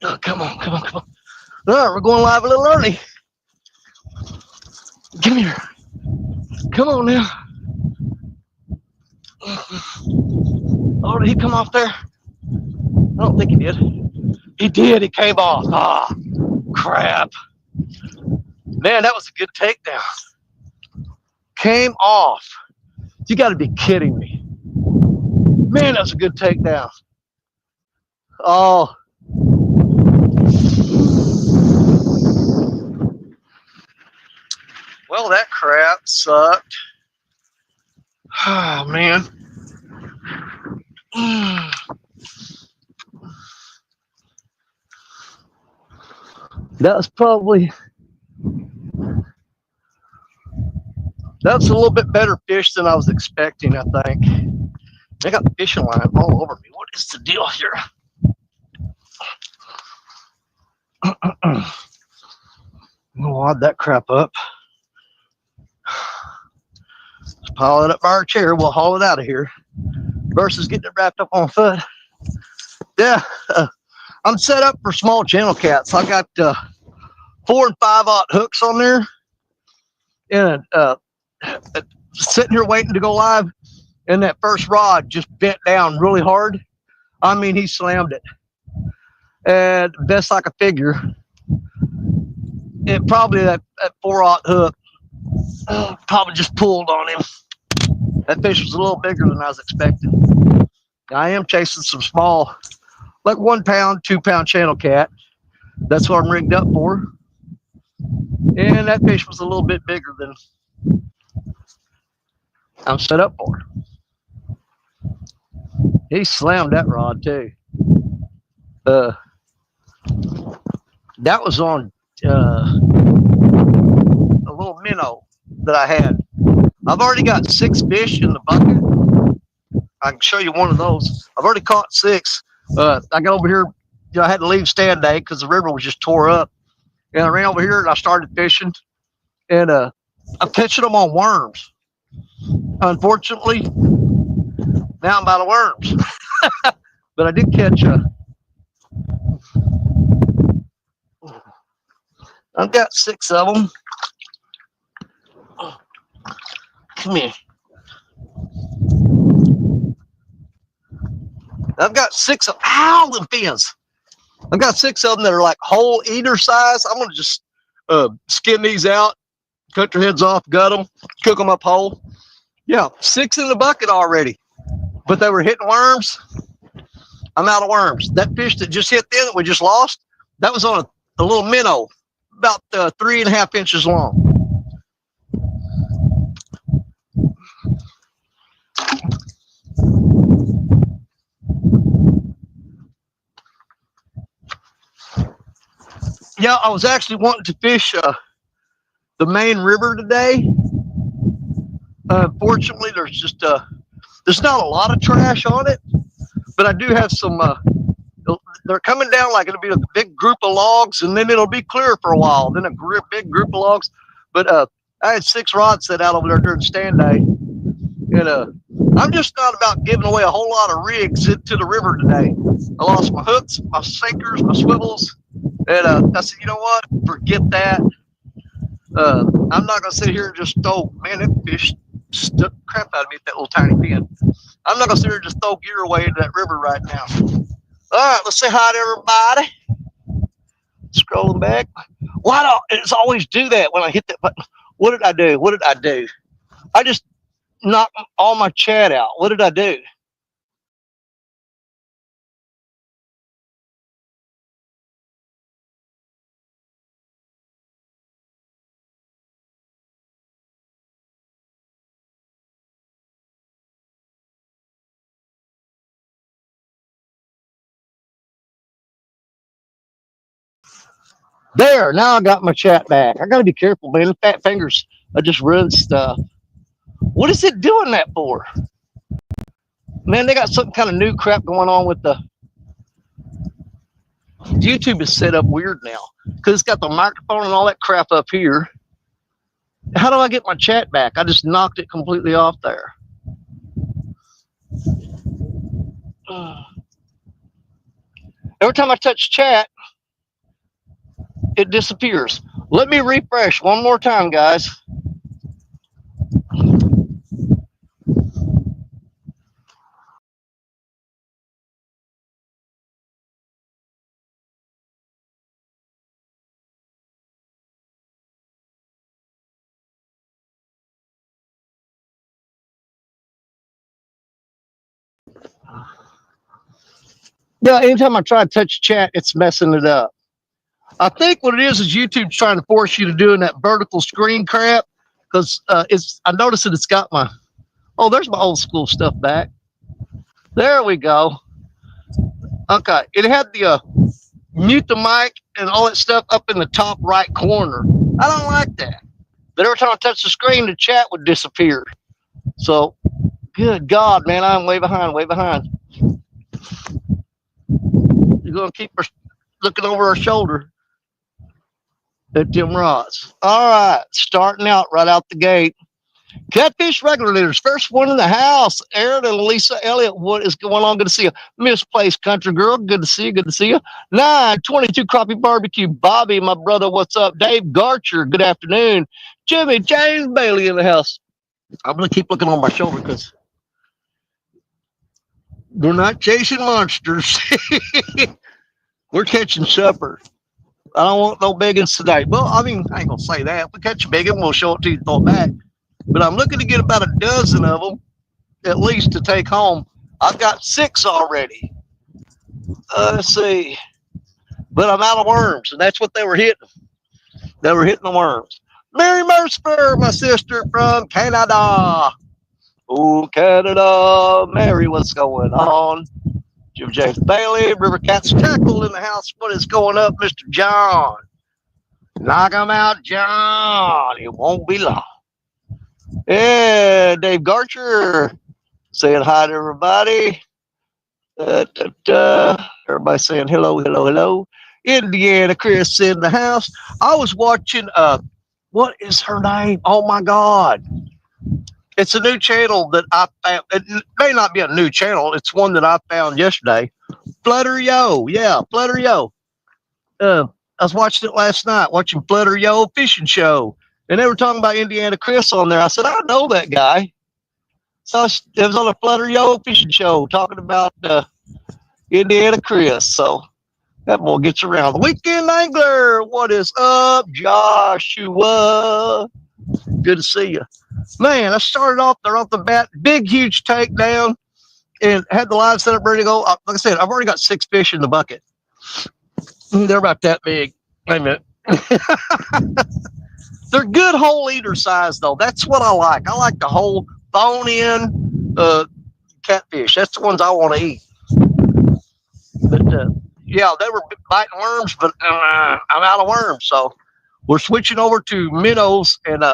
Oh, come on, come on, come on. All right, we're going live a little early. Come here. Come on now. Oh, did he come off there? I don't think he did. He did. He came off. Ah, crap. Man, that was a good takedown. Came off. You got to be kidding me. Man, that was a good takedown. Oh. Well, that crap sucked. Oh, man. That was probably, that's a little bit better fish than I was expecting, I think. I got the fishing line all over me. What is the deal here? I'm gonna wad that crap up. Just pile it up by our chair. We'll haul it out of here. Versus getting it wrapped up on foot. Yeah, I'm set up for small channel cats. I got 4 and 5/0 hooks on there, and sitting here waiting to go live. And that first rod just bent down really hard. I mean, he slammed it. And best I could figure, it probably that 4/0 hook probably just pulled on him. That fish was a little bigger than I was expecting. I am chasing some small, like 1 pound, 2 pound channel cat. That's what I'm rigged up for. And that fish was a little bit bigger than I'm set up for. He slammed that rod too. That was on a little minnow that I had. I've already got 6 fish in the bucket. I can show you one of those. I've already caught 6. I got over here. I had to leave stand day because the river was just tore up. And I ran over here and I started fishing. And I'm catching them on worms. Unfortunately, now I'm out of worms. But I did catch I've got 6 of them. Come here. I've got 6 of the fins. I've got 6 of them that are like whole eater size. I'm gonna just skin these out, cut their heads off, gut them, cook them up whole. Yeah, 6 in the bucket already, but they were hitting worms. I'm out of worms. That fish that just hit then that we just lost, that was on a little minnow, about 3.5 inches long. Yeah, I was actually wanting to fish the main river today. Unfortunately, there's not a lot of trash on it, but I do have some. They're coming down like it'll be a big group of logs, and then it'll be clear for a while. Then a big group of logs. But I had 6 rods set out over there during stand day, and I'm just not about giving away a whole lot of rigs into the river today. I lost my hooks, my sinkers, my swivels. And I said, you know what? Forget that. I'm not going to sit here and just throw, man, that fish stuck crap out of me with that little tiny fin. I'm not going to sit here and just throw gear away into that river right now. All right, let's say hi to everybody. Scrolling back. Why don't it's always do that when I hit that button? What did I do? What did I do? I just knocked all my chat out. What did I do? There, now I got my chat back. I gotta be careful, man. The fat fingers, I just ruined stuff. What is it doing that for? Man, they got some kind of new crap going on with the YouTube is set up weird now because it's got the microphone and all that crap up here. How do I get my chat back? I just knocked it completely off there. Every time I touch chat, it disappears. Let me refresh one more time, guys. Yeah, anytime I try to touch chat, it's messing it up. I think what it is YouTube's trying to force you to doing that vertical screen crap because I noticed that it's got my, oh, there's my old school stuff back. There we go. Okay, it had the mute the mic and all that stuff up in the top right corner. I don't like that. But every time I touch the screen, the chat would disappear. So, good God, man, I'm way behind, way behind. You're going to keep looking over our shoulder at them rods. All right, starting out right out the gate. Catfish regulators, first one in the house. Aaron and Lisa Elliott, what is going on? Good to see you. Misplaced Country Girl, good to see you, good to see you. 922 Crappie Barbecue, Bobby, my brother, what's up? Dave Garcher, good afternoon. Jimmy James Bailey in the house. I'm going to keep looking on my shoulder because we're not chasing monsters. We're catching supper. I don't want no big ones today. Well, I mean, I ain't going to say that. If we catch a big one, we'll show it to you and throw it back. But I'm looking to get about a dozen of them, at least, to take home. I've got 6 already. Let's see. But I'm out of worms, and that's what they were hitting. They were hitting the worms. Mary Mercer, my sister from Canada. Oh, Canada. Mary, what's going on? Jim James Bailey, River Cats Tackle in the house. What is going up, Mr. John? Knock him out, John. It won't be long. Yeah, Dave Garcher saying hi to everybody. Everybody saying hello, hello, hello. Indiana Chris in the house. I was watching, what is her name? Oh my God. It's a new channel that I found. It may not be a new channel. It's one that I found yesterday. Flutter Yo. Yeah, Flutter Yo. I was watching it last night, watching Flutter Yo Fishing Show. And they were talking about Indiana Chris on there. I said, I know that guy. So it was on a Flutter Yo Fishing Show talking about Indiana Chris. So that boy gets around. The Weekend Angler. What is up, Joshua? Good to see you. Man, I started off there off the bat, big, huge takedown, and had the line set up ready to go. Like I said, I've already got 6 fish in the bucket. They're about that big. Wait a minute. They're good whole eater size, though. That's what I like. I like the whole bone-in catfish. That's the ones I want to eat. But, yeah, they were biting worms, but I'm out of worms. So we're switching over to minnows, and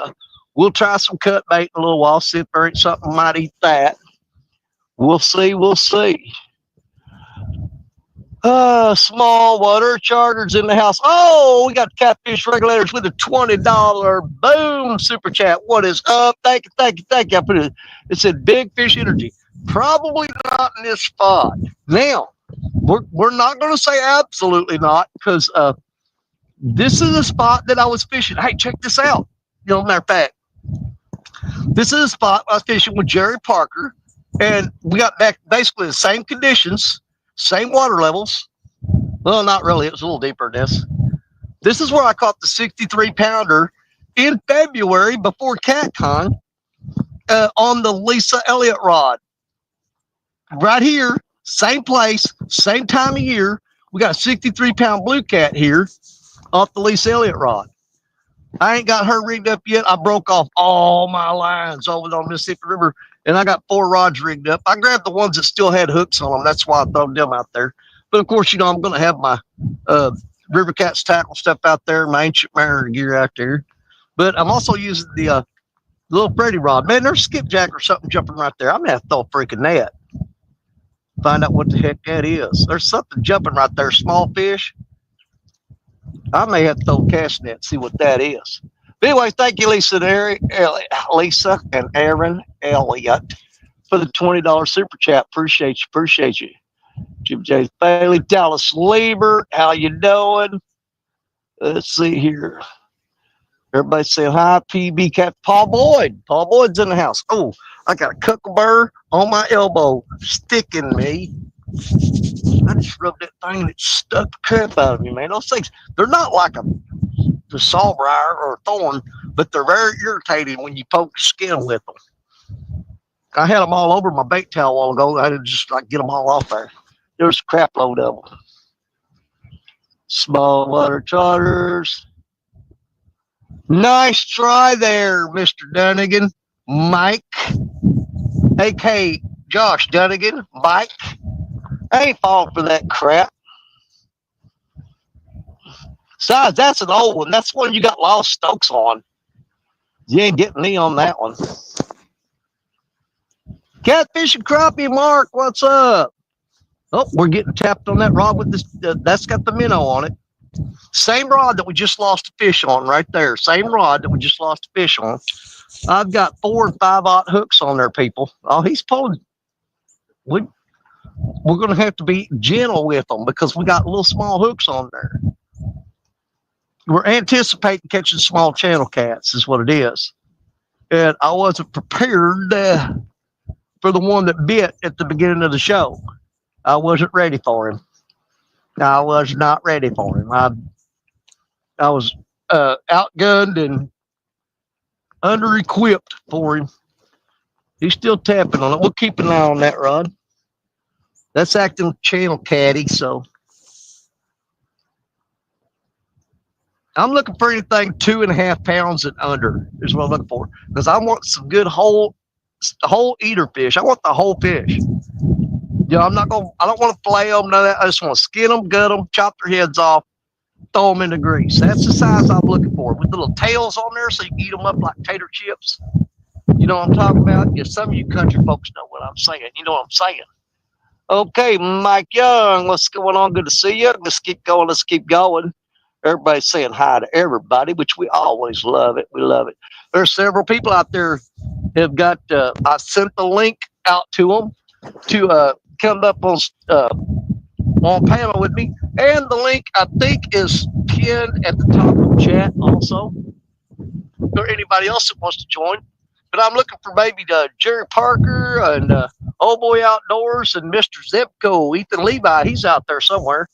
we'll try some cut bait in a little while, see if there ain't something might eat that. We'll see. We'll see. Small water charters in the house. Oh, we got catfish regulators with a $20 boom super chat. What is up? Thank you, thank you, thank you. I put it said big fish energy. Probably not in this spot. Now, we're not going to say absolutely not because this is a spot that I was fishing. Hey, check this out. Matter of fact, this is a spot I was fishing with Jerry Parker, and we got back basically the same conditions, same water levels. Well, not really. It was a little deeper than this. This is where I caught the 63-pounder in February before CatCon on the Lisa Elliott rod. Right here, same place, same time of year. We got a 63-pound blue cat here off the Lisa Elliott rod. I ain't got her rigged up yet. I broke off all my lines over on Mississippi River, and I got 4 rods rigged up. I grabbed the ones that still had hooks on them. That's why I throw them out there. But, of course, I'm going to have my River Cats tackle stuff out there, my Ancient Mariner gear out there. But I'm also using the little Freddy rod. Man, there's skipjack or something jumping right there. I'm going to have to throw a freaking net. Find out what the heck that is. There's something jumping right there, small fish. I may have to throw a cast net, see what that is. But anyway, thank you, Lisa and Aaron Elliott, for the $20 super chat. Appreciate you. Jim J. Bailey, Dallas Lieber, how you doing? Let's see here. Everybody saying hi, PB Cat. Paul Boyd. Paul Boyd's in the house. Oh, I got a cucumber on my elbow, sticking me. I just rubbed that thing and it stuck the crap out of me, man. Those things, they're not like the sawbriar or a thorn, but they're very irritating when you poke your skin with them. I had them all over my bait towel a while ago. I had to just like get them all off there. There's a crap load of them. Small water charters. Nice try there, Mr. Dunnigan. Mike, a.k.a. Josh Dunnigan. Mike, I ain't falling for that crap. Besides, that's an old one. That's one you got Lost Stokes on. You ain't getting me on that one. Catfish and crappie, Mark, what's up? Oh, we're getting tapped on that rod with this. That's got the minnow on it. Same rod that we just lost a fish on right there. Same rod that we just lost a fish on. I've got 4 and 5/0 hooks on there, people. Oh, he's pulling. We're going to have to be gentle with them because we got little small hooks on there. We're anticipating catching small channel cats is what it is. And I wasn't prepared for the one that bit at the beginning of the show. I wasn't ready for him. I was not ready for him. I was outgunned and under-equipped for him. He's still tapping on it. We'll keep an eye on that rod. That's acting channel catty, so I'm looking for anything 2.5 pounds and under is what I'm looking for. Because I want some good whole eater fish. I want the whole fish. You know, I don't want to fillet them, none of that. I just want to skin them, gut them, chop their heads off, throw them in the grease. That's the size I'm looking for. With the little tails on there so you can eat them up like tater chips. You know what I'm talking about? Yeah, some of you country folks know what I'm saying. You know what I'm saying? Okay, Mike Young, what's going on? Good to see you. Let's keep going. Let's keep going. Everybody's saying hi to everybody, which we always love it. We love it. There's several people out there have got, I sent the link out to them to come up on panel with me. And the link, I think, is pinned at the top of the chat also. Or anybody else that wants to join. But I'm looking for maybe Jerry Parker and Old Boy Outdoors and Mr. Zepco, Ethan Levi. He's out there somewhere.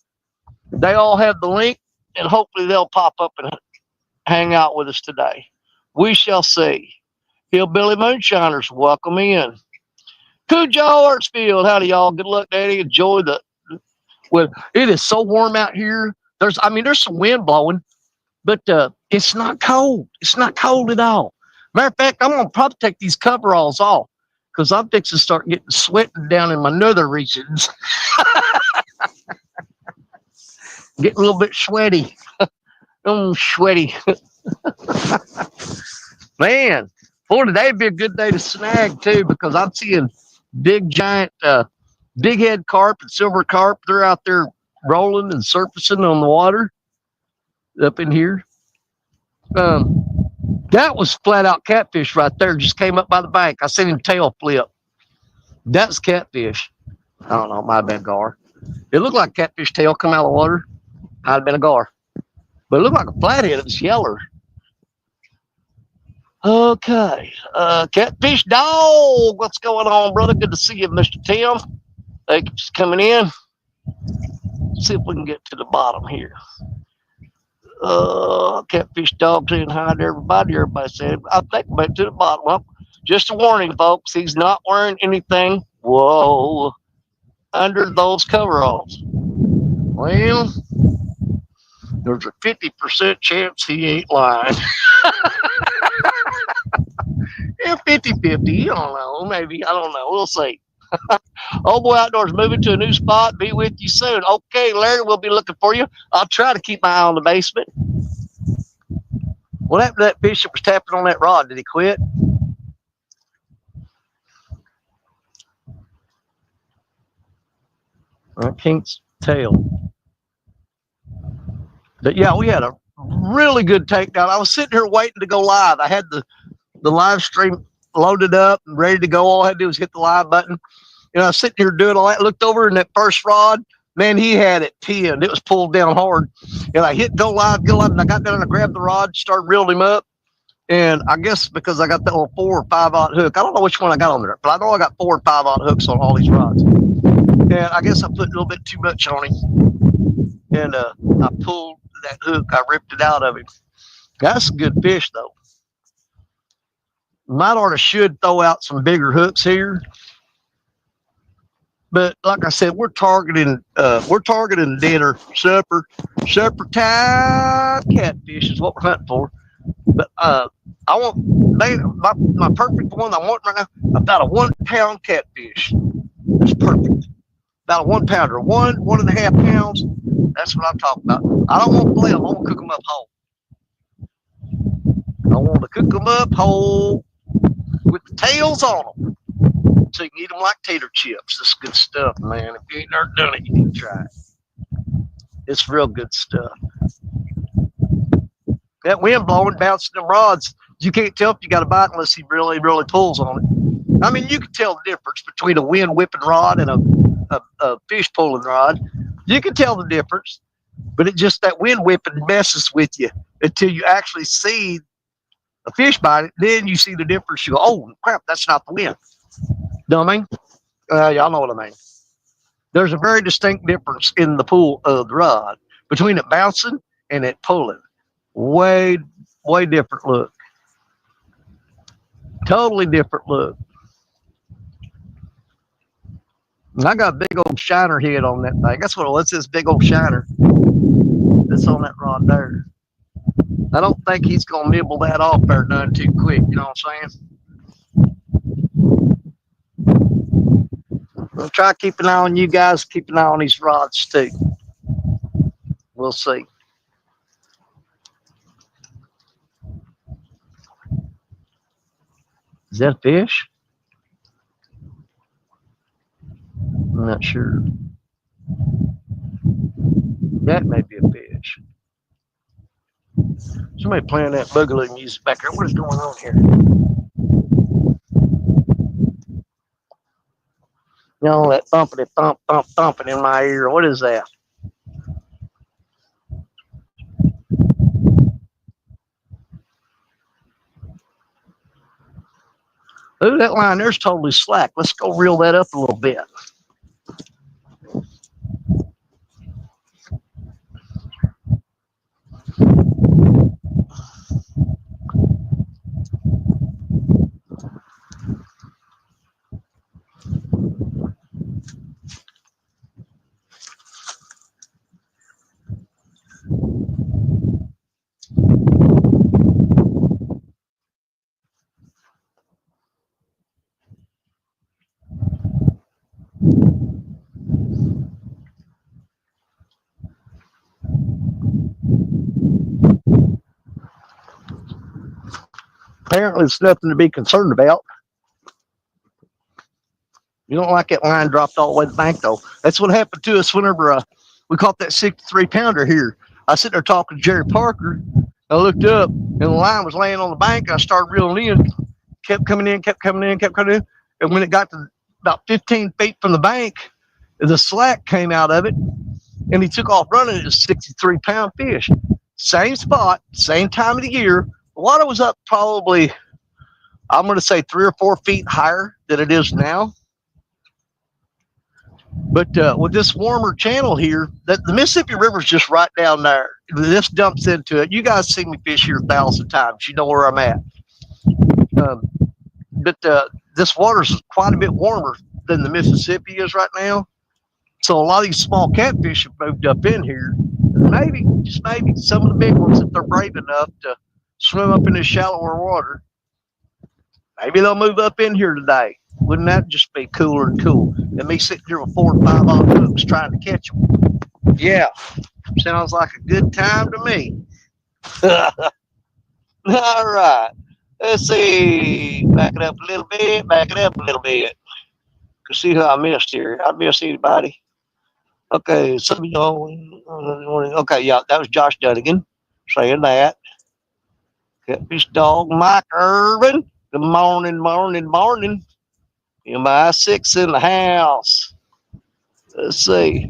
They all have the link, and hopefully they'll pop up and hang out with us today. We shall see. Hillbilly Moonshiners, welcome in. Cujo Artsfield, howdy y'all. Good luck, Daddy. Enjoy well, it is so warm out here. There's some wind blowing, but it's not cold. It's not cold at all. Matter of fact, I'm going to probably take these coveralls off because I'm fixing to start getting sweating down in my nether regions. Getting a little bit sweaty. Sweaty. Man, boy, today'd be a good day to snag too because I'm seeing big, giant, big head carp and silver carp. They're out there rolling and surfacing on the water up in here. That was flat out catfish right there. Just came up by the bank. I seen him tail flip. That's catfish. I don't know. It might have been a gar. It looked like catfish tail come out of the water. Might have been a gar. But it looked like a flathead. It was yeller. Okay. Catfish dog. What's going on, brother? Good to see you, Mr. Tim. Thank you for coming in. Let's see if we can get to the bottom here. Catfish dog saying hi to everybody. Everybody said, I think back to the bottom. Well, just a warning, folks. He's not wearing anything. Whoa. Under those coveralls. Well, there's a 50% chance he ain't lying. Yeah, 50-50. You don't know. Maybe. I don't know. We'll see. Old Boy Outdoors moving to a new spot. Be with you soon. Okay, Larry, we'll be looking for you. I'll try to keep my eye on the basement. What happened to that fish that was tapping on that rod? Did he quit? I can't tell. But yeah, we had a really good takedown. I was sitting here waiting to go live. I had the live stream loaded up and ready to go. All I had to do was hit the live button. You know, I was sitting here doing all that, looked over in that first rod. Man, he had it pinned. It was pulled down hard. And I hit go live, and I got down and I grabbed the rod, started reeling him up. And I guess because I got that little 4 or 5/0 hook, I don't know which one I got on there, but I know I got 4 or 5/0 hooks on all these rods. And I guess I put a little bit too much on him. And I pulled that hook, I ripped it out of him. That's a good fish, though. Might ought to should throw out some bigger hooks here. But like I said, we're targeting dinner, supper time catfish is what we're hunting for. But I want my perfect one I want right now, about a 1 pound catfish. That's perfect. About a 1 pounder, 1.5 pounds. That's what I'm talking about. I don't want to flay them. I want to cook them up whole. I want to cook them up whole with the tails on them. So you can eat them like tater chips. This is good stuff, man. If you ain't never done it, you need to try it. It's real good stuff. That wind blowing, bouncing them rods, you can't tell if you got a bite unless he really, really pulls on it. I mean, you can tell the difference between a wind whipping rod and a fish pulling rod. You can tell the difference, but it just that wind whipping messes with you until you actually see a fish bite it. Then you see the difference. You go, oh crap, that's not the wind. Know what I mean? Y'all know what I mean. There's a very distinct difference in the pull of the rod between it bouncing and it pulling. Way different look. Totally different look. And I got a big old shiner head on that thing. That's what it was. This big old shiner that's on that rod there. I don't think he's gonna nibble that off there none too quick. You know what I'm saying? We'll try to keep an eye on you guys, keep an eye on these rods too. We'll see. Is that a fish? I'm not sure. That may be a fish. Somebody playing that boogaloo music back there. What is going on here? You know, that thumpity thumping in my ear. What is that? Ooh, that line there's totally slack. Let's go reel that up a little bit. Apparently, it's nothing to be concerned about. You don't like that line dropped all the way to the bank, though. That's what happened to us whenever we caught that 63 pounder here. I was sitting there talking to Jerry Parker. I looked up, and the line was laying on the bank. I started reeling in, kept coming in. And when it got to about 15 feet from the bank, the slack came out of it, and he took off running. It was a 63-pound fish. Same spot, same time of the year. The water was up probably, I'm going to say 3 or 4 feet higher than it is now. But with this warmer channel here, the Mississippi River is just right down there. This dumps into it. You guys see me fish here 1,000 times. You know where I'm at. But this water is quite a bit warmer than the Mississippi is right now. So a lot of these small catfish have moved up in here. Maybe, just maybe, some of the big ones, if they're brave enough to swim up in this shallower water, maybe they'll move up in here today. Wouldn't that just be cooler and cool than me sitting here with 4 or 5 odd hooks trying to catch them? Yeah, sounds like a good time to me. All right, let's see. Back it up a little bit. See who I missed here. I missed anybody. Okay, some of y'all. Okay, yeah, that was Josh Dunnigan saying that. Catfish Dog, Mike Irvin. Good morning. MI6 in the house. Let's see.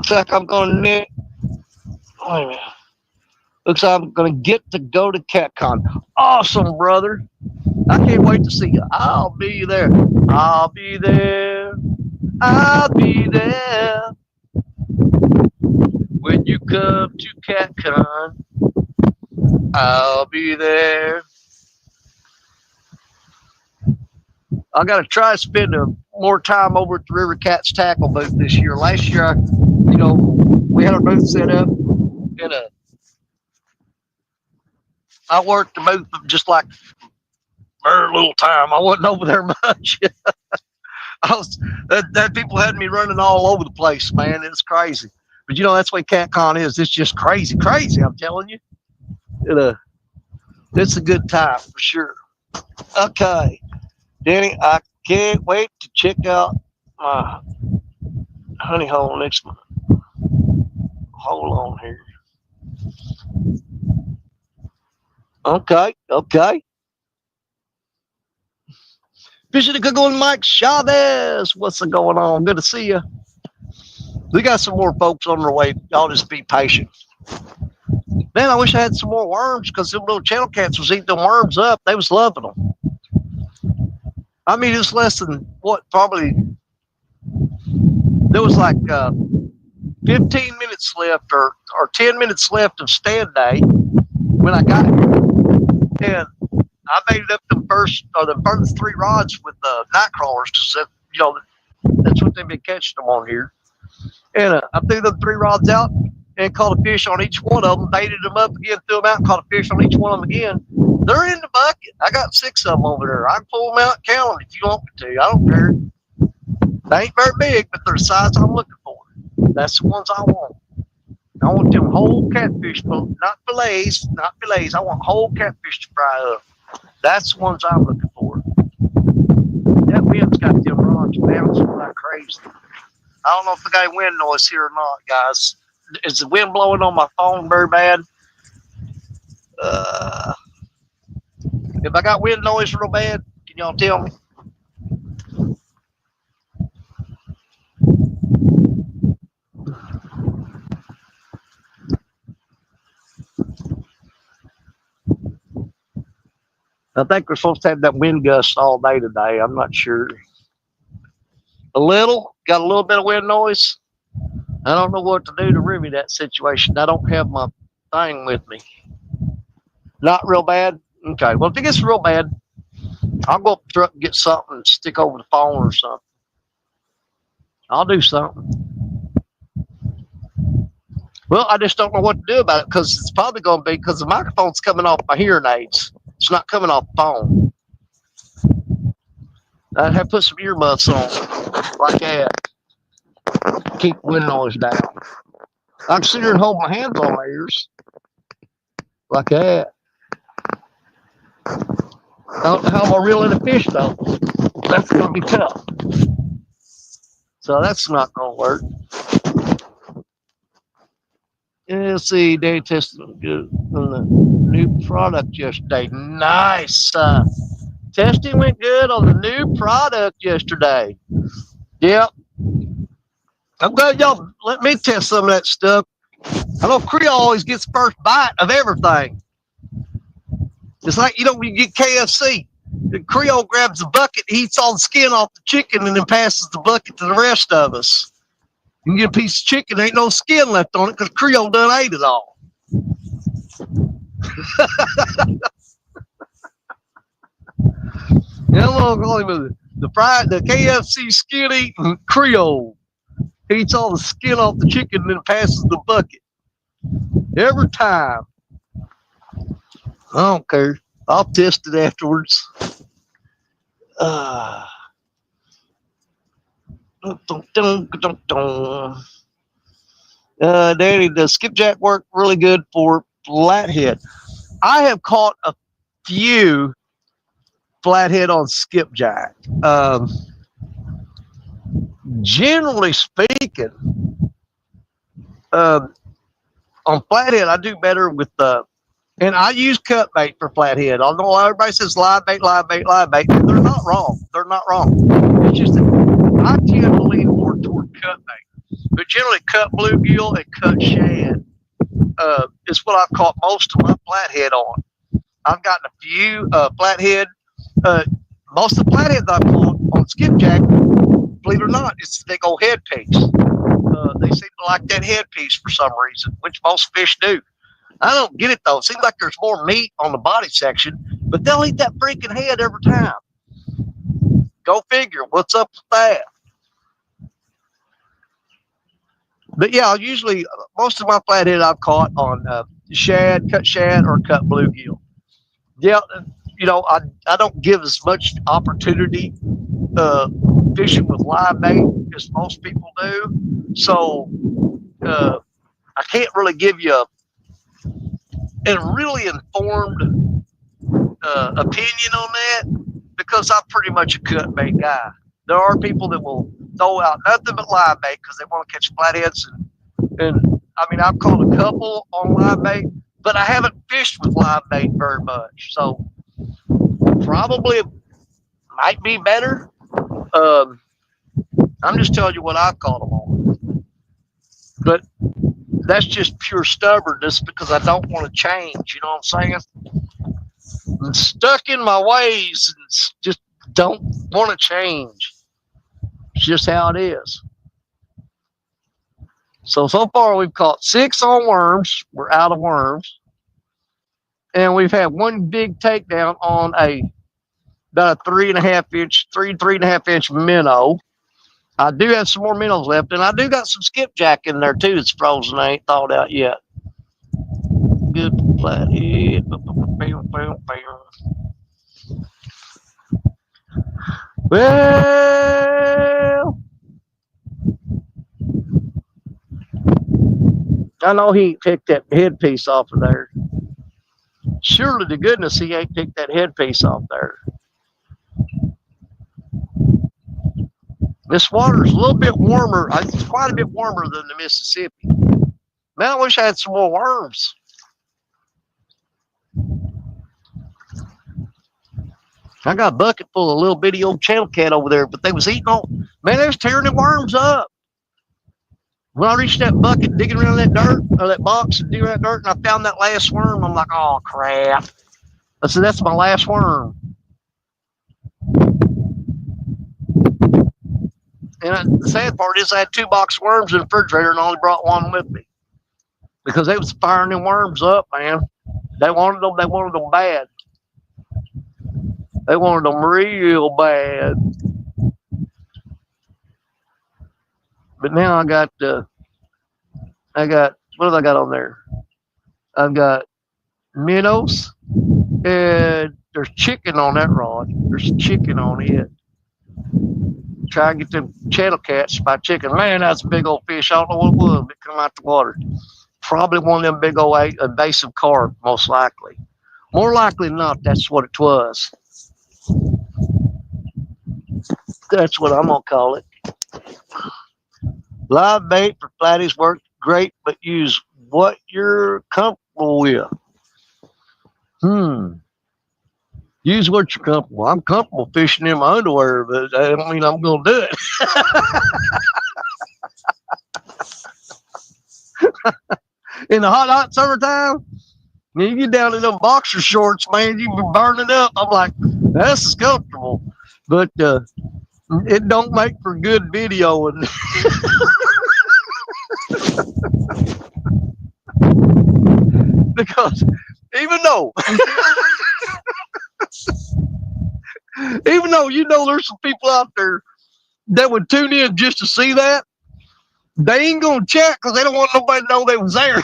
Looks like I'm gonna net. Wait a minute. Looks like I'm gonna get to go to CatCon. Awesome, brother. I can't wait to see you. I'll be there. I'll be there. I'll be there when you come to CatCon. I'll be there. I got to try to spend more time over at the River Cats Tackle booth this year. Last year, we had our booth set up, and I worked the booth just like very little time. I wasn't over there much. That people had me running all over the place, man. It's crazy. But that's the way CatCon is. It's just crazy, crazy. I'm telling you. It's a good time for sure. Okay, Danny, I can't wait to check out my honey hole next month. Hold on here. Okay. Fishing the Good One, Mike Chavez. What's going on? Good to see you. We got some more folks on their way. Y'all just be patient. Man, I wish I had some more worms because them little channel cats was eating them worms up. They was loving them. I mean, it's less than probably there was like 15 minutes left or 10 minutes left of stand day when I got here. And I made it up the first three rods with night crawlers because that's what they've been catching them on here. And I threw them 3 rods out and caught a fish on each one of them, baited them up again, threw them out, and caught a fish on each one of them again. They're in the bucket. I got 6 of them over there. I can pull them out and count them if you want me to. I don't care. They ain't very big, but they're the size I'm looking for. That's the ones I want. I want them whole catfish, not fillets. I want whole catfish to fry up. That's the ones I'm looking for. That wind's got them rods bouncing like crazy. I don't know if I got any wind noise here or not, guys. Is the wind blowing on my phone very bad? If I got wind noise real bad, can y'all tell me? I think we're supposed to have that wind gust all day today. I'm not sure. Got a little bit of wind noise. I don't know what to do to remedy that situation. I don't have my thing with me. Not real bad? Okay. Well, if it gets real bad, I'll go up the truck and get something and stick over the phone or something. I'll do something. Well, I just don't know what to do about it because it's probably going to be because the microphone's coming off my hearing aids. It's not coming off the phone. I'd have to put some earmuffs on like that. Keep wind noise down. I can sit here and hold my hands on my ears like that. I don't know how I'm gonna reel in a fish though. That's gonna be tough. So that's not gonna work. Yeah, let's see, they tested good on the new product yesterday. Nice. Testing went good on the new product yesterday. Yep. I'm glad y'all let me test some of that stuff. I know Creole always gets first bite of everything. It's like, when you get KFC, the Creole grabs the bucket, eats all the skin off the chicken, and then passes the bucket to the rest of us. You can get a piece of chicken, ain't no skin left on it because Creole done ate it all. Hello, the KFC skin eating Creole. He eats all the skin off the chicken and then passes the bucket. Every time. I don't care. I'll test it afterwards. Danny, does skipjack work really good for flathead? I have caught a few flathead on skipjack. Generally speaking, on flathead, I do better with and I use cut bait for flathead. I know everybody says live bait. They're not wrong. It's just that I tend to lean more toward cut bait. but generally cut bluegill and cut shad is what I've caught most of my flathead on. I've gotten a few flathead. Uh, most of the flatheads I've caught on skipjack, believe it or not, it's the big old headpiece. They seem to like that headpiece for some reason, which most fish do. I don't get it though. It seems like there's more meat on the body section, but they'll eat that freaking head every time. Go figure. What's up with that? But yeah, usually most of my flathead I've caught on shad, or cut bluegill. Yeah, you know, I don't give as much opportunity fishing with live bait as most people do. So I can't really give you a really informed opinion on that because I'm pretty much a cut bait guy. There are people that will throw out nothing but live bait because they want to catch flatheads, and I mean I've caught a couple on live bait, but I haven't fished with live bait very much. So probably it might be better. I'm just telling you what I've caught them on, but that's just pure stubbornness because I don't want to change. You know what I'm saying? I'm stuck in my ways and just don't want to change. It's just how it is. So far we've caught 6 on worms. We're out of worms. And we've had one big takedown on about a 3.5 inch minnow. I do have some more minnows left, and I do got some skipjack in there too that's frozen. I ain't thawed out yet. Good flathead. Well, I know he ain't picked that headpiece off of there. Surely to goodness he ain't picked that headpiece off there. This water's a little bit warmer. It's quite a bit warmer than the Mississippi. Man, I wish I had some more worms. I got a bucket full of little bitty old channel cat over there, but they was eating all. Man, they was tearing the worms up. When I reached that bucket, digging around that dirt, or that box, and digging around that dirt, and I found that last worm, I'm like, oh crap. I said, that's my last worm. And the sad part is I had 2 box worms in the refrigerator and only brought one with me. Because they was firing them worms up, man. They wanted them bad. They wanted them real bad. But now I got what have I got on there? I've got minnows, and there's chicken on that rod. There's chicken on it. Try and get them channel cats by chicken. Man, that's a big old fish. I don't know what it was, but it come out the water. Probably one of them big old invasive carp, most likely. More likely than not, that's what it was. That's what I'm gonna call it. Live bait for flatties work great, but use what you're comfortable with. Use what you're comfortable. I'm comfortable fishing in my underwear, but that don't mean I'm gonna do it. In the hot summertime, when you get down in them boxer shorts, man, you be burning up. I'm like, that's comfortable, but it don't make for good videoing. Because even though you know there's some people out there that would tune in just to see that, they ain't gonna chat because they don't want nobody to know they was there.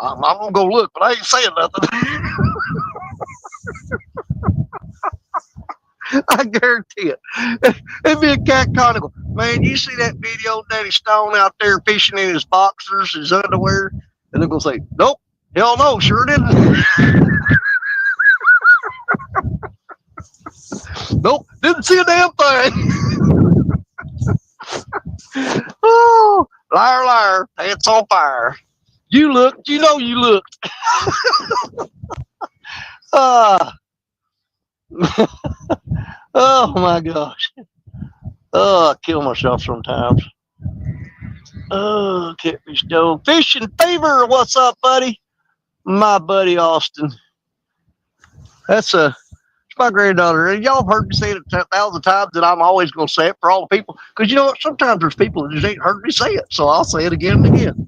I'm gonna go look, but I ain't saying nothing. I guarantee it. It'd be a cat conical. Man, you see that video of Daddy Stone out there fishing in his boxers, his underwear? And they're going to say, nope, hell no, sure didn't. Nope, didn't see a damn thing. Oh, liar, liar, pants on fire. You looked, you know you looked. Oh my gosh. Oh, I kill myself sometimes. Oh, catfish dome. Fishing fever. What's up, buddy? My buddy Austin. That's my granddaughter. And y'all have heard me say it 1,000 times, and I'm always going to say it for all the people. Because you know what? Sometimes there's people that just ain't heard me say it. So I'll say it again and again.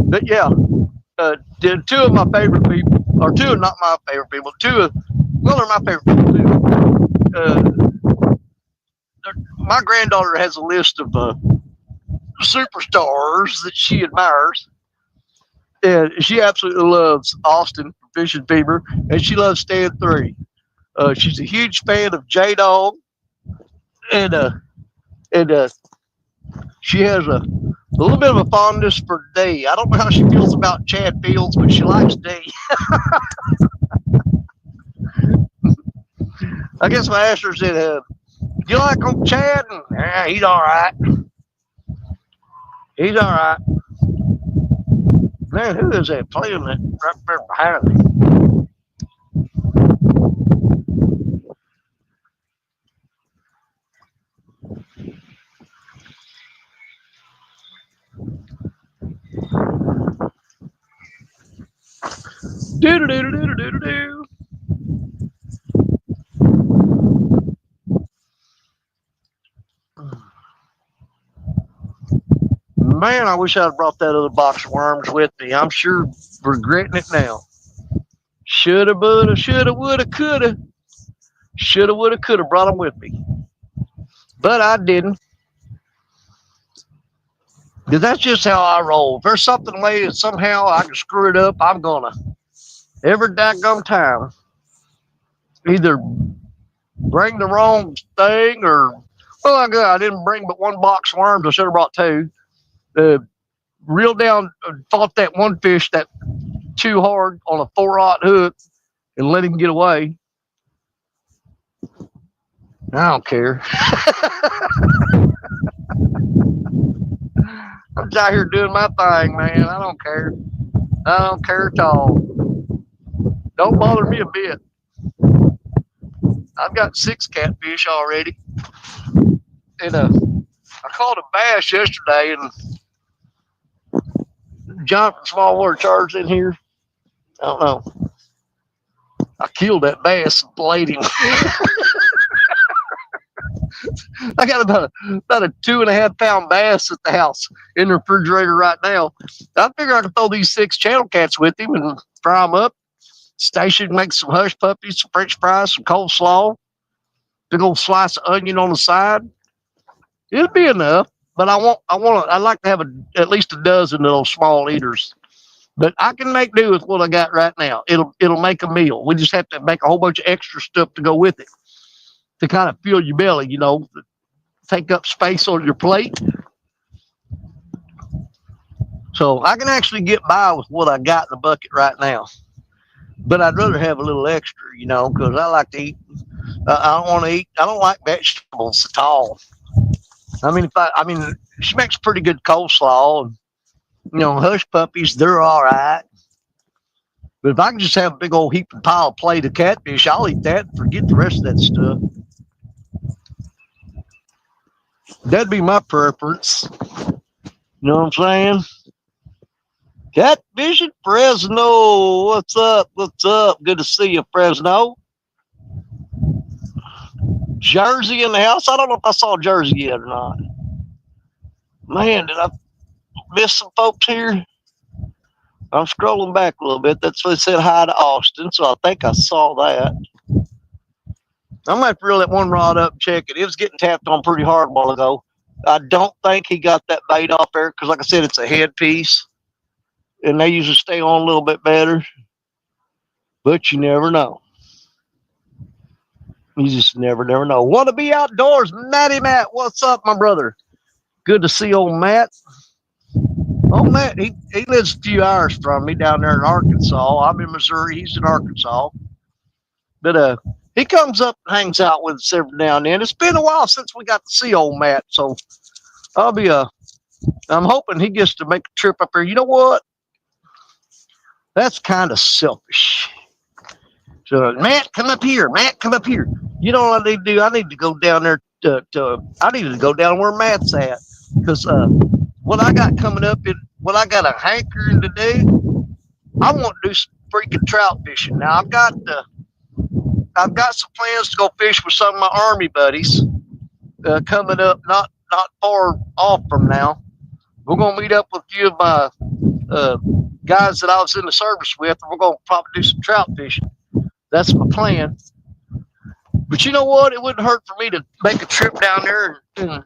But yeah, two of my favorite people, or two, not my favorite people, well, they're my favorite people too. My granddaughter has a list of superstars that she admires. And she absolutely loves Austin from Fishing Fever, and she loves Stand 3. She's a huge fan of J Dog, and she has a little bit of a fondness for D. I don't know how she feels about Chad Fields, but she likes D. I guess my asked her, said, "Do you like Uncle Chad?" And, yeah, he's all right. He's all right. Man, who is that playing that right there behind me? Do do do do do do do. Man, I wish I'd brought that other box of worms with me. I'm sure regretting it now. Shoulda, woulda, shoulda, woulda, coulda. Shoulda, woulda, coulda brought them with me. But I didn't. Because that's just how I roll. If there's something way that somehow I can screw it up, I'm gonna. Every daggum time. Either bring the wrong thing or, well, I didn't bring but one box of worms. I should have brought two. Reeled down, fought that one fish that too hard on a 4-aught hook and let him get away. I don't care. I'm out here doing my thing, man. I don't care. I don't care at all. Don't bother me a bit. I've got 6 catfish already. And I caught a bass yesterday, and Jonathan Small Water Charge in here. I don't know. I killed that bass and played him. I got about a 2.5 pound bass at the house in the refrigerator right now. I figure I can throw these 6 channel cats with him and fry them up. Station, make some hush puppies, some French fries, some coleslaw, big old slice of onion on the side. It'll be enough, but I'd like to have at least a dozen of those small eaters. But I can make do with what I got right now. It'll make a meal. We just have to make a whole bunch of extra stuff to go with it to kind of fill your belly, take up space on your plate. So I can actually get by with what I got in the bucket right now. But I'd rather have a little extra, because I like to eat. I don't want to eat. I don't like vegetables at all. I mean, she makes pretty good coleslaw, and hush puppies, they're all right. But if I can just have a big old heap and pile plate of catfish, I'll eat that and forget the rest of that stuff. That'd be my preference. You know what I'm saying? Catfish at Fresno. What's up? What's up? Good to see you, Fresno. Jersey in the house. I don't know if I saw Jersey yet or not. Man, did I miss some folks here? I'm scrolling back a little bit. That's what it said hi to Austin, so I think I saw that. I might reel that one rod up and check it. It was getting tapped on pretty hard a while ago. I don't think he got that bait off there because, like I said, it's a headpiece, and they usually stay on a little bit better. But you never know. You just never know. Want to be outdoors, Matty Matt? What's up, my brother? Good to see old Matt. Oh, Matt, he lives a few hours from me down there in Arkansas. I'm in Missouri. He's in Arkansas. But he comes up and hangs out with us every now and then. It's been a while since we got to see old Matt, so I'm hoping he gets to make a trip up here. You know what? That's kind of selfish. So, Matt, come up here. Matt, come up here. You know what I need to do? I need to go down there I need to go down where Matt's at because what I got coming up in what I got a hankering to do. I want to do some freaking trout fishing. Now I've got some plans to go fish with some of my army buddies coming up, not far off from now. We're gonna meet up with a few of my uh, guys that I was in the service with, and we're gonna probably do some trout fishing. That's my plan. But you know what? It wouldn't hurt for me to make a trip down there and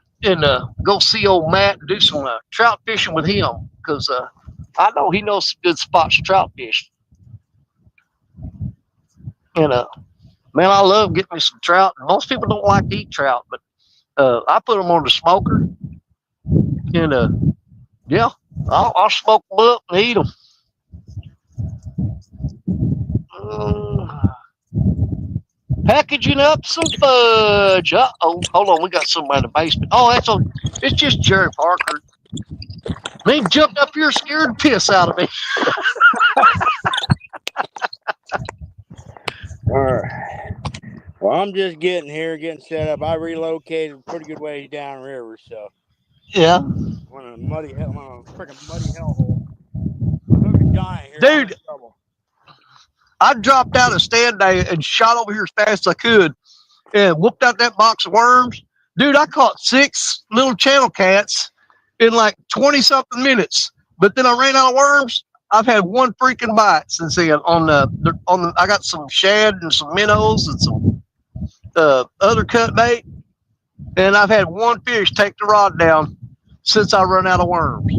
go see old Matt and do some trout fishing with him because I know he knows some good spots to trout fish. And man, I love getting me some trout. Most people don't like to eat trout, but I put them on the smoker and yeah, I'll smoke them up and eat them. Packaging up some fudge. Uh-oh. Hold on. We got somebody in the basement. Oh, it's just Jerry Parker. They jumped up here, scared the piss out of me. All right. Well, I'm just getting here, getting set up. I relocated a pretty good ways downriver, so. Yeah. I'm on a freaking muddy hellhole. I'm dying here. Dude, I dropped out of stand day and shot over here as fast as I could and whooped out that box of worms. Dude, I caught 6 little channel cats in like 20 something minutes. But then I ran out of worms. I've had one freaking bite since then I got some shad and some minnows and some other cut bait. And I've had one fish take the rod down since I run out of worms.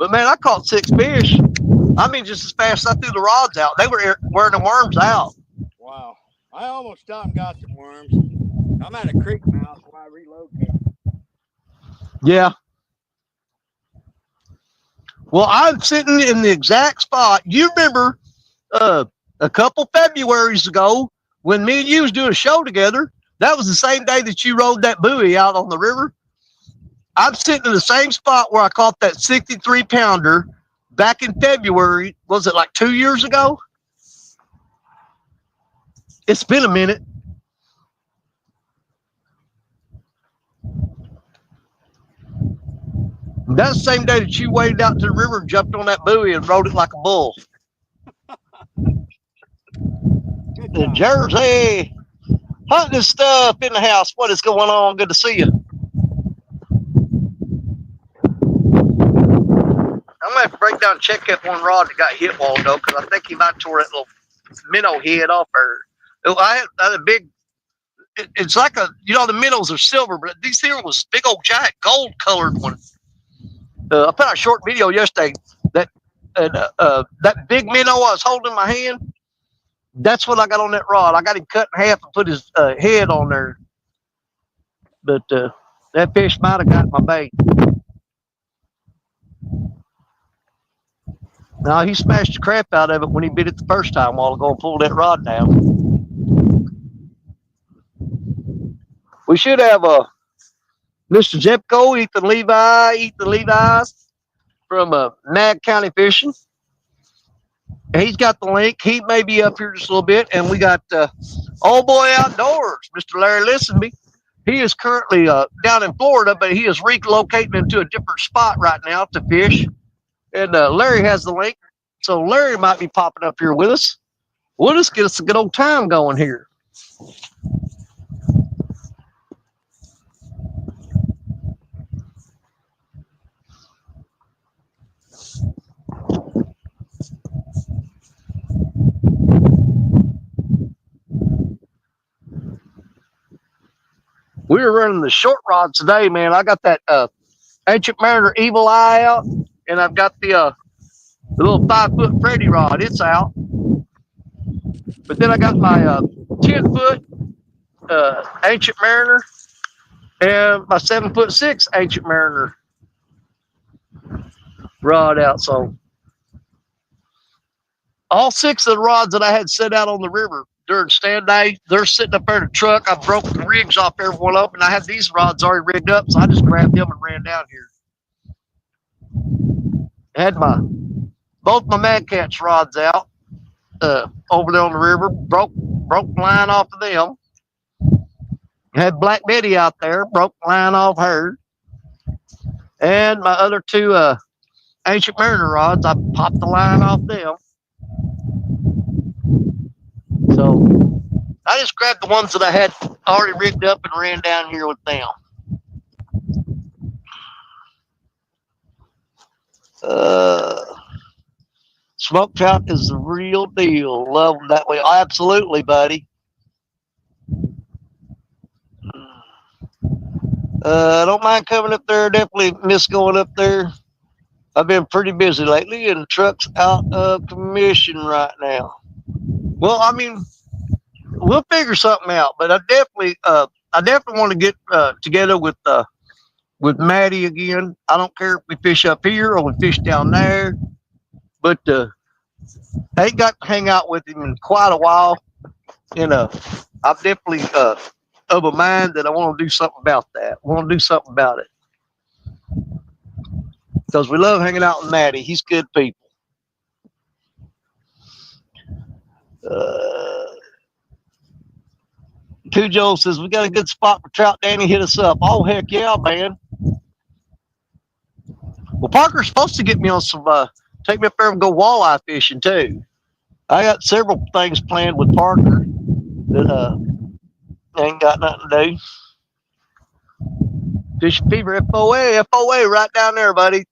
But man, I caught 6 fish. I mean, just as fast as I threw the rods out, they were wearing the worms out. Wow. I almost stopped and got some worms. I'm at a creek mouth where I relocated. Yeah. Well, I'm sitting in the exact spot. You remember a couple Februaries ago when me and you was doing a show together? That was the same day that you rode that buoy out on the river. I'm sitting in the same spot where I caught that 63 pounder back in February. Was it like 2 years ago? It's been a minute. That's the same day that you waded out to the river and jumped on that buoy and rode it like a bull. In Jersey, hunting stuff in the house. What is going on? Good to see you. I'm gonna have to break down and check that one rod that got hit wall though, because I think he might tore that little minnow head off her. I had a big. It's like the minnows are silver, but these here was big old giant gold colored one. I put out a short video yesterday that big minnow I was holding in my hand. That's what I got on that rod. I got him cut in half and put his head on there. But that fish might have got my bait. No, he smashed the crap out of it when he bit it the first time a while ago and pulled that rod down. We should have Mr. Zepko, Ethan Levi's from Nag County Fishing. He's got the link. He may be up here just a little bit. And we got Old Boy Outdoors, Mr. Larry Listenby. He is currently down in Florida, but he is relocating into a different spot right now to fish. And Larry has the link. So Larry might be popping up here with us. We'll just get us a good old time going here. We were running the short rod today, man. I got that Ancient Mariner Evil Eye out, and I've got the little 5-foot Freddy rod. It's out. But then I got my 10-foot Ancient Mariner and my 7'6" Ancient Mariner rod out. So all 6 of the rods that I had set out on the river during stand day, they're sitting up there in the truck. I broke the rigs off every one up, and I had these rods already rigged up, so I just grabbed them and ran down here. I had both my Mad Catch rods out over there on the river. Broke the line off of them. Had Black Betty out there, broke the line off her. And my other two Ancient Mariner rods, I popped the line off them. So I just grabbed the ones that I had already rigged up and ran down here with them. Smoke trout is the real deal. Love them that way. Absolutely, buddy. I don't mind coming up there. Definitely miss going up there. I've been pretty busy lately, and the truck's out of commission right now. Well, I mean, we'll figure something out. But I definitely want to get together with Maddie again. I don't care if we fish up here or we fish down there, but I ain't got to hang out with him in quite a while. I'm definitely of a mind that I want to do something about that. I want to do something about it because we love hanging out with Maddie. He's good people. Cujo says we got a good spot for trout. Danny, hit us up. Oh heck yeah, man! Well, Parker's supposed to get me on some. Take me up there and go walleye fishing too. I got several things planned with Parker that ain't got nothing to do. Fishing Fever FOA right down there, buddy.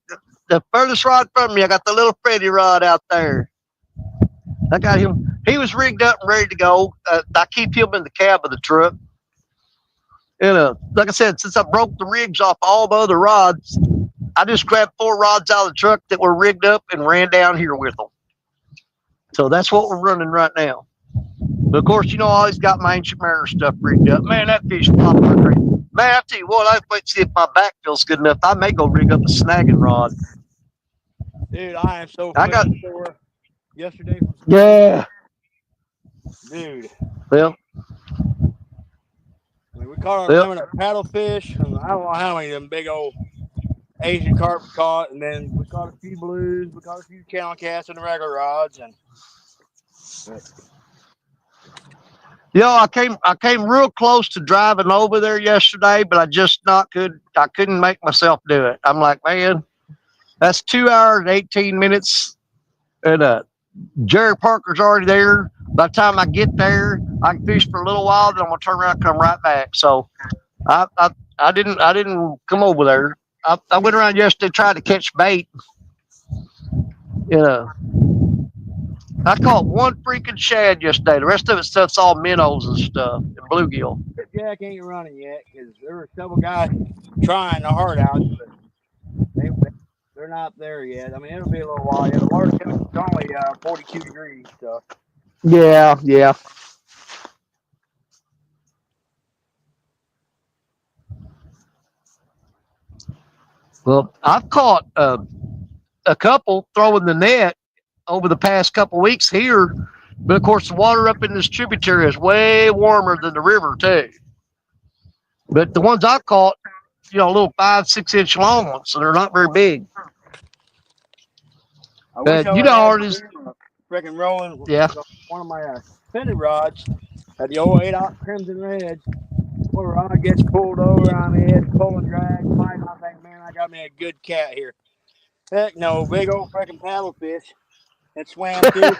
The furthest rod from me, I got the little Freddy rod out there. I got him. He was rigged up and ready to go. I keep him in the cab of the truck. And like I said, since I broke the rigs off all the other rods, I just grabbed 4 rods out of the truck that were rigged up and ran down here with them. So that's what we're running right now. But of course, I always got my Ancient Mariner stuff rigged up. Man, that fish popped my creek. Man, I tell you what, I wait to see if my back feels good enough. I may go rig up a snagging rod. Dude, I am so sore yesterday. Yeah. Dude. Well. We caught our limit of paddlefish, and I don't know how many of them big old Asian carp we caught, and then we caught a few blues, we caught a few channel casts and the regular rods, and I came real close to driving over there yesterday, but I couldn't make myself do it. I'm like, man, that's 2 hours and 18 minutes, and Jerry Parker's already there. By the time I get there, I can fish for a little while, then I'm gonna turn around and come right back. So I didn't come over there. I went around yesterday trying to catch bait. I caught one freaking shad yesterday. The rest of it stuff's all minnows and stuff and bluegill. Jack ain't running yet because there were several guys trying the hard out, but they're not there yet. I mean, it'll be a little while. Yeah, the water's only 42 degrees. So. Yeah. Well, I've caught a couple throwing the net over the past couple weeks here, but of course the water up in this tributary is way warmer than the river too. But the ones I've caught, little 5-6 inch long ones, so they're not very big. I wish artists freaking rolling. Yeah. One of my fended rods had the old 8/0 crimson red. When a rod gets pulled over on the edge, pull and drag, fight, I think, man, I got me a good cat here. Heck no, big old freaking paddlefish that swam through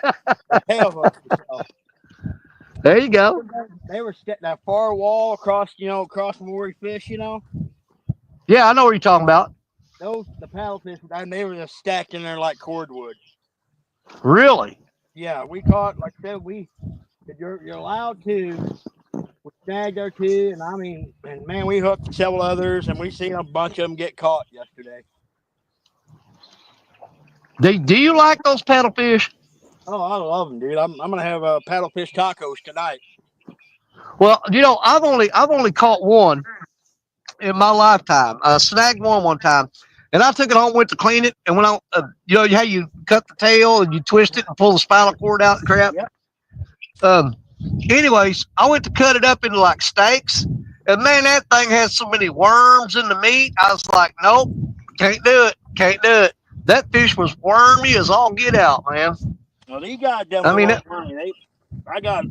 the tail hook. There you go. They were that far wall across from where we fish, Yeah, I know what you're talking about. The paddlefish, they were just stacked in there like cordwood. Really? Yeah, we caught, like I said, you're allowed to. We snagged our 2, and man, we hooked several others, and we seen a bunch of them get caught yesterday. Do you like those paddlefish? Oh, I love them, dude. I'm gonna have paddlefish tacos tonight. Well, I've only caught one in my lifetime. I snagged one time, and I took it home, went to clean it, and when how you cut the tail and you twist it and pull the spinal cord out and crap. Yep. Anyways, I went to cut it up into like steaks, and man, that thing has so many worms in the meat. I was like, nope, can't do it. That fish was wormy as all get out, man. Well, these guys definitely I got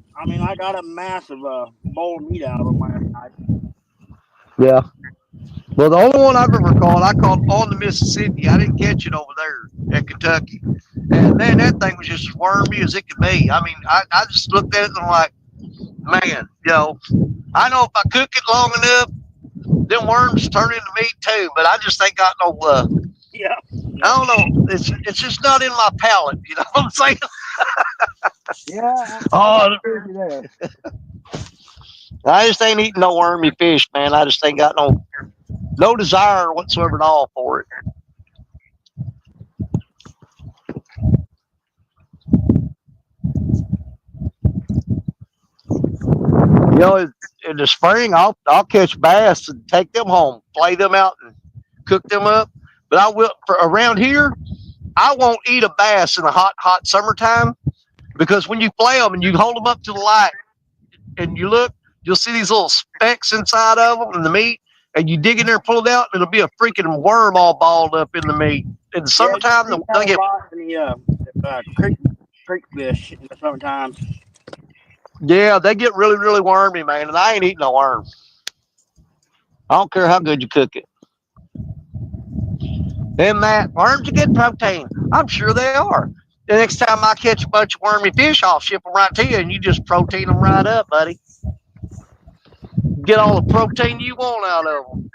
a massive bowl of meat out of them last night. Yeah. Well, the only one I've ever caught, I caught on the Mississippi. I didn't catch it over there at Kentucky. And man, that thing was just as wormy as it could be. I mean, I just looked at it and I'm like, man, I know if I cook it long enough, them worms turn into meat too. But I just ain't got no. Yeah. I Yeah. don't know. It's just not in my palate. You know what I'm saying? Yeah. I Oh, agree with you there. I just ain't eating no wormy fish, man. I just ain't got no desire whatsoever at all for it. In the spring, I'll catch bass and take them home, play them out, and cook them up. But I will for around here. I won't eat a bass in the hot summertime because when you play them and you hold them up to the light and you look, you'll see these little specks inside of them in the meat, and you dig in there, pull it out, and it'll be a freaking worm all balled up in the meat. In the Yeah, you summertime, see that they a get lot in the creek fish in the summertime. yeah, they get really really wormy, man. And I ain't eating no worm. I don't care how good you cook it. And that worms are good protein. I'm sure they are. The next time I catch a bunch of wormy fish, I'll ship them right to you, and you just protein them right up, buddy. Get all the protein you want out of them.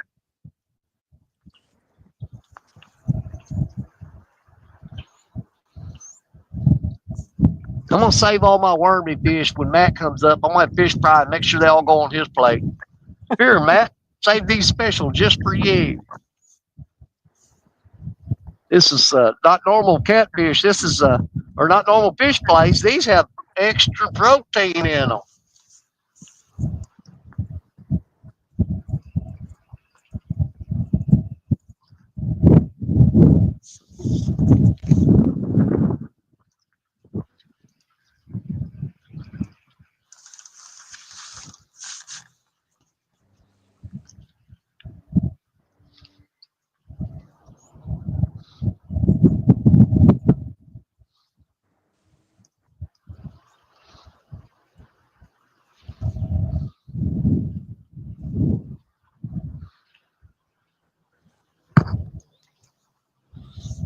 I'm gonna save all my wormy fish when Matt comes up. I'm gonna fish fry and make sure they all go on his plate. Here, Matt, save these special just for you. This is not normal catfish. This is or not normal fish plates. These have extra protein in them.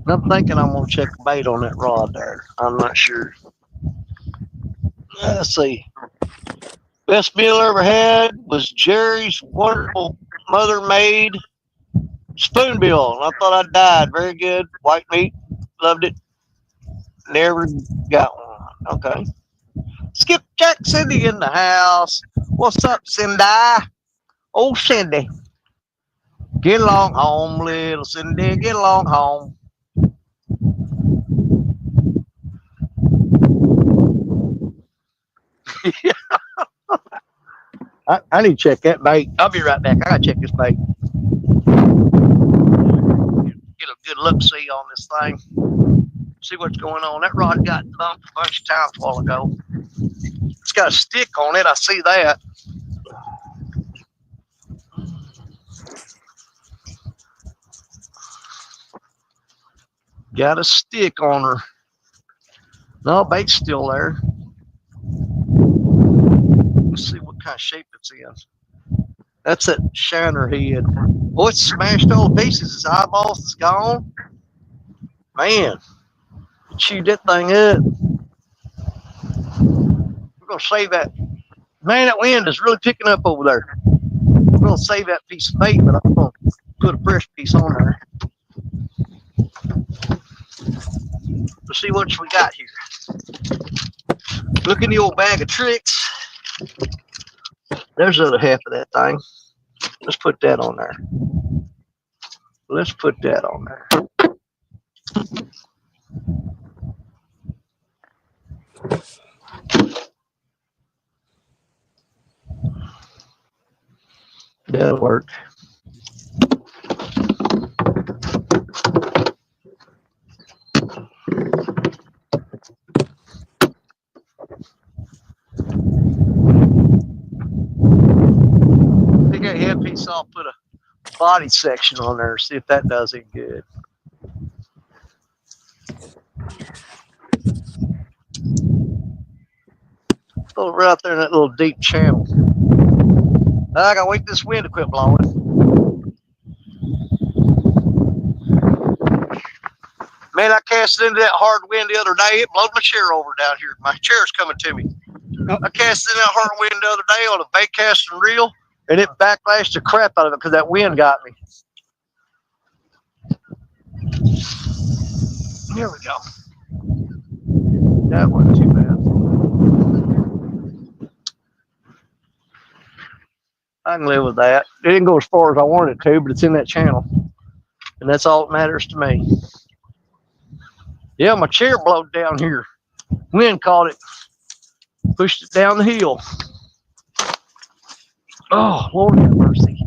I'm thinking I'm gonna check the bait on that rod there. I'm not sure. Let's see. Best meal I ever had was Jerry's wonderful mother made spoonbill. I thought I died. Very good. White meat. Loved it. Never got one. Okay. Skip Jack Cindy in the house. What's up, Cindy? Oh, Cindy. Get along home, little Cindy. Get along home. I need to check that bait. I'll be right back. I gotta check this bait. Get a good look see on this thing. See what's going on. That rod got bumped a bunch of times a while ago. It's got a stick on it. I see that. Got a stick on her. No, bait's still there. Let's see what kind of shape it's in. That's that shiner head. Oh, it's smashed all to pieces. His eyeballs is gone. Man, chewed that thing up. We're gonna save that. Man, that wind is really picking up over there. We're gonna save that piece of bait, but I'm gonna put a fresh piece on there. Let's see what we got here. Look in the old bag of tricks. There's the other half of that thing. Let's put that on there. Let's put that on there. That'll work. Take that headpiece off, put a body section on there, see if that does it good. Throw it right there in that little deep channel. I gotta wait this wind to quit blowing. Man, I cast it into that hard wind the other day. It blowed my chair over down here. My chair's coming to me. Oh. I cast it in that hard wind the other day on a bait casting reel, and it backlashed the crap out of it because that wind got me. Here we go. That wasn't too bad. I can live with that. It didn't go as far as I wanted it to, but it's in that channel. And that's all that matters to me. Yeah, my chair blowed down here. Wind caught it, pushed it down the hill. Oh, Lord have mercy.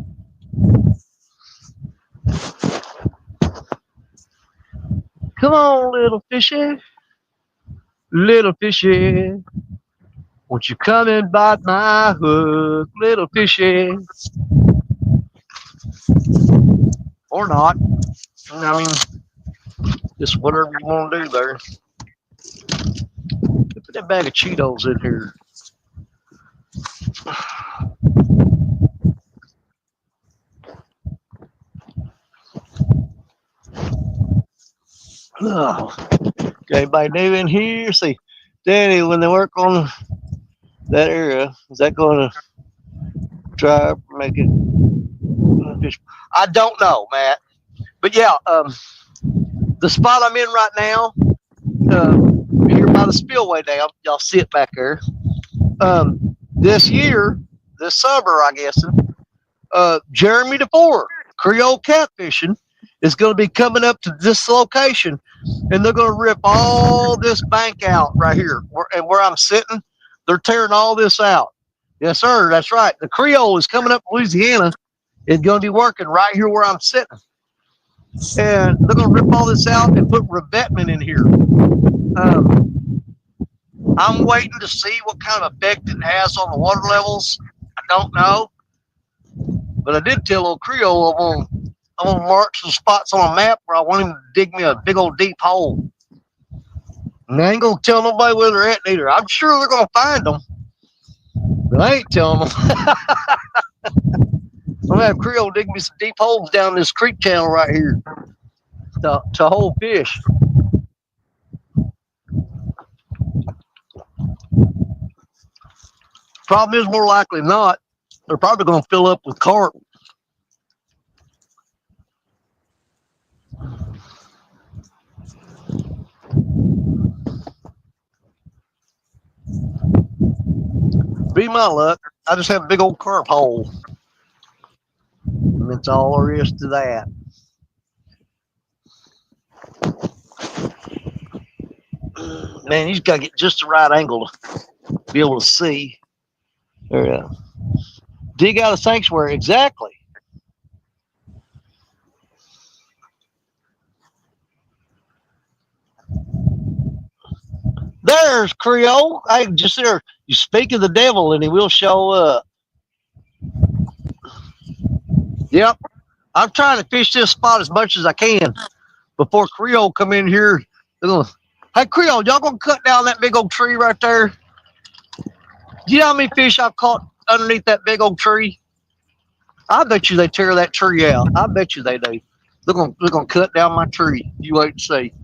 Come on, little fishy. Little fishy. Won't you come and bite my hook, little fishy? Or not. I mean, just whatever you want to do there. Put that bag of Cheetos in here. Oh. Anybody new in here? See, Danny, when they work on that area, is that going to try make it fish? I don't know, Matt. But yeah, the spot I'm in right now, here by the spillway dam, y'all see it back there. This year, this summer, I guess, Jeremy DeFore, Creole catfishing, is going to be coming up to this location, and they're going to rip all this bank out right here. And where I'm sitting, they're tearing all this out. Yes, sir, that's right. The Creole is coming up to Louisiana. It's going to be working right here where I'm sitting. And they're going to rip all this out and put revetment in here. I'm waiting to see what kind of effect it has on the water levels. I don't know. But I did tell old Creole I'm going to mark some spots on a map where I want him to dig me a big old deep hole. And I ain't going to tell nobody where they're at either. I'm sure they're going to find them. But I ain't telling them. I'm going to have Creole dig me some deep holes down this creek channel right here to hold fish. Problem is, more likely than not, they're probably going to fill up with carp. Be my luck, I just have a big old carp hole. And that's all there is to that. Man, you just got to get just the right angle to be able to see. There, dig out a sanctuary, exactly. There's Creole. I just there. You speak of the devil, and he will show up. Yep, I'm trying to fish this spot as much as I can before Creole come in here. They're gonna, hey Creole, y'all gonna cut down that big old tree right there? Do you know how many fish I've caught underneath that big old tree? I bet you they tear that tree out. I bet you they do. They're gonna cut down my tree. You wait and see.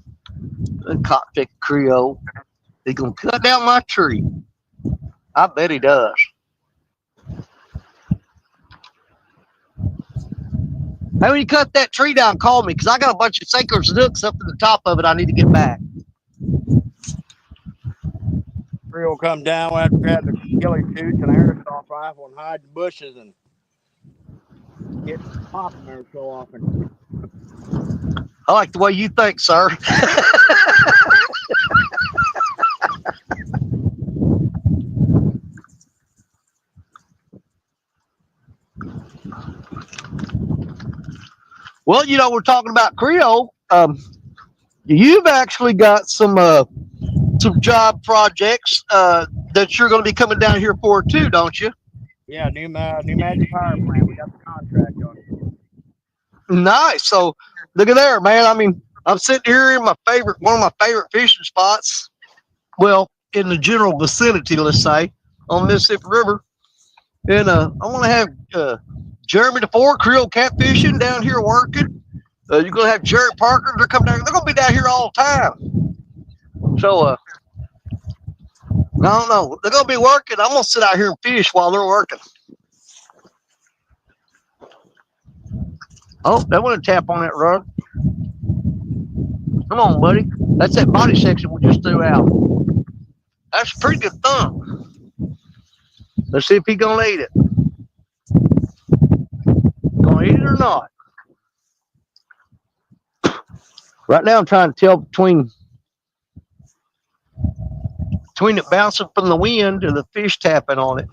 Cockpick Creole. He's gonna cut down my tree. I bet he does. Hey, when you cut that tree down, call me, because I got a bunch of sinkers and hooks up to the top of it I need to get back. Tree will come down. We'll have to grab the ghillie shoots and airsoft rifle and hide the bushes and get popping there so often. I like the way you think, sir. Well, you know, we're talking about Creole. You've actually got some job projects that you're going to be coming down here for too, don't you? Yeah, new magic power plant. We got the contract on it. Nice. So look at there, man. I mean, I'm sitting here in one of my favorite fishing spots. Well, in the general vicinity, let's say, on the Mississippi River. And I want to have Jeremy DeFore, Creole catfishing down here working. You're gonna have Jerry Parker. They're coming down. They're gonna be down here all the time. So I don't know. They're gonna be working. I'm gonna sit out here and fish while they're working. Oh, they want to tap on that rug. Come on, buddy. That's that body section we just threw out. That's a pretty good thump. Let's see if he's gonna eat it. Gonna eat it or not? Right now, I'm trying to tell between it bouncing from the wind and the fish tapping on it.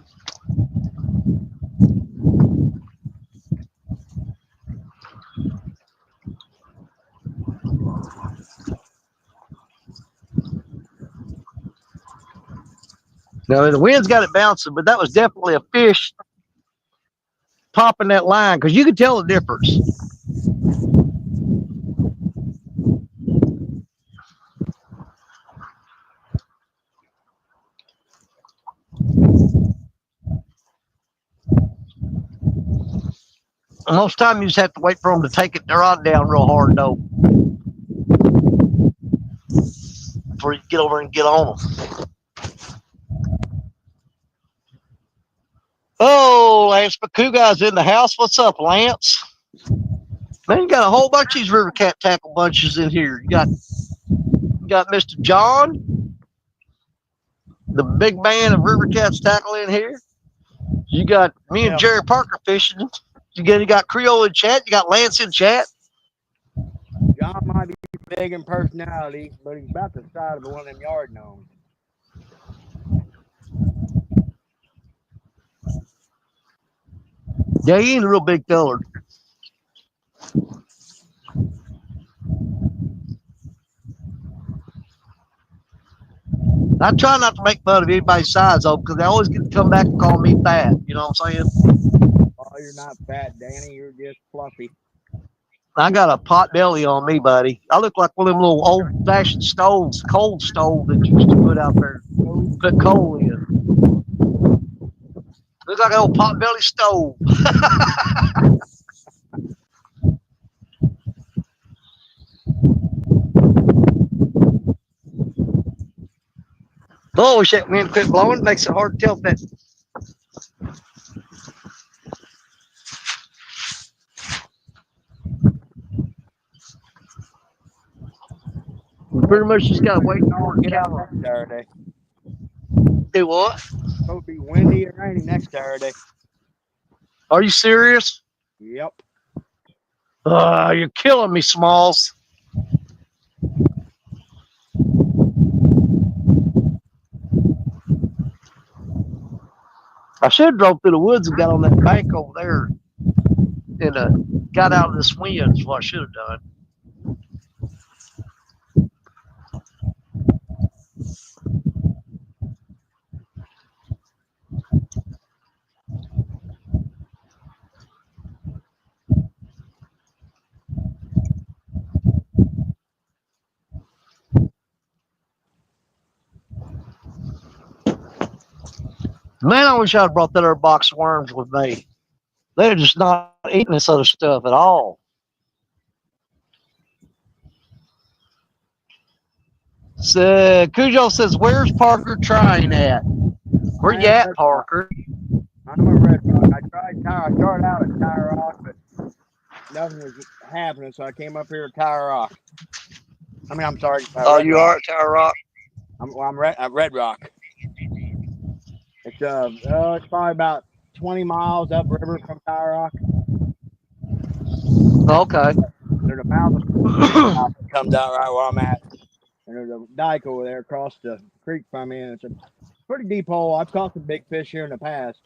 Now the wind's got it bouncing, but that was definitely a fish popping that line because you could tell the difference. Most time you just have to wait for them to take it, their rod down real hard though, before you get over and get on them. Oh, Lance Bakuga's in the house. What's up, Lance? Man, you got a whole bunch of these river cat tackle bunches in here. You got Mr. John, the big man of river cats tackle in here. You got me and Jerry Parker fishing. You got Creole in chat. You got Lance in chat. John might be big in personality, but he's about the size of one of them yard gnomes. Yeah, he ain't a real big feller. I try not to make fun of anybody's size though, because they always get to come back and call me fat. You know what I'm saying? Oh, you're not fat, Danny. You're just fluffy. I got a pot belly on me, buddy. I look like one of them little old-fashioned stoves, cold stove that you used to put out there, put coal in. Look like an old pot belly stove. Oh, I wish that wind quit blowing. It makes it hard to tell if that. We pretty much just got to wait for it to get out next Saturday. Do what? It's supposed to be windy and rainy next Saturday. Are you serious? Yep. You're killing me, Smalls. I should have drove through the woods and got on that bank over there and got out of this wind is what I should have done. Man, I wish I'd brought that other box of worms with me. They're just not eating this other stuff at all. So Cujo says, "Where's Parker trying at? Where you at, Parker?" I'm a Red Rock. I started out at Tire Rock, but nothing was happening, so I came up here to Tire Rock. I mean, I'm sorry. Oh, you are at Tire Rock? I'm at Red Rock. It's probably about 20 miles upriver from Tire Rock. Okay. There's a mountain that comes out right where I'm at. And there's a dike over there across the creek from me, and it's a pretty deep hole. I've caught some big fish here in the past.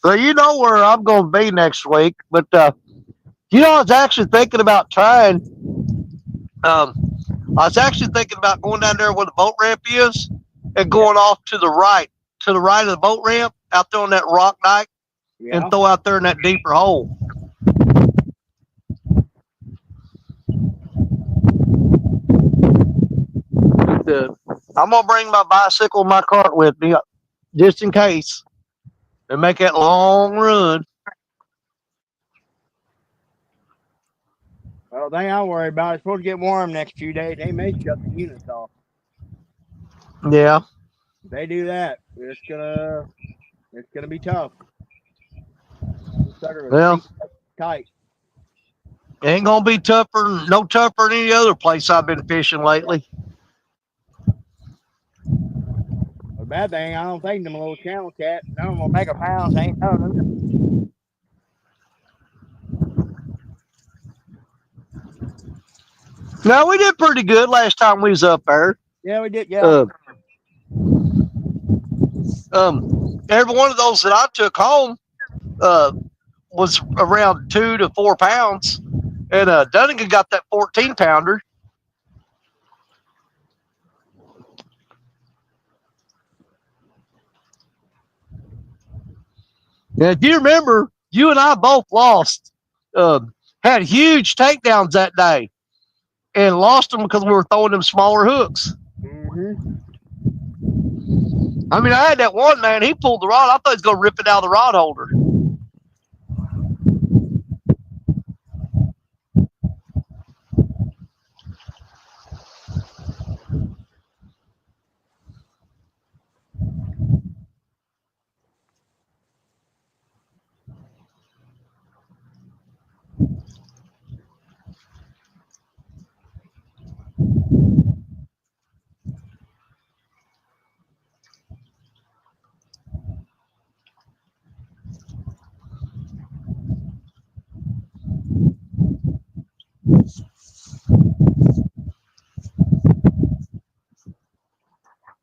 Well, you know where I'm going to be next week, but you know, I was actually thinking about trying. I was actually thinking about going down there where the boat ramp is and going off to the right of the boat ramp out there on that rock dike. Yeah. and throw out there in that deeper hole. I'm gonna bring my bicycle and my cart with me just in case and make that long run. Well, the thing I worry about is supposed to get warm next few days. They may shut the units off. Yeah. If they do that, it's gonna be tough. This sucker was Well, freezing tight. it ain't gonna be tougher, no tougher than any other place I've been fishing lately. The bad thing, I don't think them little channel cats, none of them will make a pound. Ain't none of them. No, we did pretty good last time we was up there. Yeah, we did. Yeah. Uh, every one of those that I took home uh, was around 2 to 4 pounds, and Dunnigan got that 14 pounder. And if you remember, you and I both lost, had huge takedowns that day, and lost them because we were throwing them smaller hooks. Mm-hmm. I mean, I had that one man. He pulled the rod. I thought he was going to rip it out of the rod holder.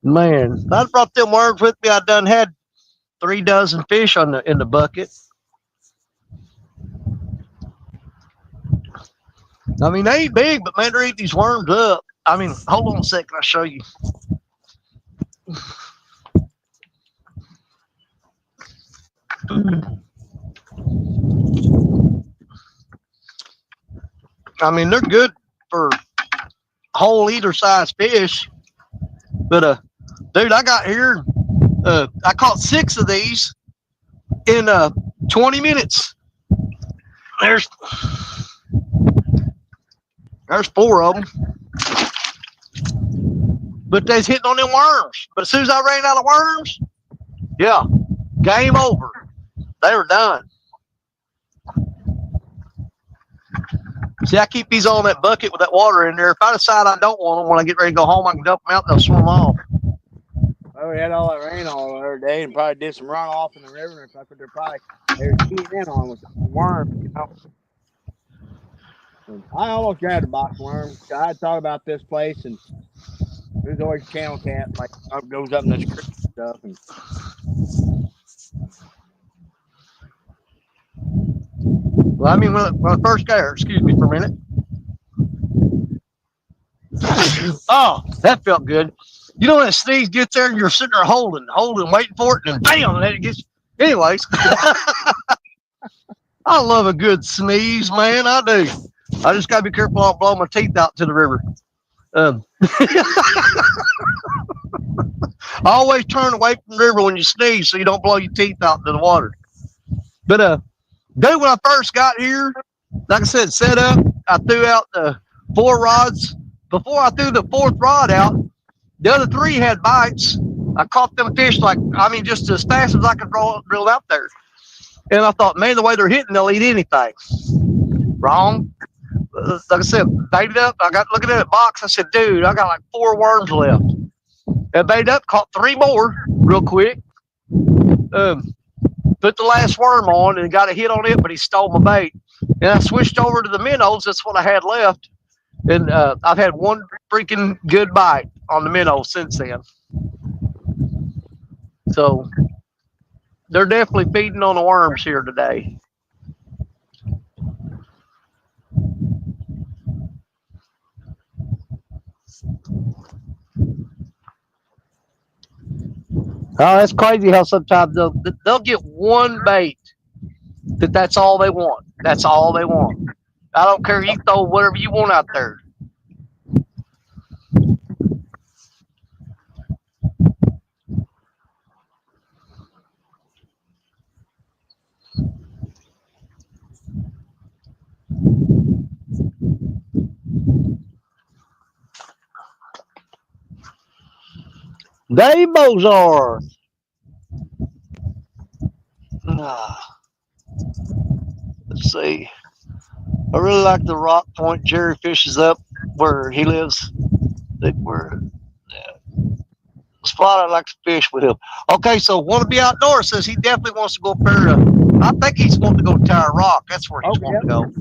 Man, if I'd brought them worms with me, I'd done had 3 dozen fish in the bucket. I mean, they ain't big, but man, they eat these worms up. I mean, hold on a second, I'll show you. I mean, they're good for whole eater size fish. But dude, I got here. I caught 6 of these in 20 minutes. There's 4 of them. But they's hitting on them worms. But as soon as I ran out of worms, yeah, game over. They were done. See, I keep these all in that bucket with that water in there. If I decide I don't want them when I get ready to go home, I can dump them out and they'll swim off. Well, we had all that rain all the other day and probably did some runoff in the river. And that's what they're keying in on with the worms, you know. And I almost grabbed a box worm. I had thought about this place, and there's always channel cat like goes up in this creek and stuff. And Well, I mean, when I first got here, excuse me for a minute. Oh, that felt good. You know when that sneeze gets there and you're sitting there holding, waiting for it, and then bam, and then it gets. Anyways, I love a good sneeze, man. I do. I just gotta be careful I don't blow my teeth out to the river. Always turn away from the river when you sneeze so you don't blow your teeth out into the water. But dude, when I first got here, like I said, set up, I threw out the 4 rods. Before I threw the 4th rod out, the other 3 had bites. I caught them fish just as fast as I could reel out there. And I thought, man, the way they're hitting, they'll eat anything. Wrong. Like I said, baited up. I got looking at that box. I said, dude, I got like 4 worms left. And baited up, caught 3 more real quick. Put the last worm on and got a hit on it, but he stole my bait. And I switched over to the minnows. That's what I had left. And I've had 1 freaking good bite on the minnow since then. So they're definitely feeding on the worms here today. Oh, that's crazy how sometimes they'll get 1 bait That's all they want. That's all they want. I don't care. You throw whatever you want out there. Dave Bozar. Let's see. I really like the rock point Jerry fishes up where he lives. Where spot I'd like to fish with him. Okay, so Want to Be Outdoors says he definitely wants to go up there. I think he's wanting to go to Tower Rock. That's where he's wanting to go.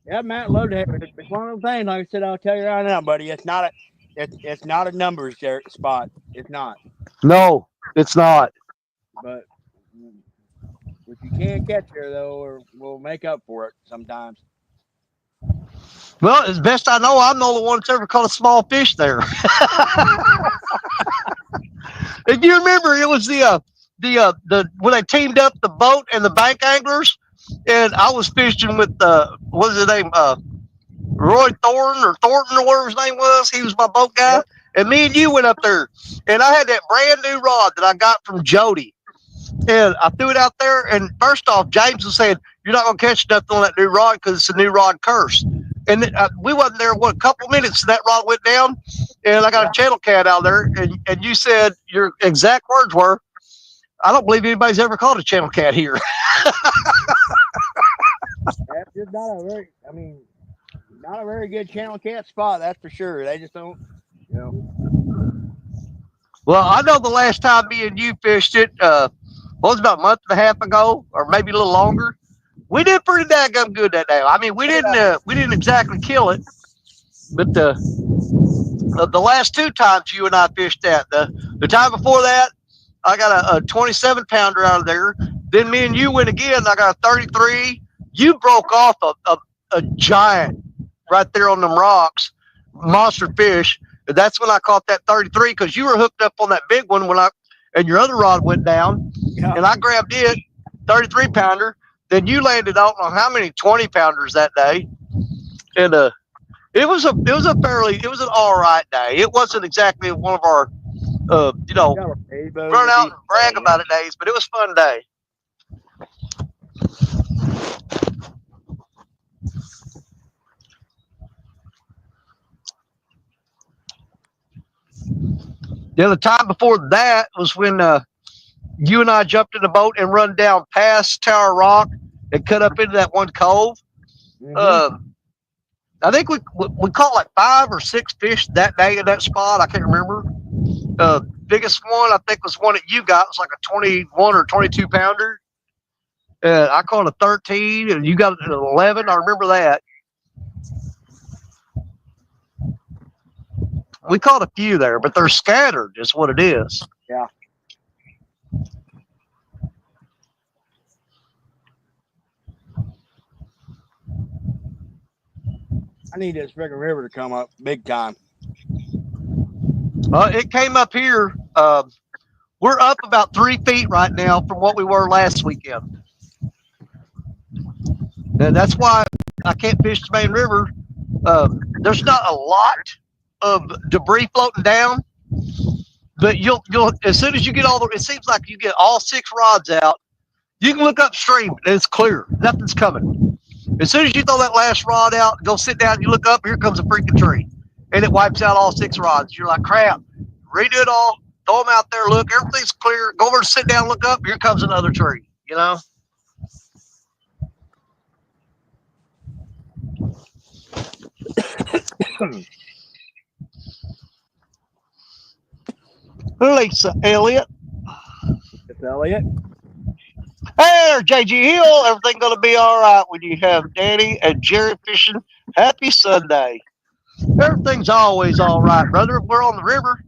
Yeah, Matt, love to have it. It's one of those things. Like I said, I'll tell you right now, buddy. It's not a numbers spot. It's not. No, it's not. But if you can catch there though, or we'll make up for it sometimes. Well, as best I know, I'm the only one that's ever caught a small fish there. If you remember, it was the when they teamed up the boat and the bank anglers, and I was fishing with what's his name, Roy Thornton or whatever his name was. He was my boat guy, Yep. And me and you went up there, and I had that brand new rod that I got from Jody, and I threw it out there. And first off, James was saying, "You're not gonna catch nothing on that new rod because it's a new rod curse." And then, we wasn't there a couple minutes, and that rod went down, and I got a channel cat out there, and you said your exact words were, "I don't believe anybody's ever caught a channel cat here." That's just not a very good channel cat spot. That's for sure. They just don't, you know. Well, I know the last time me and you fished it was about a month and a half ago, or maybe a little longer. We did pretty daggum good that day. I mean, we didn't exactly kill it, but the last two times you and I fished that, the time before that, I got a 27 pounder out of there. Then me and you went again. I got a 33. You broke off a giant right there on them rocks, monster fish. And that's when I caught that 33 because you were hooked up on that big one and your other rod went down, and I grabbed it, 33 pounder. Then you landed, I don't know how many 20 pounders that day, and it was an all right day. It wasn't exactly one of our run out and brag about it days, but it was a fun day. The other time before that was when you and I jumped in the boat and run down past Tower Rock and cut up into that one cove. Mm-hmm. I think we caught like 5 or 6 fish that day in that spot. I can't remember. Biggest one I think was one that you got. It was like a 21 or 22 pounder. I caught a 13 and you got an 11. I remember that. We caught a few there, but they're scattered is what it is. Yeah. I need this freaking river to come up big time. It came up here. We're up about 3 feet right now from what we were last weekend. And that's why I can't fish the main river. There's not a lot of debris floating down, but you'll as soon as you get it seems like you get all 6 rods out, you can look upstream and it's clear. Nothing's coming. As soon as you throw that last rod out, go sit down, you look up, here comes a freaking tree. And it wipes out all 6 rods. You're like, crap, redo it all, throw them out there, look, everything's clear, go over and sit down, look up, here comes another tree, you know? Lisa Elliott. It's Elliott. Hey there, JG Hill. Everything going to be all right when you have Danny and Jerry fishing. Happy Sunday. Everything's always all right, brother. If we're on the river,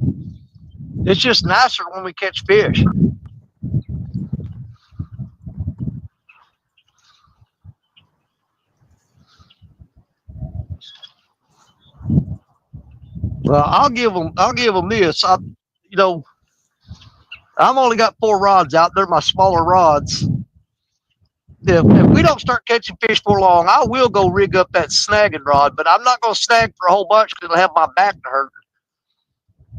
it's just nicer when we catch fish. Well, I'll give them this. I've only got 4 rods out. They're my smaller rods. if we don't start catching fish for long, I will go rig up that snagging rod, but I'm not going to snag for a whole bunch because it'll have my back to hurt.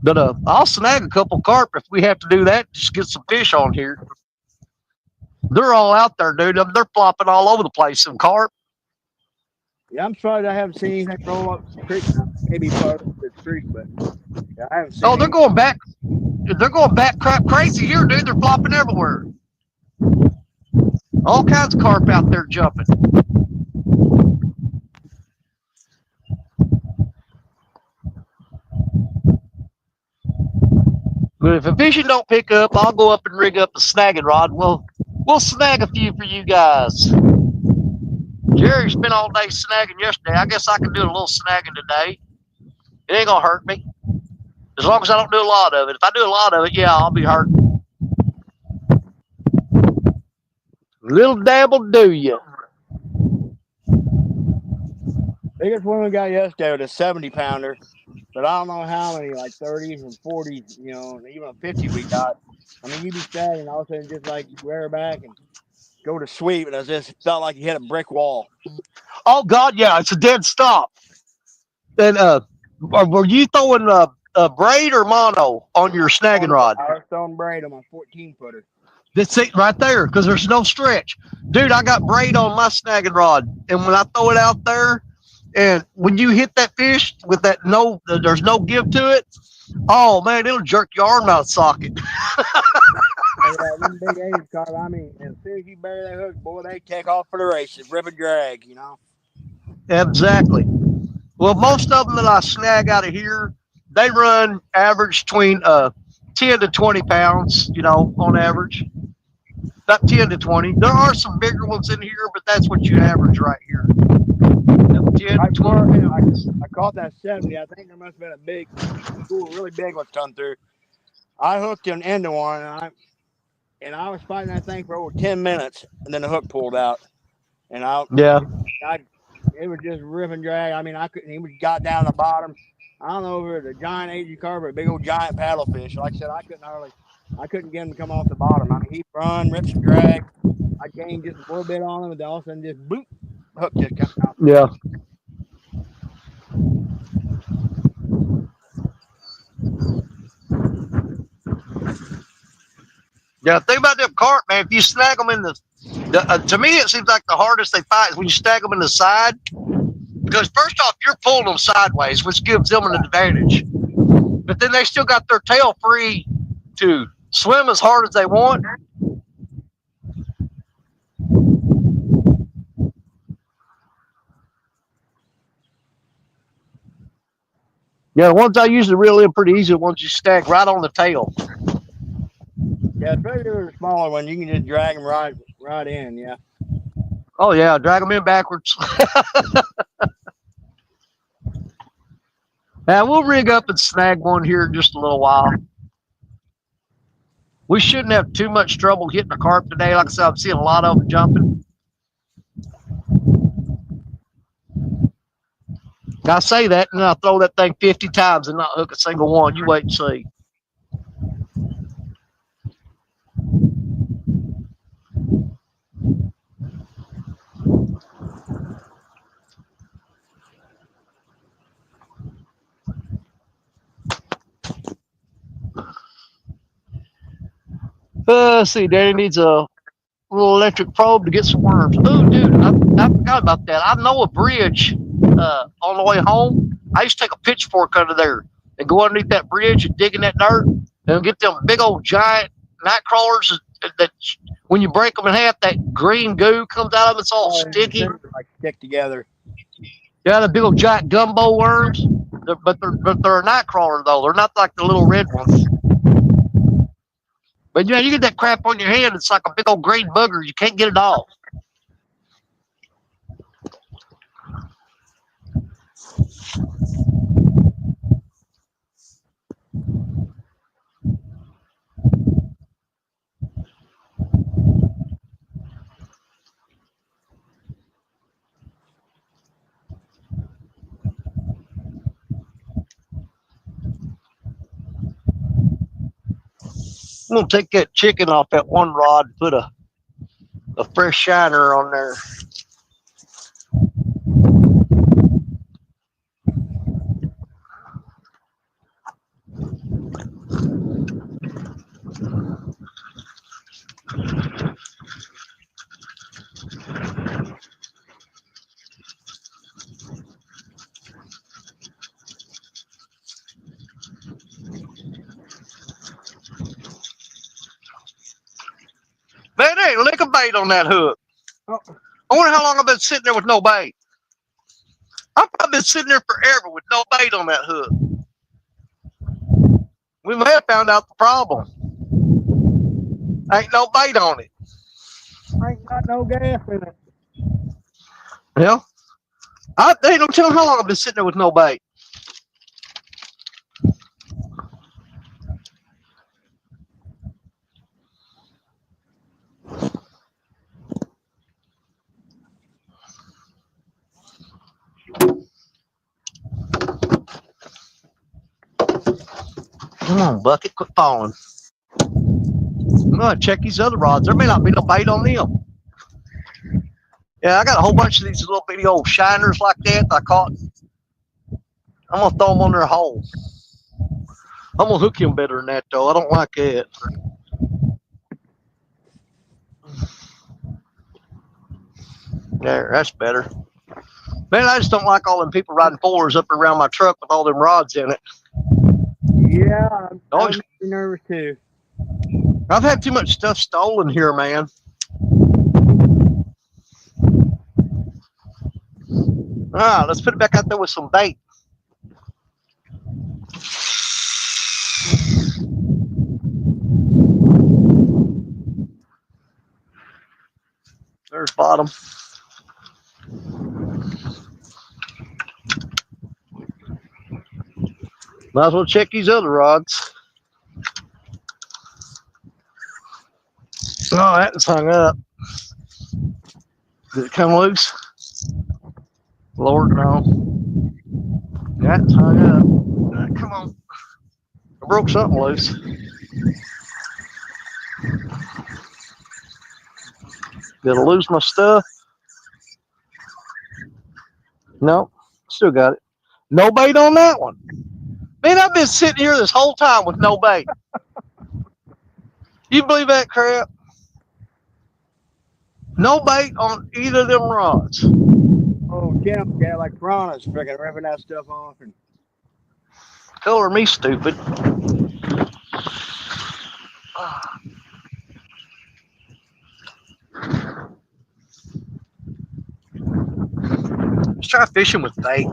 But I'll snag a couple carp if we have to do that. Just get some fish on here. They're all out there, dude. They're flopping all over the place. Some carp. Yeah, I'm sorry I haven't seen anything roll up the creek now. Maybe part of the creek, but yeah, I haven't seen. Oh, they're going back. They're going back crap crazy here, dude. They're flopping everywhere. All kinds of carp out there jumping. But if a fishing don't pick up, I'll go up and rig up a snagging rod. We'll snag a few for you guys. Jerry spent all day snagging yesterday. I guess I can do a little snagging today. It ain't gonna hurt me. As long as I don't do a lot of it. If I do a lot of it, yeah, I'll be hurt. Little dabble do you. Biggest one we got yesterday was a 70-pounder, but I don't know how many, like 30s and 40s, you know, even a 50 we got. I mean, you be standing, all of a sudden just like you wear back and go to sweep, and it just felt like you hit a brick wall. Oh God, yeah, it's a dead stop. And were you throwing a braid or mono on your snagging rod? I was throwing braid on my 14-footer. That's it right there, because there's no stretch. Dude, I got braid on my snagging rod, and when I throw it out there, and when you hit that fish with that there's no give to it, oh man, it'll jerk your arm out of socket. Them big 80 carp, I mean, as soon as you bury that hook, boy, they take off for the races, rip and drag, you know. Exactly. Well, most of them that I snag out of here, they run average between 10 to 20 pounds, you know, on average. About 10 to 20. There are some bigger ones in here, but that's what you average right here. 10 to 20 pounds. I caught that 70. I think there must have been a big, cool, really big one come through. I hooked him into one, and I was fighting that thing for over 10 minutes, and then the hook pulled out. And it was just rip and drag. I mean, I couldn't. He got down the bottom. I don't know if it was a giant 80 carp or a big old giant paddlefish. Like I said, I couldn't get him to come off the bottom. I mean, he run, rips and drag. I gained just a little bit on him, and then all of a sudden, just boop, hook just come out. Yeah. Yeah, think about them carp, man. If you snag them in to me, it seems like the hardest they fight is when you snag them in the side. Because first off, you're pulling them sideways, which gives them an advantage. But then they still got their tail free to swim as hard as they want. Yeah, the ones I usually reel in pretty easy, the ones you snag right on the tail. Yeah, especially if they're a smaller one, you can just drag them right in, yeah. Oh, yeah, drag them in backwards. Now, we'll rig up and snag one here in just a little while. We shouldn't have too much trouble hitting a carp today. Like I said, I'm seeing a lot of them jumping. I say that, and then I throw that thing 50 times and not hook a single one. You wait and see. Let's see, Danny needs a little electric probe to get some worms. Oh, dude, I forgot about that. I know a bridge on the way home. I used to take a pitchfork under there and go underneath that bridge and dig in that dirt and get them big old giant night crawlers that when you break them in half, that green goo comes out of them. It's all sticky. Like stick together. Yeah, the big old giant gumbo worms. But they're a night crawler, though. They're not like the little red ones. But yeah, you get that crap on your hand, it's like a big old green booger. You can't get it off. I'm gonna take that chicken off that one rod and put a a fresh shiner on there. Man, there ain't a lick of bait on that hook. Oh. I wonder how long I've been sitting there with no bait. I've been sitting there forever with no bait on that hook. We may have found out the problem. Ain't no bait on it. Ain't got no gas in it. Well, they don't tell how long I've been sitting there with no bait. Come on, Bucket, quit falling. I'm gonna check these other rods. There may not be no bait on them. Yeah, I got a whole bunch of these little bitty old shiners like that I caught. I'm gonna throw them on their hole. I'm gonna hook him better than that though. I don't like that. There, that's better. Man, I just don't like all them people riding fours up around my truck with all them rods in it. Yeah, I'm nervous too. I've had too much stuff stolen here, man. All right, let's put it back out there with some bait. There's bottom. Might as well check these other rods. Oh, that's hung up. Did it come loose? Lord, no. That's hung up. Come on. I broke something loose. Did I lose my stuff? No, still got it. No bait on that one. Man, I've been sitting here this whole time with no bait. You believe that crap? No bait on either of them rods. Oh, Tim, yeah, like piranhas, freaking ripping that stuff off. And Color me stupid. Let's try fishing with bait.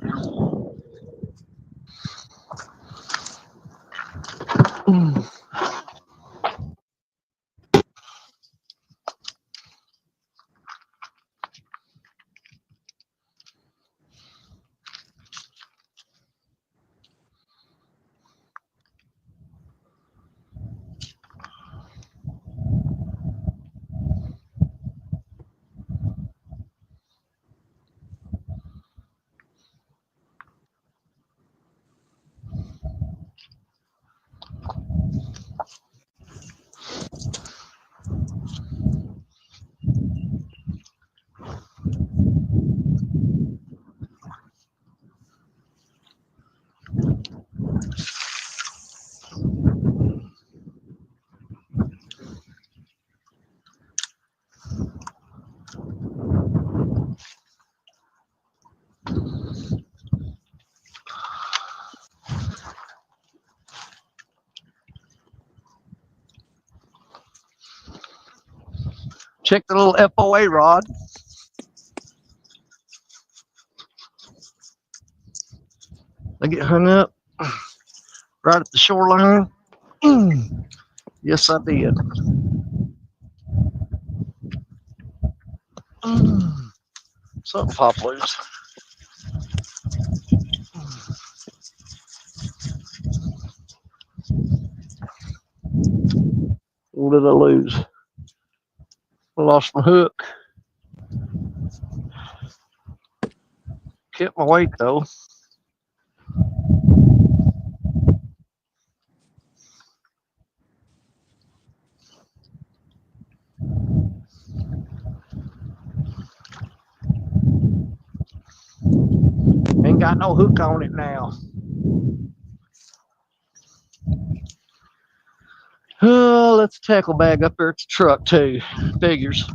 Check the little FOA rod. They get hung up right at the shoreline. Yes, I did. Something popped loose. What did I lose? I lost my hook. Kept my weight though. Ain't got no hook on it now. Let's tackle bag up there at the truck too. Figures.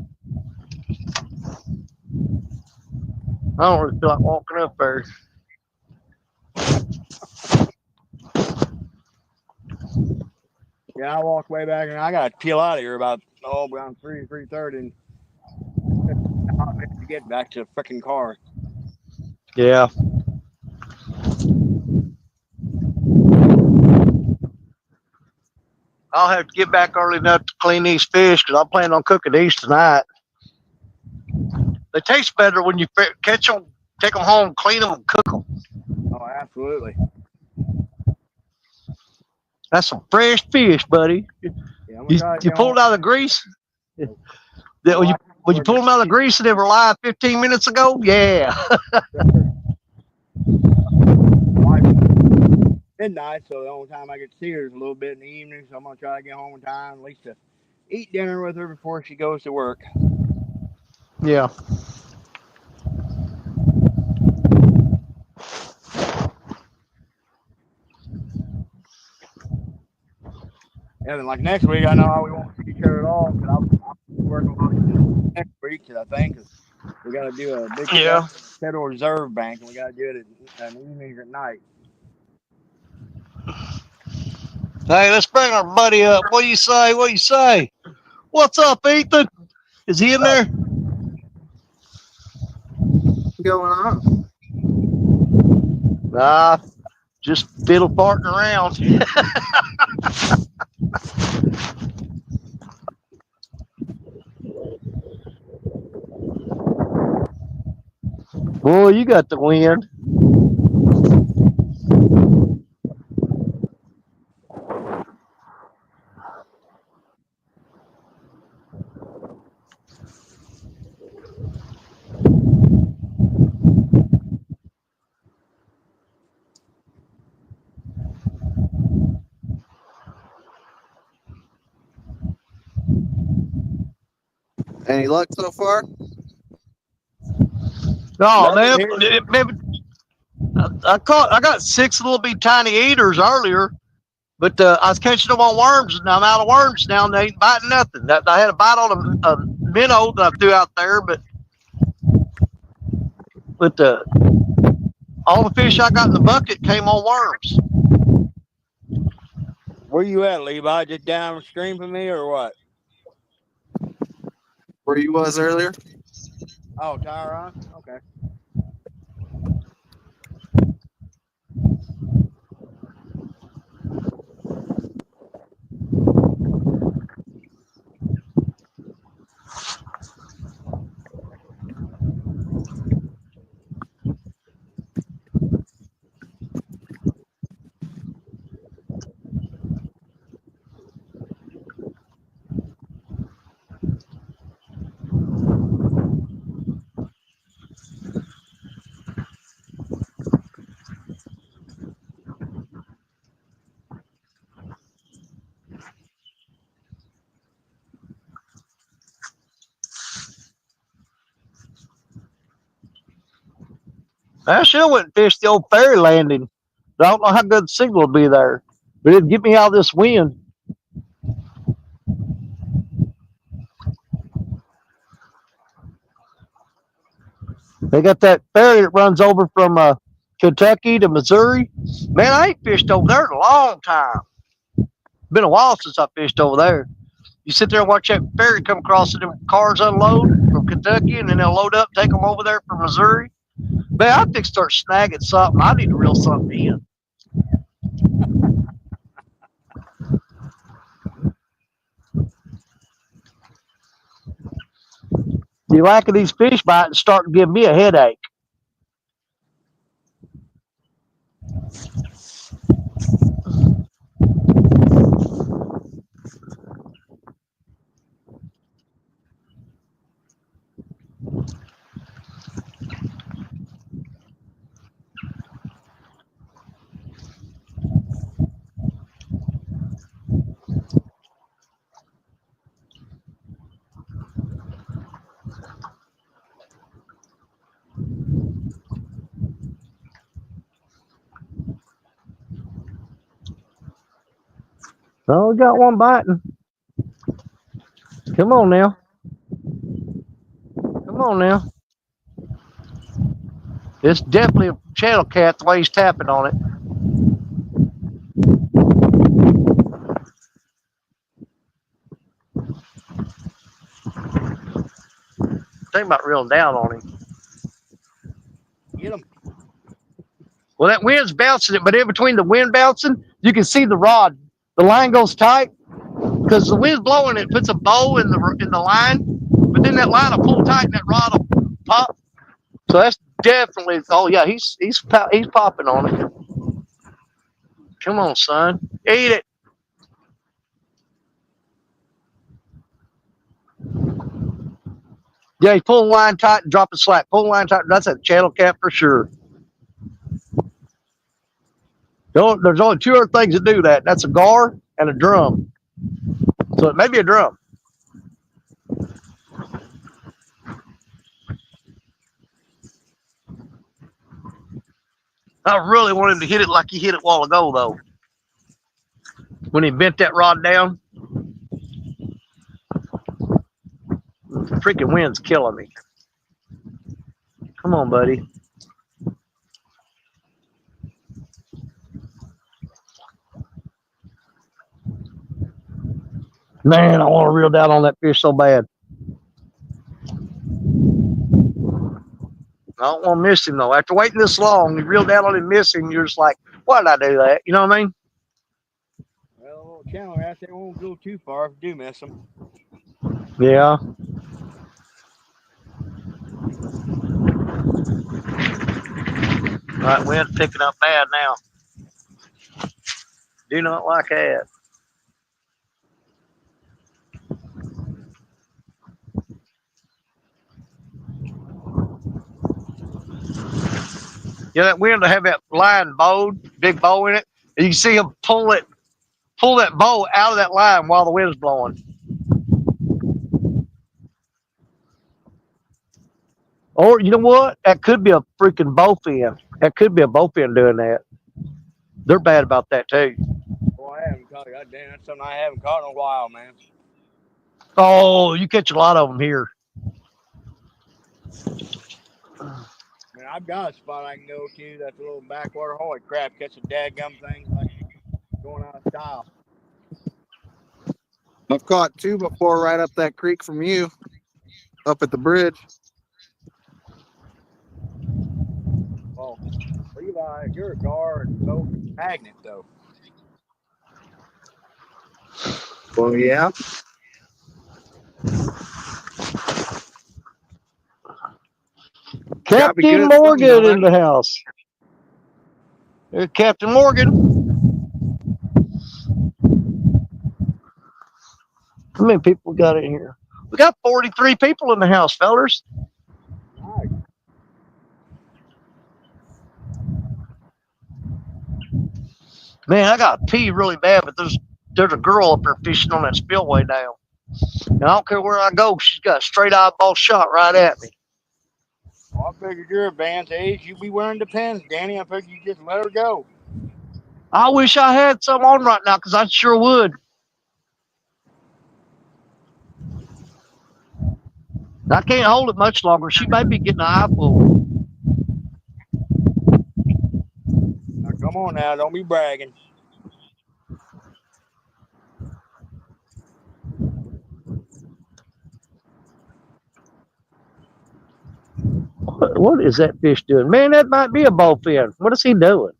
I don't really feel like walking up there. Yeah, I walked way back and I got to peel out of here about around 3:30 and to get back to the freaking car. Yeah. I'll have to get back early enough to clean these fish because I'm planning on cooking these tonight. They taste better when you catch them, take them home, clean them, and cook them. Oh, absolutely. That's some fresh fish, buddy. Yeah, I'm gonna You, try to you get home. pulled out of the grease? My When you, wife when you pulled them out of the grease and they were live 15 minutes ago? Yeah. midnight, so the only time I get to see her is a little bit in the evening. So I'm gonna try to get home in time, at least to eat dinner with her before she goes to work. Yeah. Yeah, then like next week, I know we won't see each other at all because I'll be working on next week. Cause I think we got to do a big Yeah. Federal Reserve Bank, and we got to do it at evenings at night. Hey, let's bring our buddy up. What do you say? What do you say? What's up, Ethan? Is he in there? What's going on? Nah, just fiddle farting around. Boy, you got the wind. Any luck so far? No, man. Here. Maybe I got 6 little bitty tiny eaters earlier, but I was catching them on worms, and I'm out of worms now, and they ain't biting nothing. I had a bite on a minnow that I threw out there, but all the fish I got in the bucket came on worms. Where you at, Levi? Just downstream from me, or what? Where you was earlier? Oh, Tyron. Okay. I still went and fished the old ferry landing. I don't know how good the signal will be there, but it'd get me out of this wind. They got that ferry that runs over from Kentucky to Missouri. Man, I ain't fished over there in a long time. Been a while since I fished over there. You sit there and watch that ferry come across and them cars unload from Kentucky, and then they'll load up, take them over there from Missouri. Man, I think start snagging something. I need to reel something in. The lack of these fish bites starting to give me a headache. Oh, we got one biting. Come on now. Come on now. It's definitely a channel cat the way he's tapping on it. Think about reeling down on him. Get him. Well, that wind's bouncing it, but in between the wind bouncing, you can see the rod. The line goes tight because the wind's blowing. It puts a bow in the line, but then that line will pull tight and that rod will pop. So that's definitely. Oh yeah, he's popping on it. Come on, son, eat it. Yeah, he's pulling line tight and dropping slack. Pulling line tight. That's a channel cat for sure. There's only two other things that do that. That's a gar and a drum. So it may be a drum. I really want him to hit it like he hit it a while ago, though. When he bent that rod down. The freaking wind's killing me. Come on, buddy. Man, I want to reel down on that fish so bad. I don't want to miss him, though. After waiting this long, you reel down on him, miss him, you're just like, why did I do that? You know what I mean? Well, a little channel rats, they won't go too far if you do miss them. Yeah. All right, wind's picking up bad now. Do not like that. Yeah, that wind will have that line bowed, big bow in it, and you can see him pull that bow out of that line while the wind's blowing. Or you know what? That could be a freaking bowfin. That could be a bowfin doing that. They're bad about that too. Boy, I haven't caught. God damn, that's something I haven't caught in a while, man. Oh, you catch a lot of them here. Man, I've got a spot I can go to. That's a little backwater. Holy crap, catch a dadgum thing like going out of style. I've caught two before right up that creek from you, up at the bridge. Well, Levi, you're a guard, so magnet though. Well, yeah. Captain Morgan in the house. There's Captain Morgan. How many people we got in here? We got 43 people in the house, fellers. Nice. Man, I got to pee really bad, but there's a girl up there fishing on that spillway now. And I don't care where I go, she's got a straight eyeball shot right at me. Well, I figured you're advanced age. You'd be wearing the pins, Danny. I figured you just let her go. I wish I had some on right now, because I sure would. I can't hold it much longer. She may be getting an eyeful. Now, come on now. Don't be bragging. What is that fish doing? Man, that might be a bowfin. What is he doing?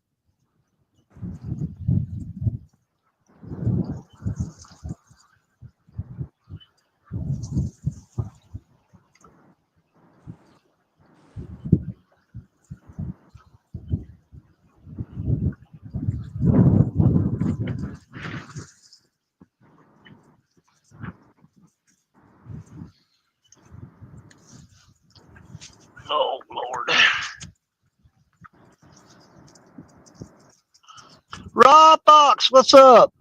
Oh, Lord. Rob Fox, what's up?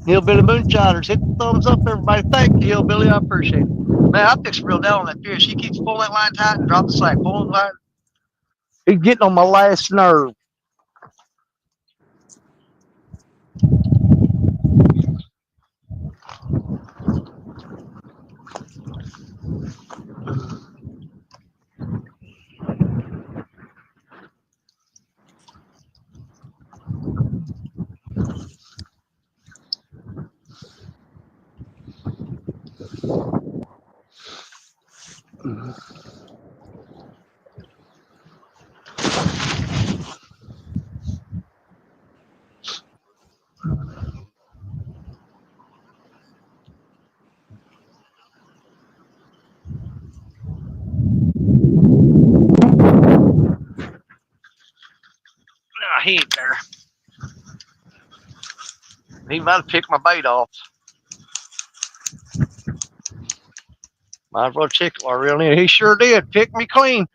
Hillbilly Moonshiners, hit the thumbs up, everybody. Thank you, Hillbilly. I appreciate it. Man, I fixed real down on that fish. He keeps pulling that line tight and dropping the slack. Pulling the line. He's getting on my last nerve. he ain't there. He might have picked my bait off. Might as well check it while I reel in. He sure did. Pick me clean.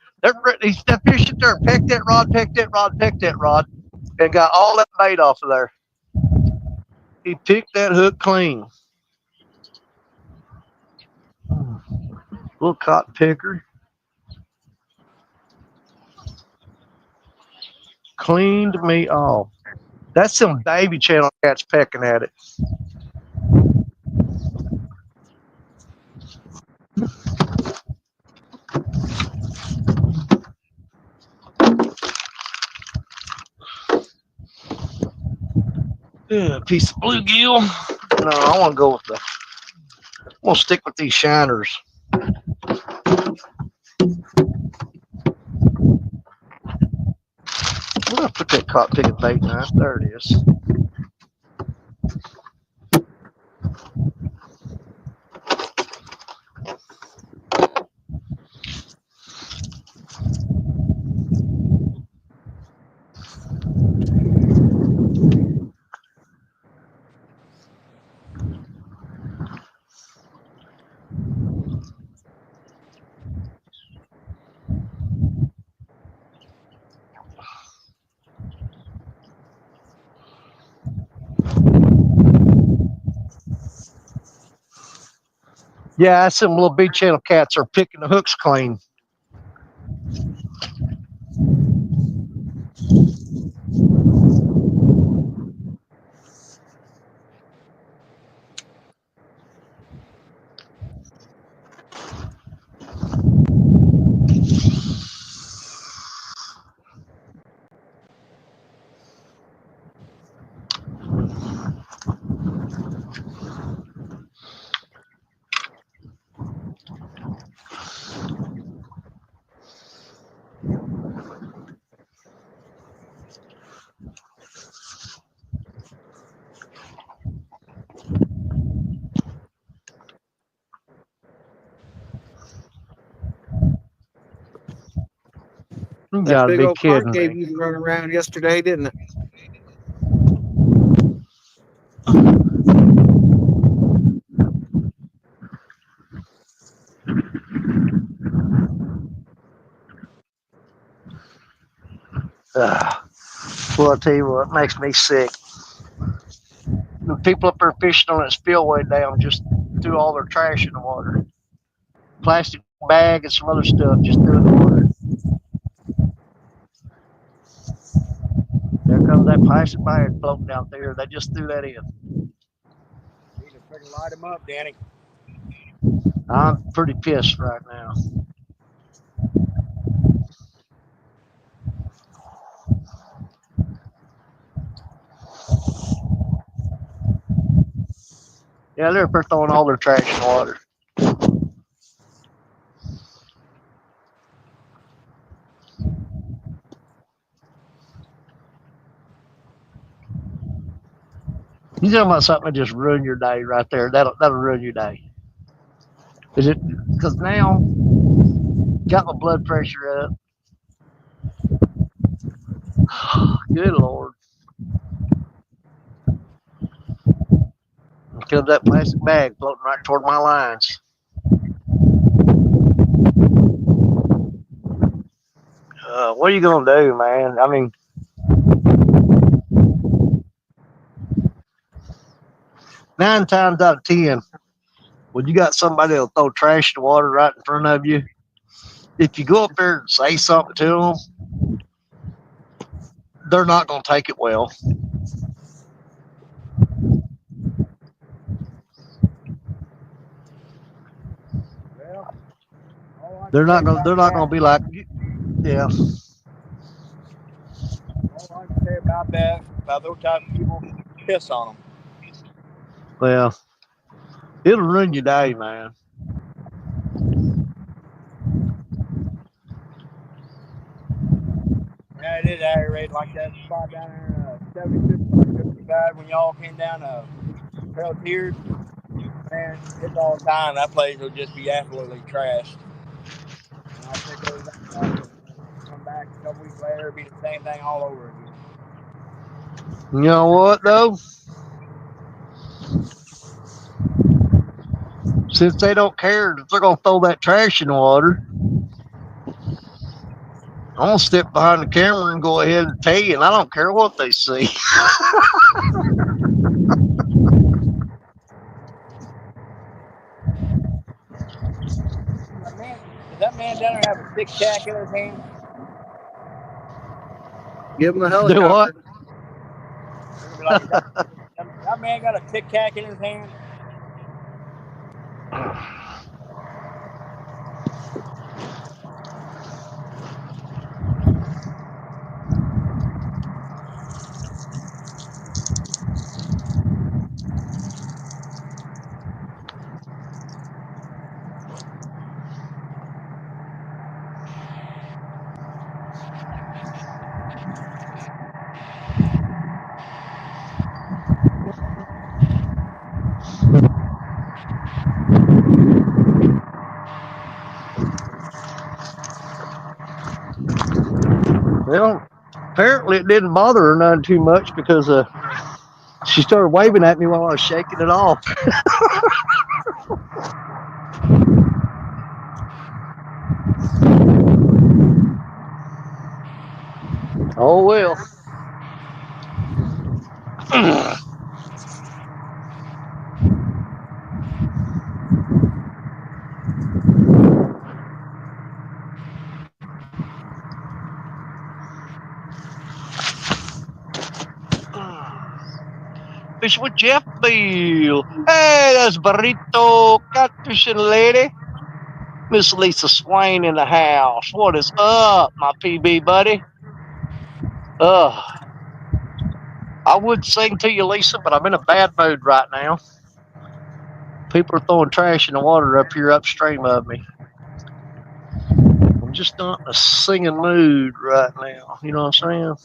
He stepped fish it there, pecked that rod, pecked that rod, pecked that rod, and got all that bait off of there. He picked that hook clean. Little cotton picker. Cleaned me off. That's some baby channel cats pecking at it. Yeah, piece of bluegill. No, I want to go with I'm going to stick with these shiners. I'm going to put that caught picking bait knife. There it is. Yeah, some little big channel cats are picking the hooks clean. You That gotta big be old pike kidding gave me. you the run around yesterday, didn't it? Well, I'll tell you what, it makes me sick. The people up there fishing on that spillway dam just threw all their trash in the water. Plastic bag and some other stuff just threw in the water. There comes that plastic bag floating out there. They just threw that in. Need to freaking light him up, Danny. I'm pretty pissed right now. Yeah, they're throwing all their trash in the water. You talking about something that just ruin your day right there? That'll ruin your day. Is it? Because now got my blood pressure up. Good Lord. Comes that plastic bag floating right toward my lines. What are you gonna do, man? I mean, 9 times out of 10, when you got somebody that'll throw trash in the water right in front of you, if you go up there and say something to them, they're not gonna take it well. Well, They're not gonna be like, yeah. All I can say about that, about those type of people, piss on them. Well, it'll ruin your day, man. Yeah, it is aggravating like that spot down there, 75 when y'all came down Pelletiers. Man, it's all the time. That place will just be absolutely trashed. And I'll take those out, come back a couple weeks later, it'll be the same thing all over again. You know what though? Since they don't care if they're gonna throw that trash in the water, I'm gonna step behind the camera and go ahead and tell you, and I don't care what they see. Does that man down there have a tic tac in his hand? Give him the Do what? helicopter. They're gonna be like, that man got a tic tac in his hand. Well, apparently it didn't bother her none too much because she started waving at me while I was shaking it off. Oh well. Fish with Jeff Beal. Hey, that's Burrito Catfishing Lady. Miss Lisa Swain in the house. What is up, my PB buddy? I would sing to you, Lisa, but I'm in a bad mood right now. People are throwing trash in the water up here upstream of me. I'm just not in a singing mood right now. You know what I'm saying?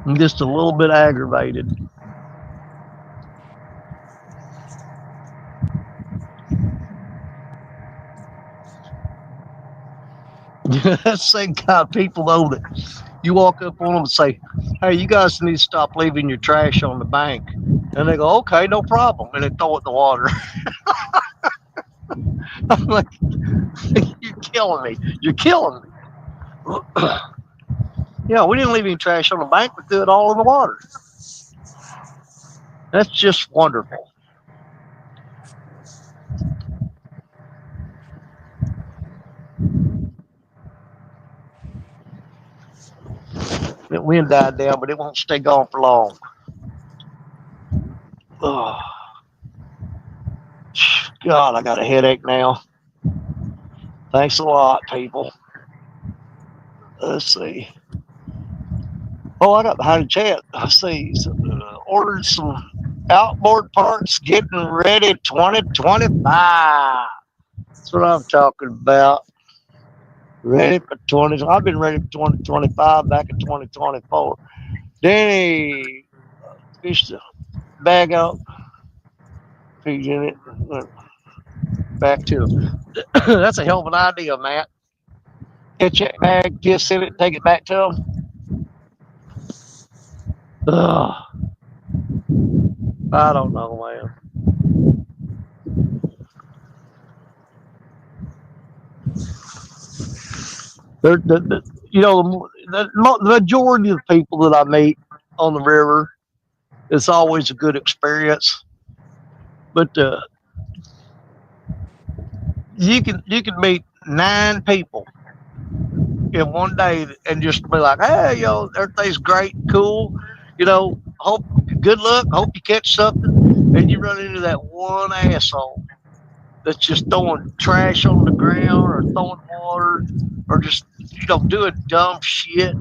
I'm just a little bit aggravated. That same kind of people, though, that you walk up on them and say, hey, you guys need to stop leaving your trash on the bank. And they go, okay, no problem. And they throw it in the water. I'm like, you're killing me. You're killing me. Yeah, we didn't leave any trash on the bank. We threw it all in the water. That's just wonderful. The wind died down, but it won't stay gone for long. Oh, God, I got a headache now. Thanks a lot, people. Let's see. Oh, I got behind the chat. Let's see. Ordered some outboard parts, getting ready 2025. That's what I'm talking about. Ready for 20. I've been ready for 2025 back in 2024. Danny fished the bag out, pigs in it, went back to him. That's a hell of an idea, Matt. Catch that bag, just in it, take it back to him. Ugh. I don't know, man. You know, the majority of the people that I meet on the river, it's always a good experience. But you can meet 9 people in one day and just be like, hey, yo, everything's great, cool. You know, hope good luck, hope you catch something, and you run into that one asshole that's just throwing trash on the ground or throwing water or just doing dumb shit,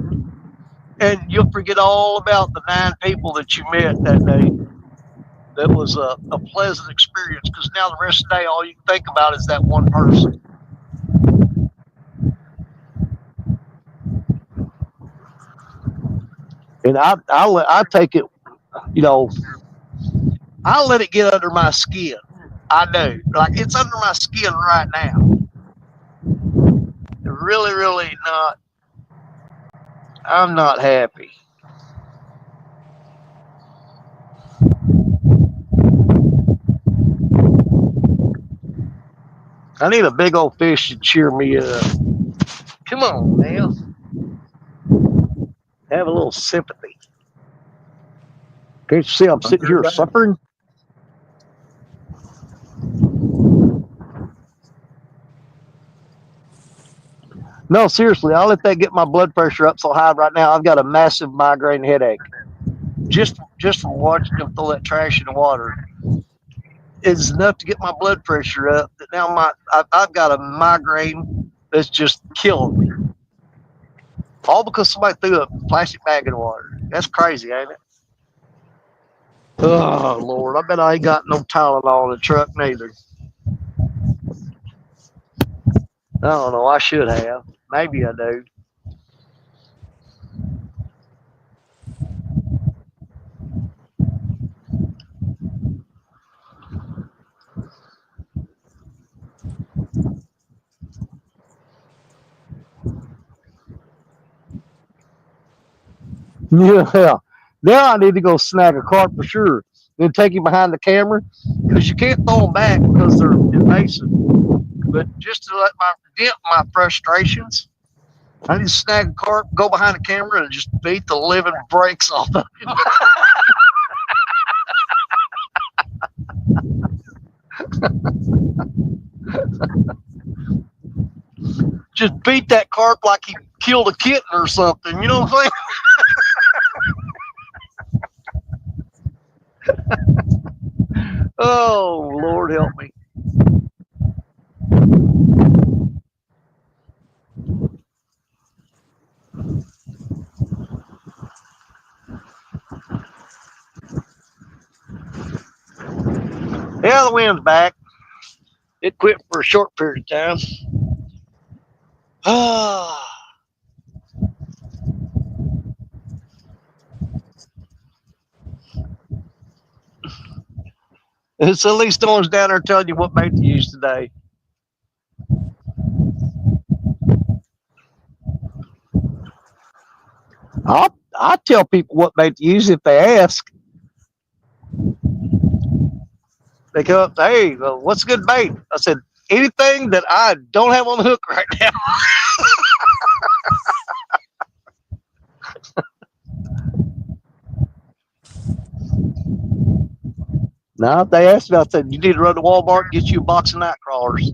and you'll forget all about the 9 people that you met that day. That was a pleasant experience because now the rest of the day all you can think about is that one person. And I take it, you know, I let it get under my skin. I do. Like it's under my skin right now. Really, really not I'm not happy. I need a big old fish to cheer me up. Come on now. Have a little sympathy. Can't you see I'm sitting here suffering? No, seriously, I'll let that get my blood pressure up so high right now. I've got a massive migraine headache. Just from watching them throw that trash in the water. It's enough to get my blood pressure up that now I've got a migraine that's just killing me. All because somebody threw a plastic bag in the water. That's crazy, ain't it? Oh Lord, I bet I ain't got no Tylenol in the truck neither. I don't know. I should have. Maybe I do. Yeah. Now I need to go snag a carp for sure. Then take him behind the camera because you can't throw them back because they're invasive. But just to let my vent my frustrations, I need to snag a carp, go behind the camera, and just beat the living brakes off of him. Just beat that carp like he killed a kitten or something. You know what I'm saying? Oh, Lord help me. Yeah, the wind's back. It quit for a short period of time. Ah. It's at least the ones down there telling you what bait to use today. I tell people what bait to use if they ask. They come up, hey, well, what's a good bait? I said, anything that I don't have on the hook right now. Now, if they asked me, I said, you need to run to Walmart and get you a box of night crawlers.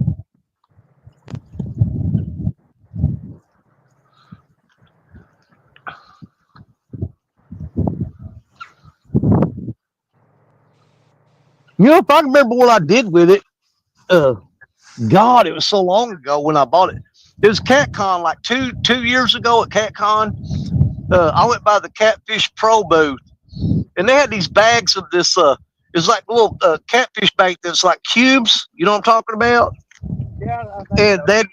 You know, if I remember what I did with it, God, it was so long ago when I bought it. It was CatCon like two years ago at CatCon. I went by the Catfish Pro booth, and they had these bags of this. It's like a little catfish bait that's like cubes. You know what I'm talking about? Yeah, I think And so. that,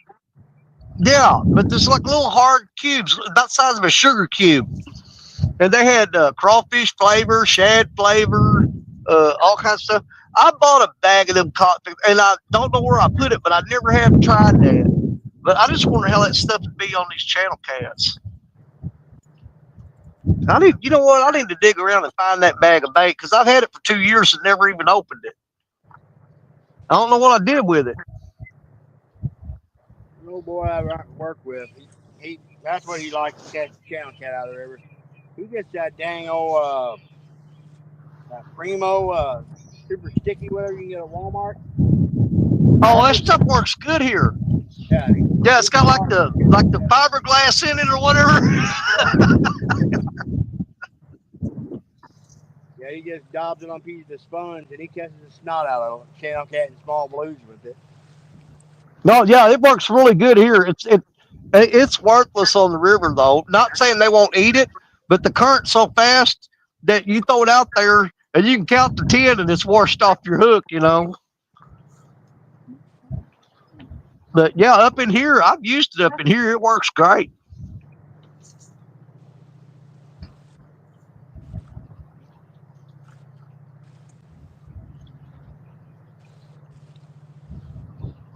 yeah, but there's like little hard cubes, about the size of a sugar cube. And they had crawfish flavor, shad flavor, all kinds of stuff. I bought a bag of them cotton, and I don't know where I put it, but I never have tried that. But I just wonder how that stuff would be on these channel cats. You know what? I need to dig around and find that bag of bait because I've had it for 2 years and never even opened it. I don't know what I did with it. The little boy I work with, he that's what he likes to catch channel cat out of the river. He gets that dang old that Primo super sticky whatever you can get at Walmart. Oh, that stuff works good here. Yeah, Yeah, it's got like the fiberglass in it or whatever. Yeah, he just dobs it on pieces of sponge and he catches the snot out of channel cat and small blues with it. No, yeah, it works really good here. It's worthless on the river though. Not saying they won't eat it, but the current's so fast that you throw it out there and you can count to 10 and it's washed off your hook, you know. But yeah, up in here, I've used it up in here. It works great.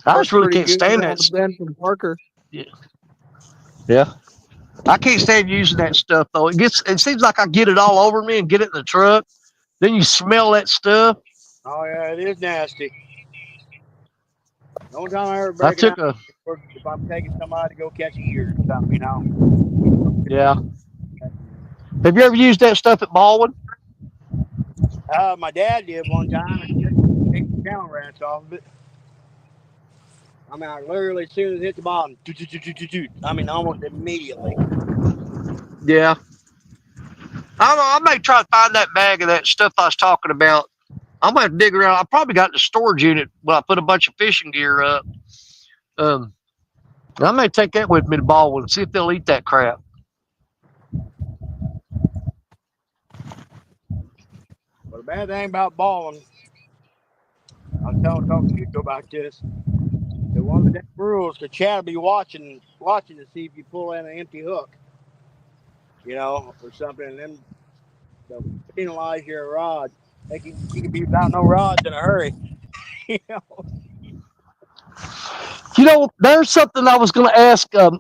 I just Works really pretty can't good stand around that. the bend from Parker. Yeah. Yeah. I can't stand using that stuff though. It seems like I get it all over me and get it in the truck. Then you smell that stuff. Oh yeah, it is nasty. The only time I ever I break it took out a is if I'm taking somebody to go catch a year or something, you know. yeah. Have you ever used that stuff at Baldwin? My dad did one time and take the channel rats off of it. I mean, I literally, as soon as it hit the bottom, I mean, almost immediately. Yeah. I don't know. I may try to find that bag of that stuff I was talking about. I'm gonna dig around. I probably got in the storage unit when I put a bunch of fishing gear up. Um, I may take that with me to Baldwin and see if they'll eat that crap. But the bad thing about balling, I was talking to you about this. That one of the damn rules, the Chad will be watching to see if you pull in an empty hook, you know, or something, and then they'll penalize your rod. You can be without no rods in a hurry. You know? You know, there's something I was gonna ask. I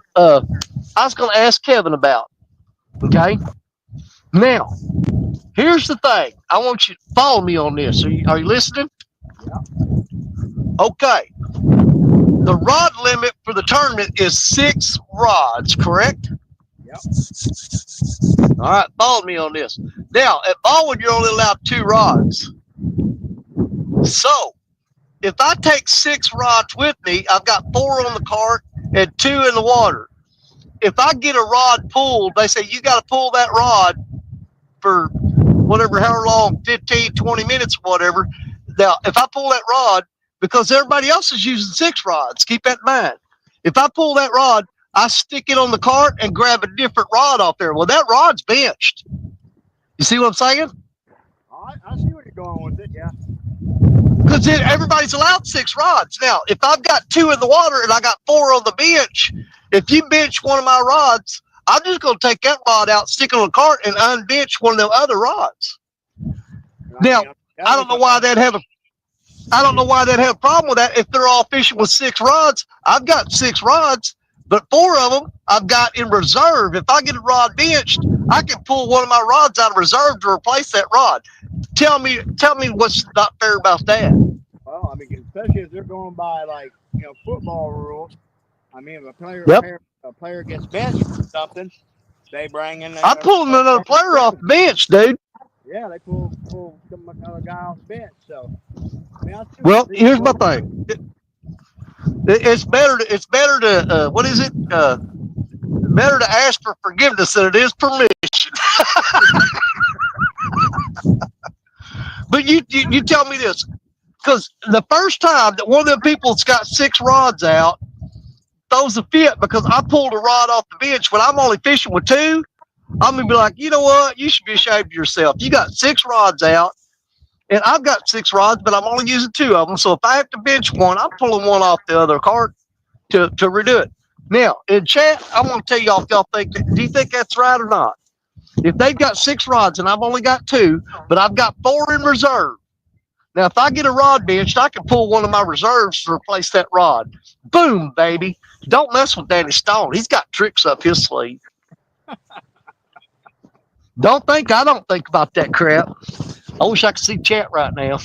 was gonna ask Kevin about. Okay. Now, here's the thing. I want you to follow me on this. Are you listening? Yeah. Okay. The rod limit for the tournament is 6 rods, correct? Yep. All right, follow me on this. Now, at Baldwin, you're only allowed 2 rods. So, if I take 6 rods with me, I've got 4 on the cart and 2 in the water. If I get a rod pulled, they say you got to pull that rod for whatever, however long, 15, 20 minutes, whatever. Now, if I pull that rod, because everybody else is using 6 rods, keep that in mind. If I pull that rod, I stick it on the cart and grab a different rod off there. Well, that rod's benched. You see what I'm saying? I see where you're going with it, yeah. Because everybody's allowed 6 rods. Now, if I've got 2 in the water and I got 4 on the bench, if you bench one of my rods, I'm just going to take that rod out, stick it on the cart, and unbench one of the other rods. Now, I don't know why they'd have a problem with that if they're all fishing with 6 rods. I've got 6 rods, but 4 of them I've got in reserve. If I get a rod benched, I can pull one of my rods out of reserve to replace that rod. Tell me what's not fair about that. Well, I mean, especially if they're going by football rules. I mean, if a player gets benched or something, they bring in. I'm pulling another player off the bench, dude. Yeah, they pull another guy off the bench. So, I mean, well, here's my thing. It's better to what is it? Better to ask for forgiveness than it is permission. But you tell me this, because the first time that one of them people's got 6 rods out throws a fit because I pulled a rod off the bench when I'm only fishing with 2, I'm gonna be like, you know what? You should be ashamed of yourself. You got 6 rods out, and I've got 6 rods, but I'm only using 2 of them. So if I have to bench one, I'm pulling one off the other cart to redo it. Now in chat, I want to tell y'all if y'all think do you think that's right or not? If they've got 6 rods and I've only got 2, but I've got 4 in reserve. Now, if I get a rod benched, I can pull one of my reserves to replace that rod. Boom, baby. Don't mess with Danny Stone. He's got tricks up his sleeve. I don't think about that crap. I wish I could see chat right now.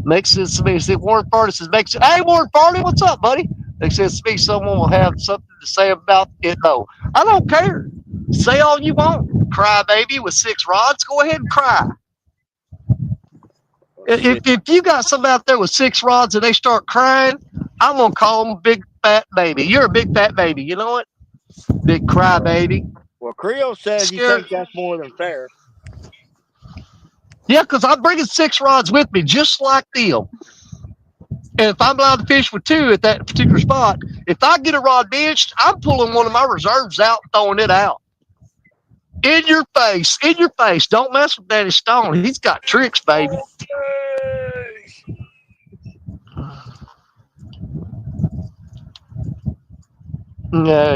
Makes sense to me. See, Warren Farley says, hey, Warren Farley, what's up, buddy? Makes sense to me. Someone will have something to say about it. No, I don't care. Say all you want. Cry, baby, with 6 rods. Go ahead and cry. If you got somebody out there with 6 rods and they start crying, I'm going to call them big fat baby. You're a big fat baby. You know what? Big cry baby. Well, Creel says you think that's more than fair. Yeah, because I'm bringing 6 rods with me, just like them. And if I'm allowed to fish with 2 at that particular spot, if I get a rod benched, I'm pulling one of my reserves out and throwing it out. In your face. Don't mess with Danny Stone. He's got tricks, baby.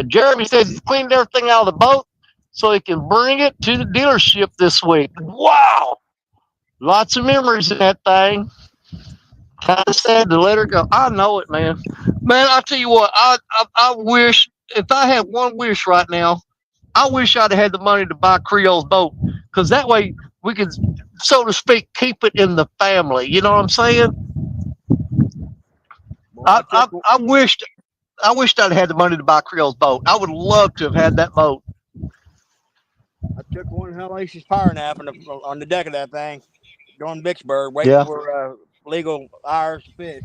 Jeremy says he's cleaned everything out of the boat so he can bring it to the dealership this week. Wow. Lots of memories in that thing. Kind of sad to let her go. I know it, man. Man, I tell you what, I wish if I had one wish right now, I wish I'd have had the money to buy Creole's boat, because that way we could, so to speak, keep it in the family. You know what I'm saying? Boy, I wished I'd had the money to buy Creole's boat. I would love to have had that boat. I took one hellacious power nap on the deck of that thing, going to Vicksburg, waiting Yeah. for legal hours to fish.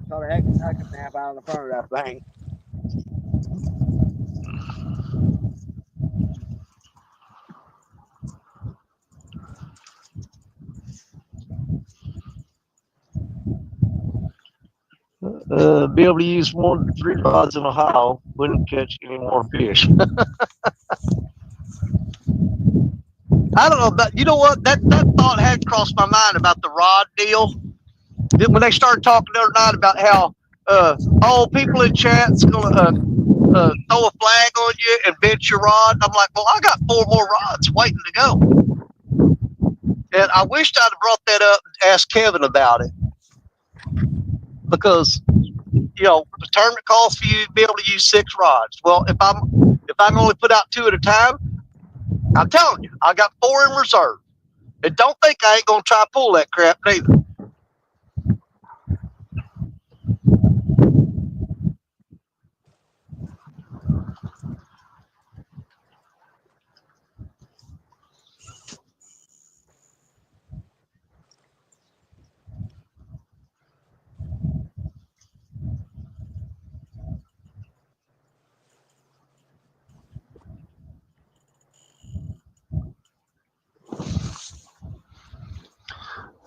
Saw the heck of a nap out on the front of that thing. Be able to use more than 3 rods in Ohio, wouldn't catch any more fish. I don't know, but you know what? That thought had crossed my mind about the rod deal. When they started talking the other night about how people in chat's gonna throw a flag on you and bend your rod, I'm like, well, I got 4 more rods waiting to go. And I wished I'd have brought that up and asked Kevin about it, because the tournament calls for you to be able to use 6 rods. Well, if I can only put out 2 at a time, I'm telling you, I got 4 in reserve. And don't think I ain't gonna try to pull that crap neither.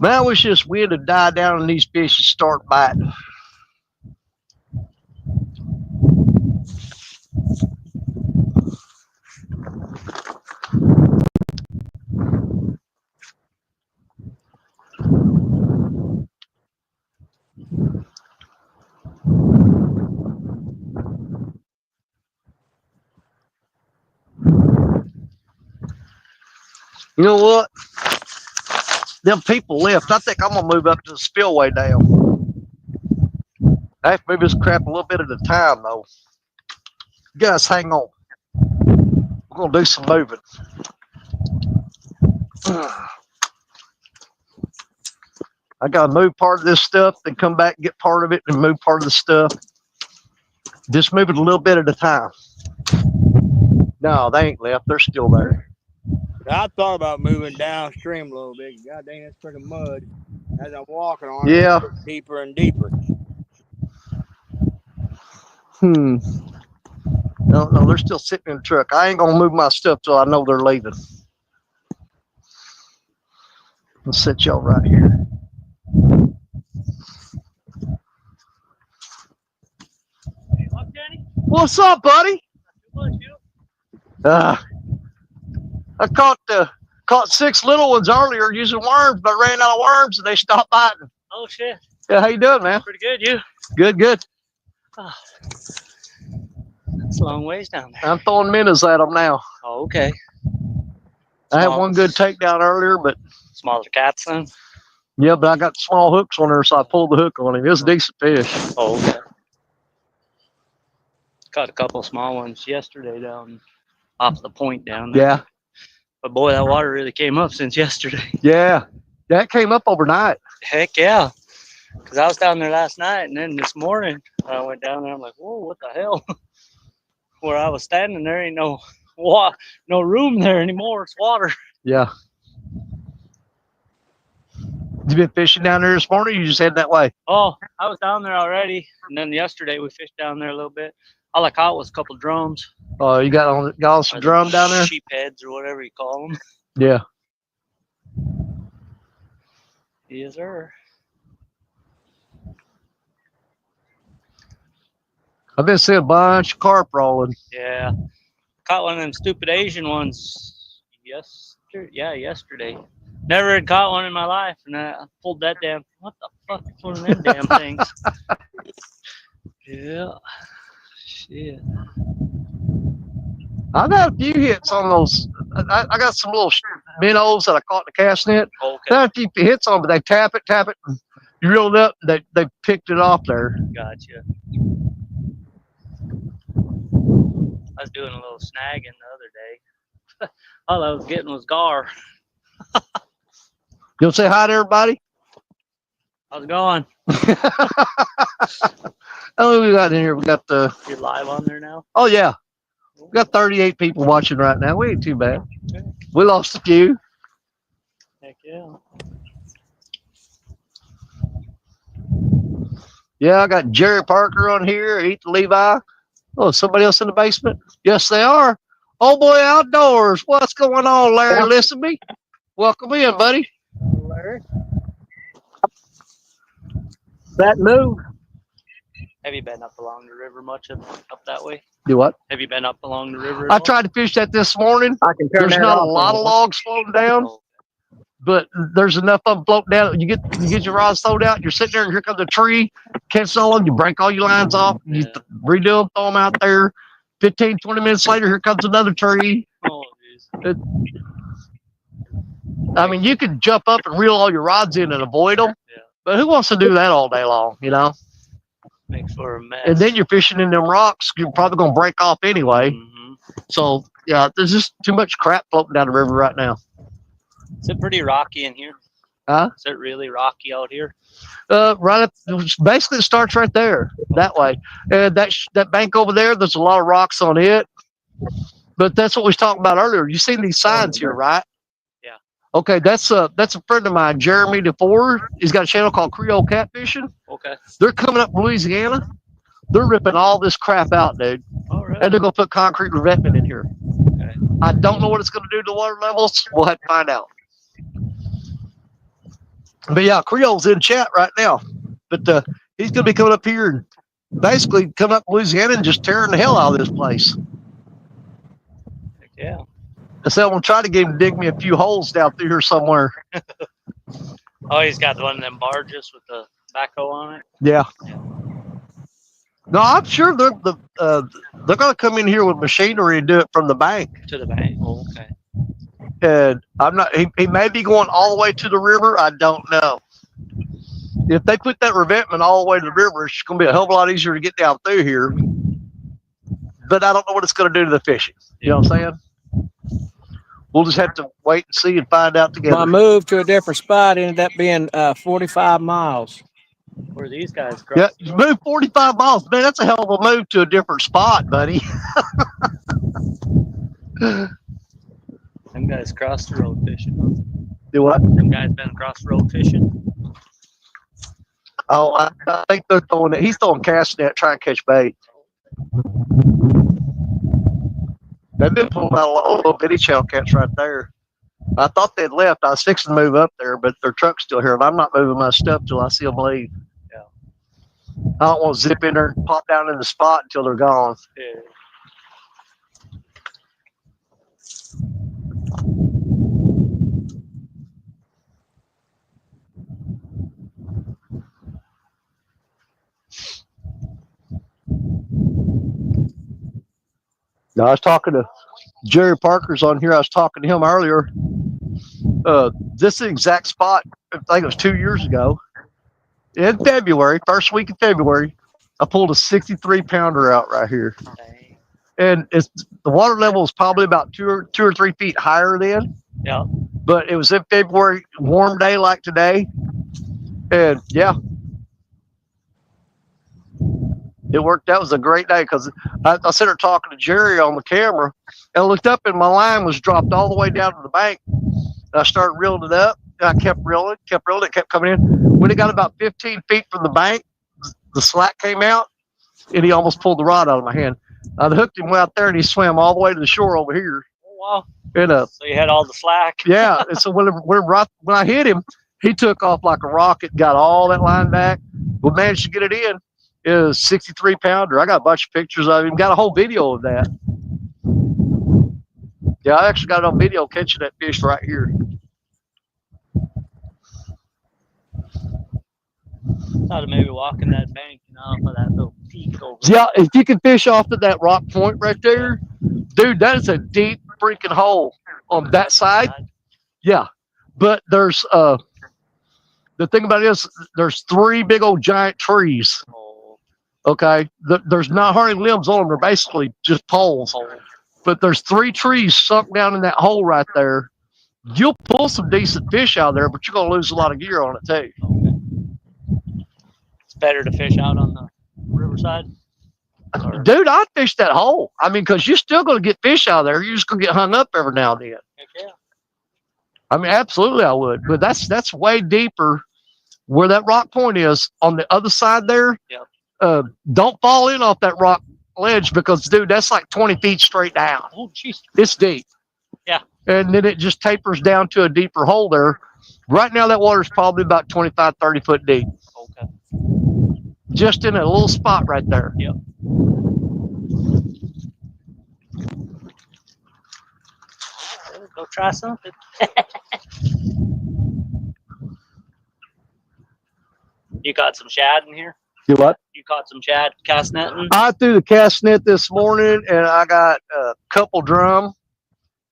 Man, I wish this wind would die down and these fish would start biting. You know what? Them people left. I think I'm gonna move up to the spillway down. I have to move this crap a little bit at a time, though. You guys, hang on. We're gonna do some moving. I gotta move part of this stuff, then come back and get part of it, and move part of the stuff. Just move it a little bit at a time. No, they ain't left. They're still there. I thought about moving downstream a little bit. God dang, that's freaking mud. As I'm walking on Yeah. it, it's deeper and deeper. No, they're still sitting in the truck. I ain't gonna move my stuff till I know they're leaving. I'll sit y'all right here. Hey, look, Danny. What's up, buddy? I caught 6 little ones earlier using worms, but I ran out of worms and they stopped biting. Oh shit. Yeah, how you doing, man? Pretty good, you? Good. Oh, that's a long ways down there. I'm throwing minnows at them now. Oh, okay. I had one good takedown earlier, but Smaller cats then? yeah, but I got small hooks on there, so I pulled the hook on him. It was a decent fish. Oh, okay. Caught a couple small ones yesterday down off the point down there. Yeah. But boy, that water really came up since yesterday. Yeah. That came up overnight. Heck yeah. Because I was down there last night, and then this morning I went down there. I'm like, whoa, what the hell? Where I was standing, there ain't no room there anymore. It's water. Yeah. You been fishing down there this morning, or you just head that way? Oh, I was down there already. And then yesterday we fished down there a little bit. All I caught was a couple drums. Oh, you got some drum down there? Sheep heads or whatever you call them. Yeah. Yes, sir. I've been seeing a bunch of carp rolling. Yeah. Caught one of them stupid Asian ones yesterday. Never had caught one in my life, and I pulled that damn. What the fuck is one of them damn things? Yeah. Shit. I've had a few hits on those. I got some little minnows that I caught in the cast net. Okay. I had a few hits on them, but they tap it, and you reel it up, and they picked it off there. Gotcha. was doing a little snagging the other day. All I was getting was gar. You'll say hi to everybody. How's it going? Oh, we got in here. We got the. You're live on there now? Oh yeah, we got 38 people watching right now. We ain't too bad. We lost a few. Heck yeah. Yeah, I got Jerry Parker on here. Ethan Levi. Oh, somebody else in the basement? Yes, they are. Oh boy, outdoors. What's going on, Larry? Listen to me. Welcome in, buddy. Larry? That move. Have you been up along the river much up that way? Do what? Have you been up along the river? at I all? tried to fish that this morning. I can turn There's that not a off lot now. of logs floating down, Oh, but there's enough of them floating down. You get your rods thrown out. You're sitting there, and here comes a tree. Catch all of them. You break all your lines off. You Yeah. redo them, throw them out there. 15, 20 minutes later, here comes another tree. oh geez. I mean, you could jump up and reel all your rods in and avoid them, Yeah. but who wants to do that all day long, you know? Makes for a mess. And then you're fishing in them rocks. You're probably going to break off anyway. Mhm. So, yeah, there's just too much crap floating down the river right now. Is it pretty rocky in here? Huh? Is it really rocky out here? Right up, basically it starts right there, that way. And that bank over there, there's a lot of rocks on it. But that's what we was talking about earlier. You seen these signs here, right? Yeah. Okay, that's a friend of mine, Jeremy DeFore. He's got a channel called Creole Catfishing. Okay. They're coming up from Louisiana. They're ripping all this crap out, dude. All right. And they're going to put concrete revetment in here. Okay. I don't know what it's going to do to the water levels. We'll have to find out. But yeah, Creole's in chat right now. But he's going to be coming up here and basically coming up to Louisiana and just tearing the hell out of this place. Heck yeah. So I'm going to try to get him to dig me a few holes down through here somewhere. Oh, he's got one of them barges with the backhoe on it. Yeah. No, I'm sure they're going to come in here with machinery and do it from the bank. To the bank. Oh, okay. And I'm not. He may be going all the way to the river. I don't know. If they put that revetment all the way to the river, it's going to be a hell of a lot easier to get down through here. But I don't know what it's going to do to the fishing. You know what I'm saying? We'll just have to wait and see and find out together. My move to a different spot ended up being 45 miles. Where these guys Yeah, cross? you move 45 miles, man. That's a hell of a move to a different spot, buddy. Them guys cross the road fishing. Huh? Do what? Them guys been across the road fishing. Oh, I think they're throwing it. He's throwing cast net, trying to catch bait. They've been pulling out a little bitty shell cats right there. I thought they'd left. I was fixing to move up there, but their truck's still here, and I'm not moving my stuff till I see them leave. Yeah. I don't want to zip in there and pop down in the spot until they're gone. Yeah. Now, I was talking to Jerry Parker's on here. I was talking to him earlier. This is the exact spot. I think it was 2 years ago. In February, first week of February, I pulled a 63-pounder out right here. Dang. And it's the water level was probably about two or 3 feet higher then. Yeah. But it was in February, warm day like today. And yeah, it worked. That was a great day because I sat there talking to Jerry on the camera and I looked up and my line was dropped all the way down to the bank. And I started reeling it up. And I kept reeling, it kept coming in. When it got about 15 feet from the bank, the slack came out and he almost pulled the rod out of my hand. I hooked him out there and he swam all the way to the shore over here. Oh, wow. And So you had all the slack. yeah, and so when I hit him, he took off like a rocket, got all that line back. We managed to get it in. It was a 63-pounder. I got a bunch of pictures of him. Got a whole video of that. Yeah, I actually got it on video catching that fish right here. Thought of maybe walking that bank, off of that little peak over. Yeah, if you can fish off of that rock point right there, dude, that is a deep freaking hole on that side. Yeah, but there's the thing about it is there's 3 big old giant trees. Oh, Okay, there's not hardly limbs on them. They're basically just poles. But there's 3 trees sunk down in that hole right there. You'll pull some decent fish out of there, but you're gonna lose a lot of gear on it too. It's better to fish out on the riverside. Dude, I'd fish that hole. I mean, because you're still gonna get fish out of there. You're just gonna get hung up every now and then. Heck yeah. I mean, absolutely, I would. But that's way deeper where that rock point is on the other side there. Yep. Don't fall in off that rock ledge because, dude, that's like 20 feet straight down. Oh, jeez. It's deep. Yeah. And then it just tapers down to a deeper hole there. Right now, that water is probably about 25, 30 foot deep. Okay. Just in a little spot right there. Yep. Go try something. You caught some shad in here? You what? You caught some shad cast netting? I threw the cast net this morning, and I got a couple drum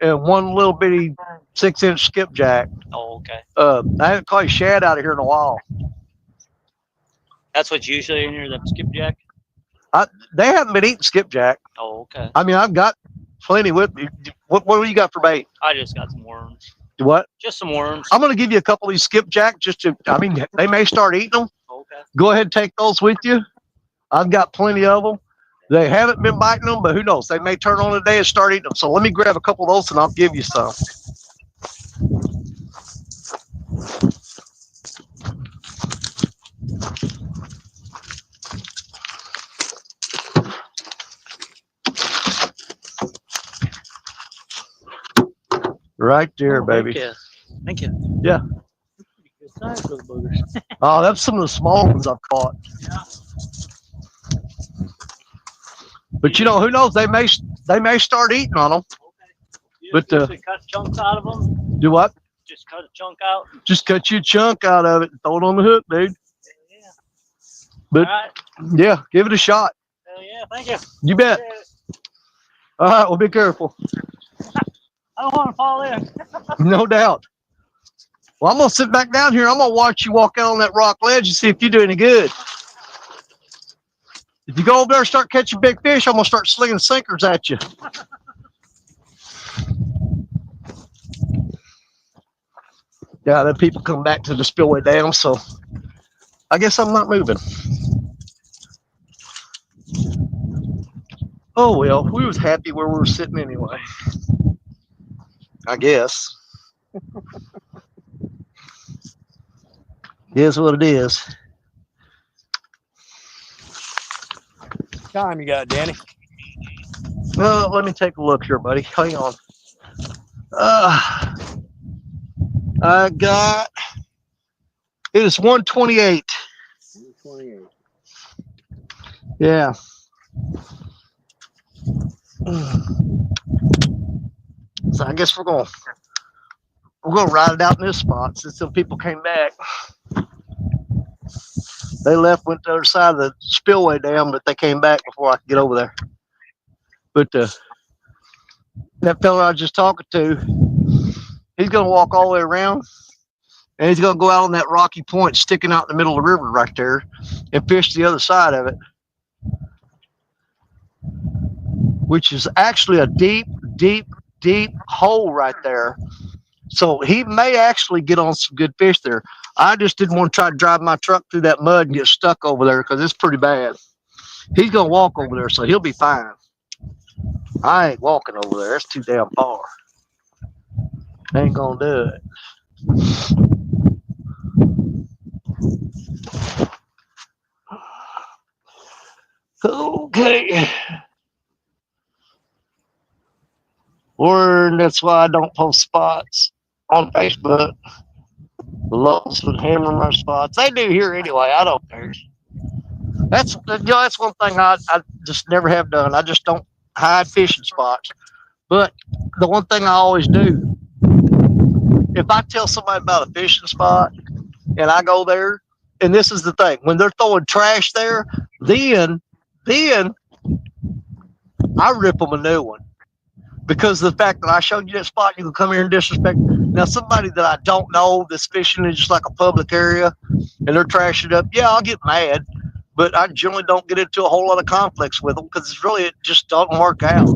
and one little bitty 6-inch skipjack. Oh, okay. I haven't caught a shad out of here in a while. That's what's usually in here, the skipjack? They haven't been eating skipjack. Oh, okay. I mean, I've got plenty with me. What do you got for bait? I just got some worms. What? Just some worms. I'm going to give you a couple of these skipjack just to, I mean, they may start eating them. Okay. Go ahead and take those with you. I've got plenty of them. They haven't been biting them, but who knows? They may turn on today and start eating them. So let me grab a couple of those and I'll give you some. Right there, baby. Thank you. Thank you. Yeah. Good size, those boogers. Oh, that's some of the small ones I've caught. Yeah. But you know, who knows? They may start eating on them. Okay. You But, just cut chunks out of them? Do what? Just cut a chunk out? Just cut you a chunk out of it and throw it on the hook, dude. Yeah. But All right. yeah, give it a shot. Hell yeah, thank you. You bet. All right, well, be careful. I don't want to fall in. No doubt. Well, I'm gonna sit back down here. I'm gonna watch you walk out on that rock ledge and see if you do any good. If you go over there and start catching big fish, I'm gonna start slinging sinkers at you. Yeah, then people come back to the spillway dam, so I guess I'm not moving. Oh well, we was happy where we were sitting anyway. I guess. It is what it is. Time you got, Danny? Let me take a look here, buddy. Hang on. I got, it is 128. 128. Yeah. So I guess we're gonna ride it out in this spot since some people came back. They left, went to the other side of the spillway dam, but they came back before I could get over there. But that fella I was just talking to, he's gonna walk all the way around, and he's gonna go out on that rocky point sticking out in the middle of the river right there, and fish the other side of it, which is actually a deep, deep, deep hole right there. So he may actually get on some good fish there. I just didn't want to try to drive my truck through that mud and get stuck over there because it's pretty bad. He's going to walk over there, so he'll be fine. I ain't walking over there. It's too damn far. Ain't going to do it. Okay. Or that's why I don't post spots on Facebook. Loves would hammer my spots. They do here anyway. I don't care. That's that's one thing I just never have done. I just don't hide fishing spots. But the one thing I always do, if I tell somebody about a fishing spot and I go there, and this is the thing, when they're throwing trash there, then I rip them a new one. Because of the fact that I showed you that spot, you can come here and disrespect. Now, somebody that I don't know that's fishing in just like a public area and they're trashing it up, yeah, I'll get mad. but I generally don't get into a whole lot of conflicts with them because it's really, it just doesn't work out.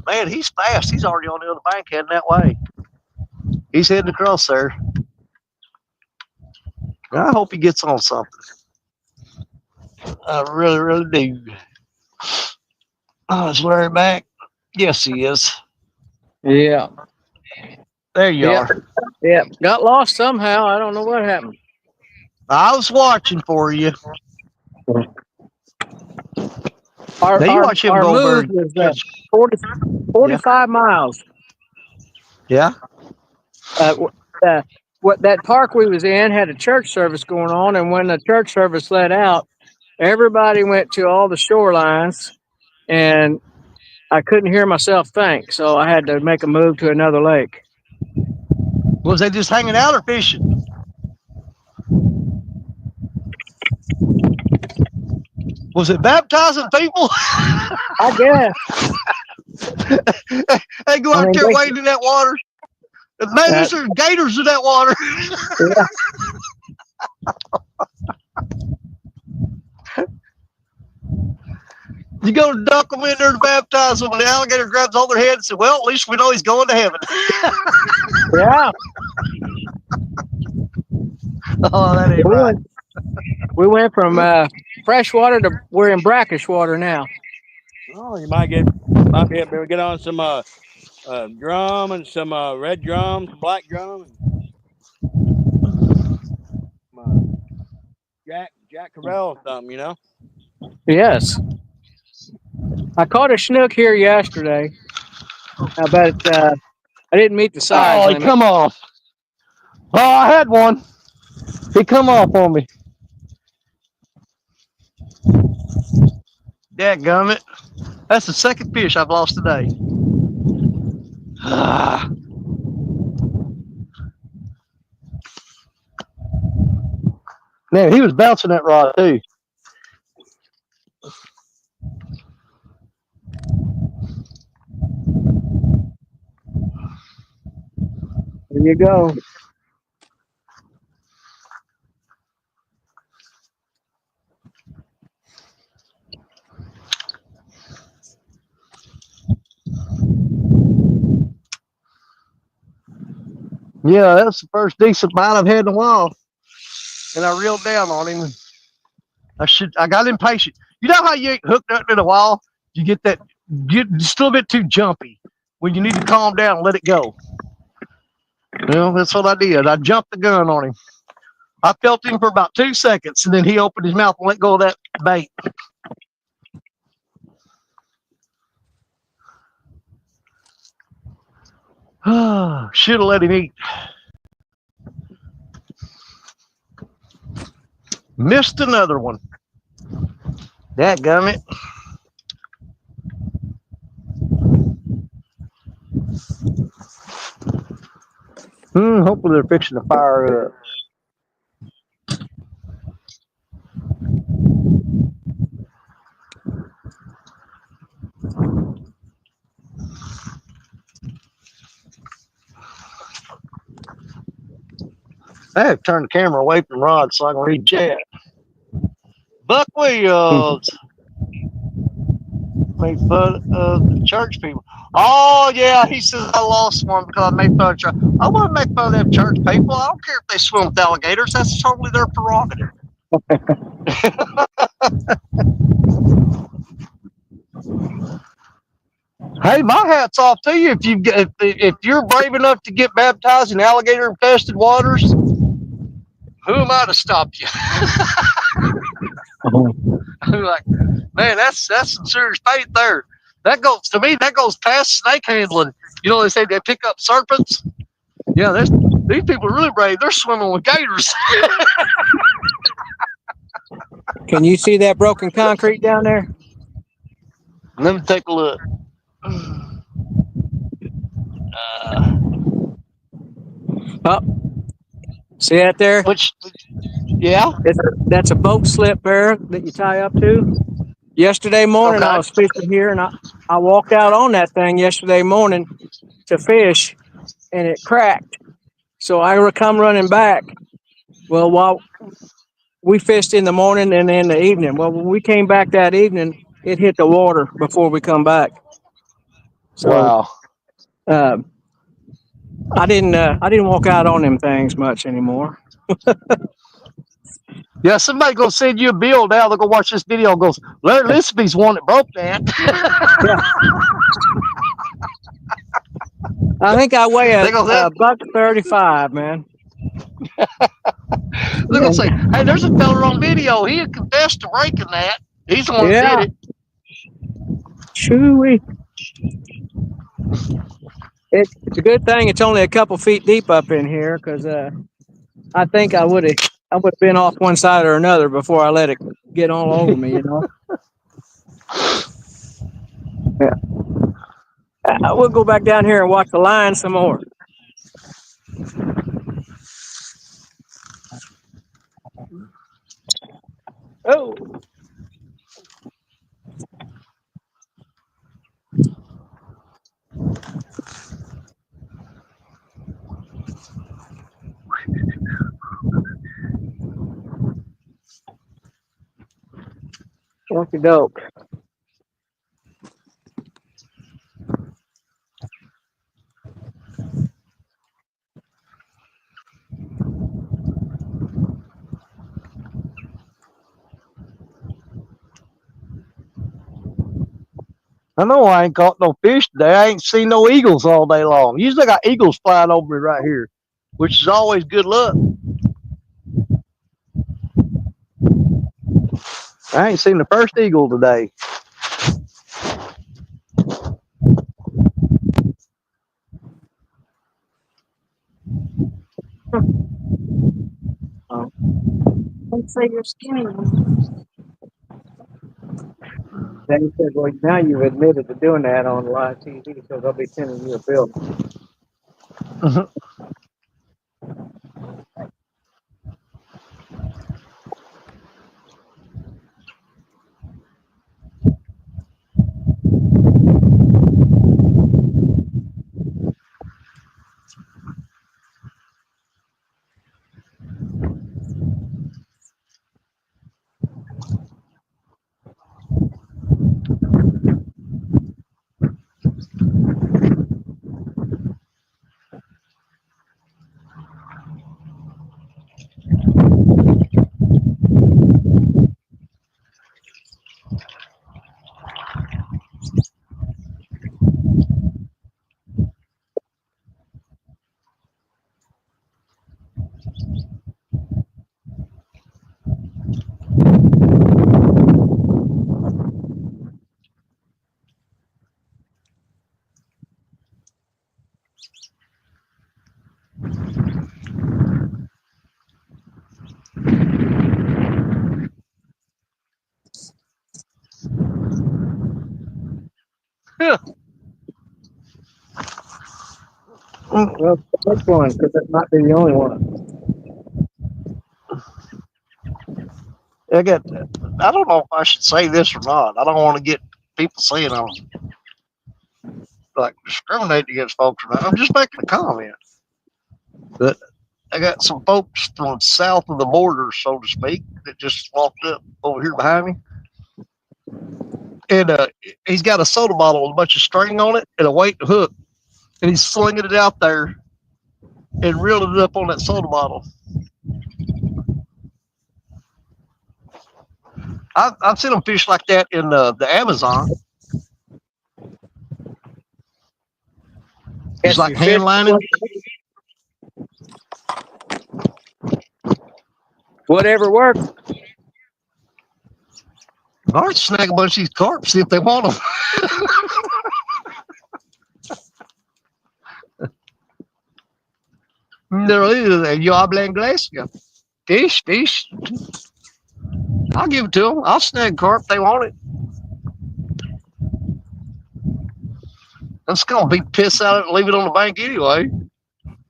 Man, he's fast. He's already on the other bank heading that way. He's heading across there. I hope he gets on something. I really, really do. Oh, is Larry back? Yes, he is. Yeah. There you Yeah. are. Yeah. Got lost somehow. I don't know what happened. I was watching for you. Our Now you our, watch him our go over move and was catch. 40, 45 miles. Yeah. What that park we was in had a church service going on, and when the church service let out, everybody went to all the shorelines, and I couldn't hear myself think, so I had to make a move to another lake. Was they just hanging out or fishing? Was it baptizing people? I guess. They go I out mean, there wading in that water. Man, there's gators in that water. yeah. You go to duck them in there to baptize them, and the alligator grabs hold of their head and says, well, at least we know he's going to heaven. Yeah. Oh, that ain't right. We went from fresh water to we're in brackish water now. Oh, you might be able to get on some drum and some red drum, some black drum, and Jack Carell or something, you know. Yes. I caught a snook here yesterday, but I didn't meet the size Oh, he limit. come off. Oh, I had one. He come off on me. Dadgummit. That's the second fish I've lost today. Man, he was bouncing that rod too. There you go. Yeah, that's the first decent bite I've had in a while. And I reeled down on him. I got impatient. You know how you ain't hooked up in a while? You get just a little bit too jumpy when you need to calm down and let it go. Well, that's what I did. I jumped the gun on him. I felt him for about 2 seconds, and then he opened his mouth and let go of that bait. Should have let him eat. Missed another one. Dadgummit. Hopefully they're fixing to fire up. I have to turn the camera away from Rod so I can read chat. Buck Williams. Made fun of the church people. Oh, yeah, he says I lost one because I made fun of church. I want to make fun of them church people. I don't care if they swim with alligators. That's totally their prerogative. Hey, my hat's off to you if you're brave enough to get baptized in alligator infested waters. Who am I to stop you? I'm like, man, that's some serious faith there. That goes past snake handling. You know, they say they pick up serpents. Yeah, these people are really brave. They're swimming with gators. Can you see that broken concrete down there? Let me take a look. See that there? Yeah. That's a boat slip there that you tie up to. Yesterday morning, Okay. I was fishing here, and I walked out on that thing yesterday morning to fish, and it cracked. So I come running back. Well, we fished in the morning and in the evening. Well, when we came back that evening, it hit the water before we come back. So Wow. I didn't walk out on them things much anymore. Yeah, somebody gonna send you a bill now. They're gonna watch this video and goes, Larry Lispy's one that broke that. Yeah. I think I weigh They go, a buck 35, man. they're gonna say, hey, there's a fella on video. He had confessed to breaking that. He's the one that Yeah, did it. chewy. It's a good thing it's only a couple feet deep up in here, because I think I would have been off one side or another before I let it get all over me. Yeah. We'll go back down here and watch the line some more. Oh. Okie doke. I know I ain't caught no fish today. I ain't seen no eagles all day long. Usually I got eagles flying over me right here, which is always good luck. I ain't seen the first eagle today. Don't say you're skinny. Then he said, well, now you've admitted to doing that on live TV, so they'll be sending you a bill. Yeah. Well, which one? Because it might be the only one. I don't know if I should say this or not. I don't want to get people saying I'm like discriminating against folks or not. I'm just making a comment. But I got some folks from south of the border, so to speak, that just walked up over here behind me. And he's got a soda bottle with a bunch of string on it and a weight and hook. And he's slinging it out there and reeling it up on that soda bottle. I've seen them fish like that in the Amazon. It's like hand lining. Whatever works. All right, snag a bunch of these carp, see if they want them. Yo habla inglés? Fish. I'll give it to them. I'll snag carp if they want it. I'm just going to be pissed out and leave it on the bank anyway.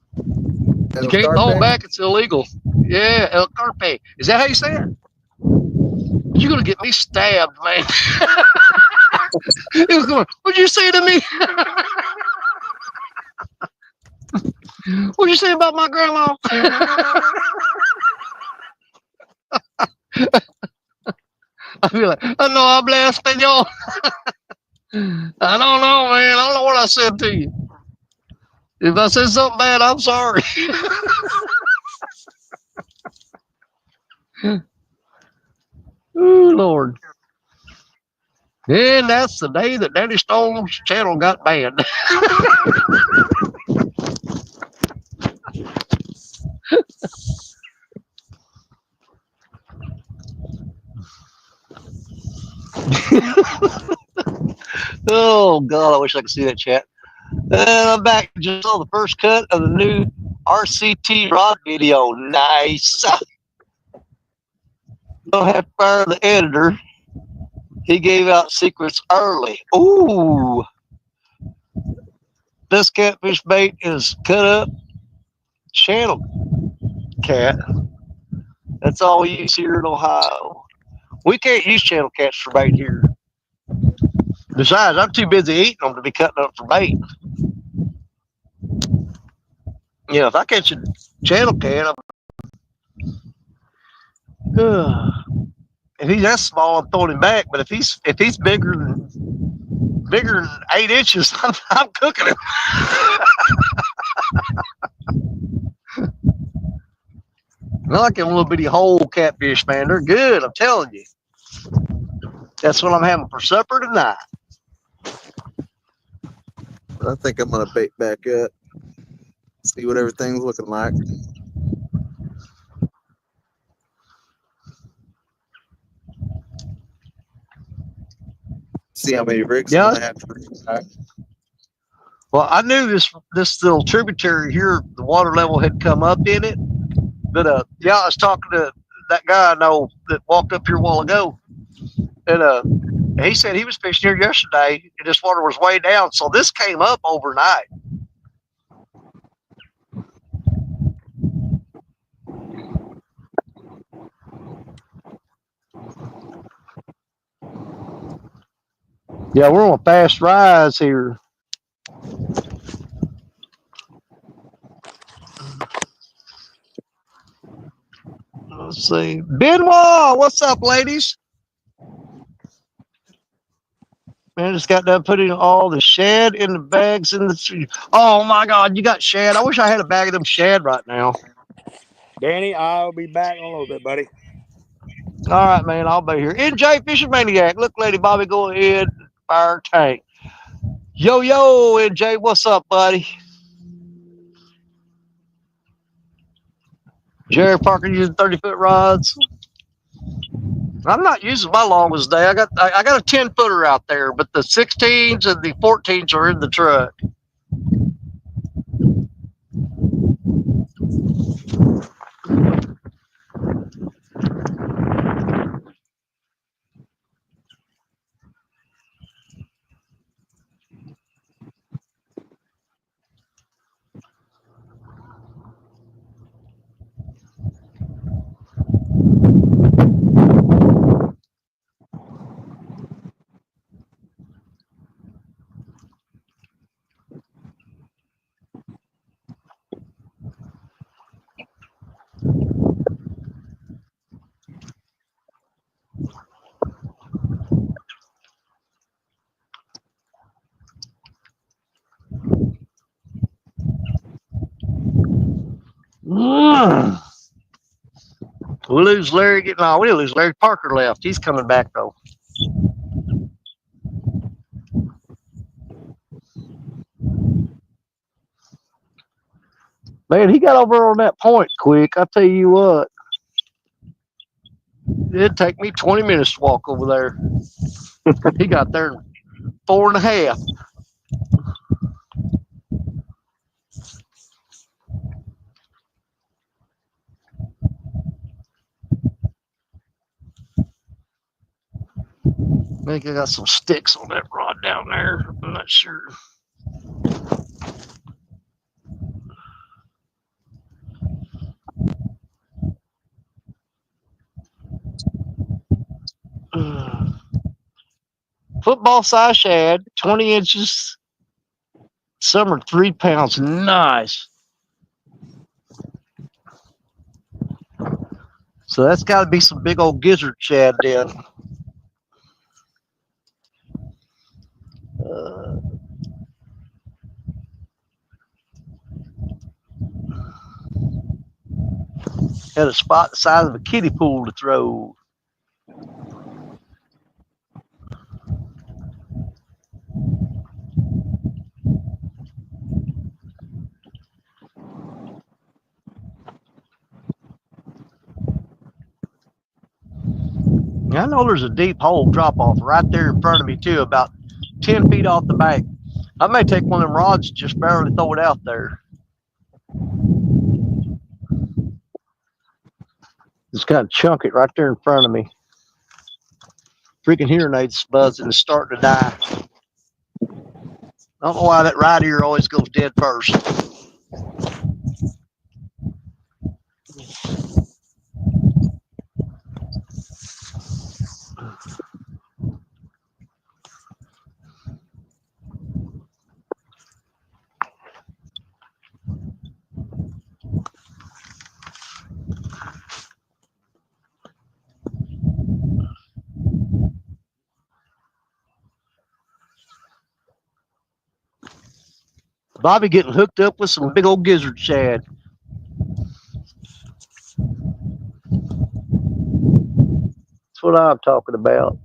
You can't throw them back. It's illegal. Yeah, El Carpe. Is that how you say it? You're going to get me stabbed, man. He was going, what'd you say to me? What'd you say about my grandma? I feel like, I know I blessed Espanol. I don't know, man. I don't know what I said to you. If I said something bad, I'm sorry. Oh, Lord. And that's the day that Danny Stone's channel got banned. Oh, God, I wish I could see that chat. And I'm back. Just saw the first cut of the new RCT rod video. Nice. Don't have to fire the editor. He gave out secrets early. Ooh. This catfish bait is cut up channel cat. That's all we use here in Ohio. We can't use channel cats for bait here. Besides, I'm too busy eating them to be cutting up for bait. You know, if I catch a channel cat, if he's that small, I'm throwing him back. But if he's bigger than 8 inches, I'm cooking him. I like them little bitty whole catfish, man. They're good, I'm telling you. That's what I'm having for supper tonight. I think I'm gonna bait back up. See what everything's looking like. See how many rigs Yeah. I'm gonna have to bring back. Well, I knew this little tributary here, the water level had come up in it. But yeah, I was talking to that guy I know that walked up here a while ago, and he said he was fishing here yesterday, and this water was way down. So this came up overnight. Yeah, we're on a fast rise here. Let's see. Benoit, what's up, ladies? Man, just got done putting all the shad in the bags in the. Oh my God, you got shad. I wish I had a bag of them shad right now. Danny, I'll be back in a little bit, buddy. All right, man, I'll be here. NJ Fishing Maniac. Look, Lady Bobby, go ahead. Fire tank. Yo, NJ, what's up, buddy? Jerry Parker using 30-foot rods. I'm not using my longest day. I got a 10-footer out there, but the 16s and the 14s are in the truck. We lose Larry. We lose Larry Parker left. He's coming back though. Man, he got over on that point quick. I tell you what, it'd take me 20 minutes to walk over there. He got there in 4.5. I think I got some sticks on that rod down there. I'm not sure. Football size shad, 20 inches. Some are 3 pounds. Nice. So that's got to be some big old gizzard shad then. Had a spot the size of a kiddie pool to throw. I know there's a deep hole drop off right there in front of me too, about 10 feet off the bank. I may take one of them rods, just barely throw it out there. Just kind of chunk it right there in front of me. Freaking hearing aids buzzing and starting to die. I don't know why that right ear always goes dead first. Bobby getting hooked up with some big old gizzard shad. That's what I'm talking about.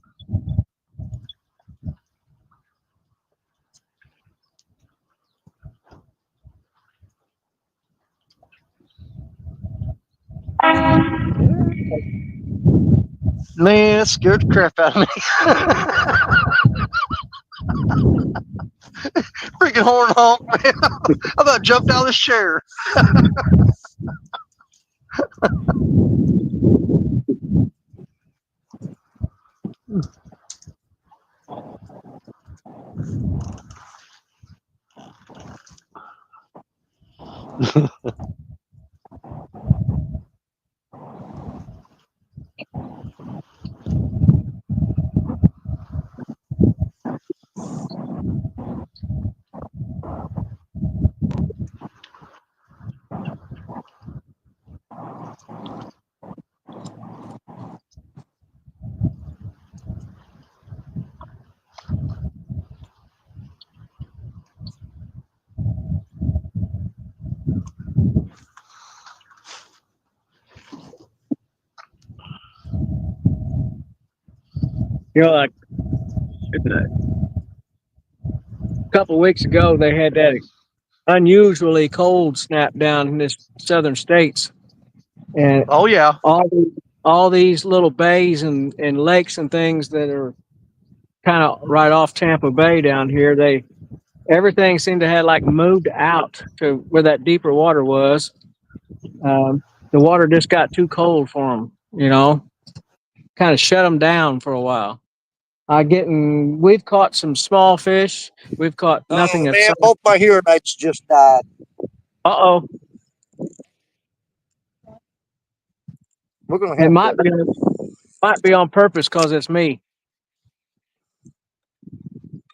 Man, that scared the crap out of me. Freaking horn honk, man. I about jumped out of the chair. You know, like a couple of weeks ago, they had that unusually cold snap down in this southern states, and Oh, yeah. all these little bays and lakes and things that are kind of right off Tampa Bay down here, everything seemed to have like moved out to where that deeper water was. The water just got too cold for them, kind of shut them down for a while. We've caught some small fish. We've caught nothing Oh of man, size. both my hearing aids just died. Uh-oh. We're gonna It have might be on purpose because it's me.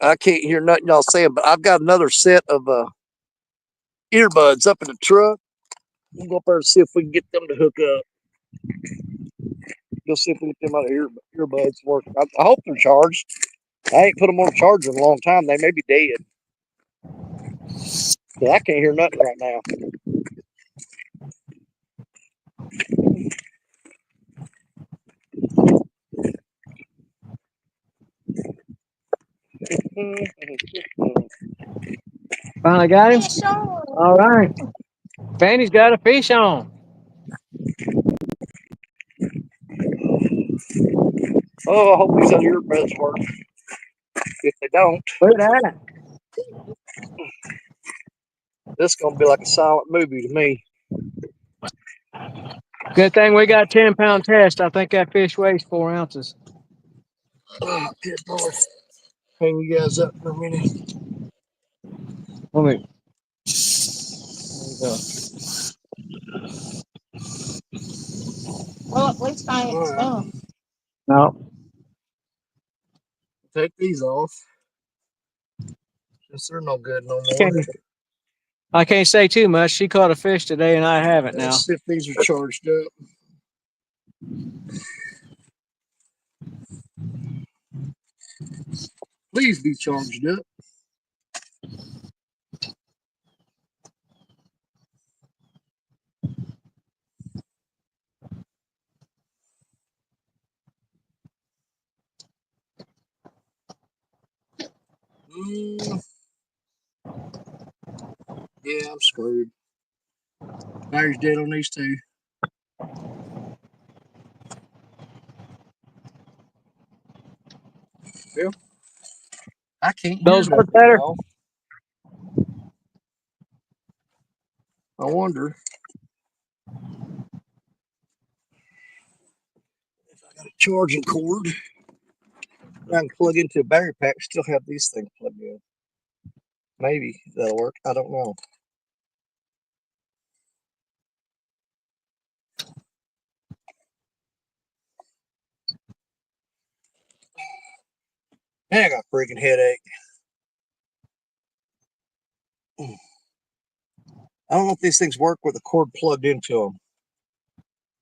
I can't hear nothing y'all saying, but I've got another set of earbuds up in the truck. We'll go up there and see if we can get them to hook up. Go see if we can get them out of earbuds working. I hope they're charged. I ain't put them on a charger in a long time. They may be dead. But I can't hear nothing right now. Finally got him? All right. Fanny's got a fish on. Oh, I hope these other earbuds work. If they don't, Look at that. this is gonna be like a silent movie to me. Good thing we got 10-pound test. I think that fish weighs 4 ounces. Oh, good Lord. Hang you guys up for a minute. Let me. Well, at least I ain't stung. No. Take these off. Guess they're no good no more. I can't say too much. She caught a fish today and I haven't now. Let's see if these are charged up. Please be charged up. Yeah, I'm screwed. Battery's dead on these two. Well, I can't hear Those work nothing, better? y'all. I wonder if I got a charging cord. I can plug into a battery pack, still have these things plugged in. Maybe that'll work. I don't know. Man, I got a freaking headache. I don't know if these things work with the cord plugged into them.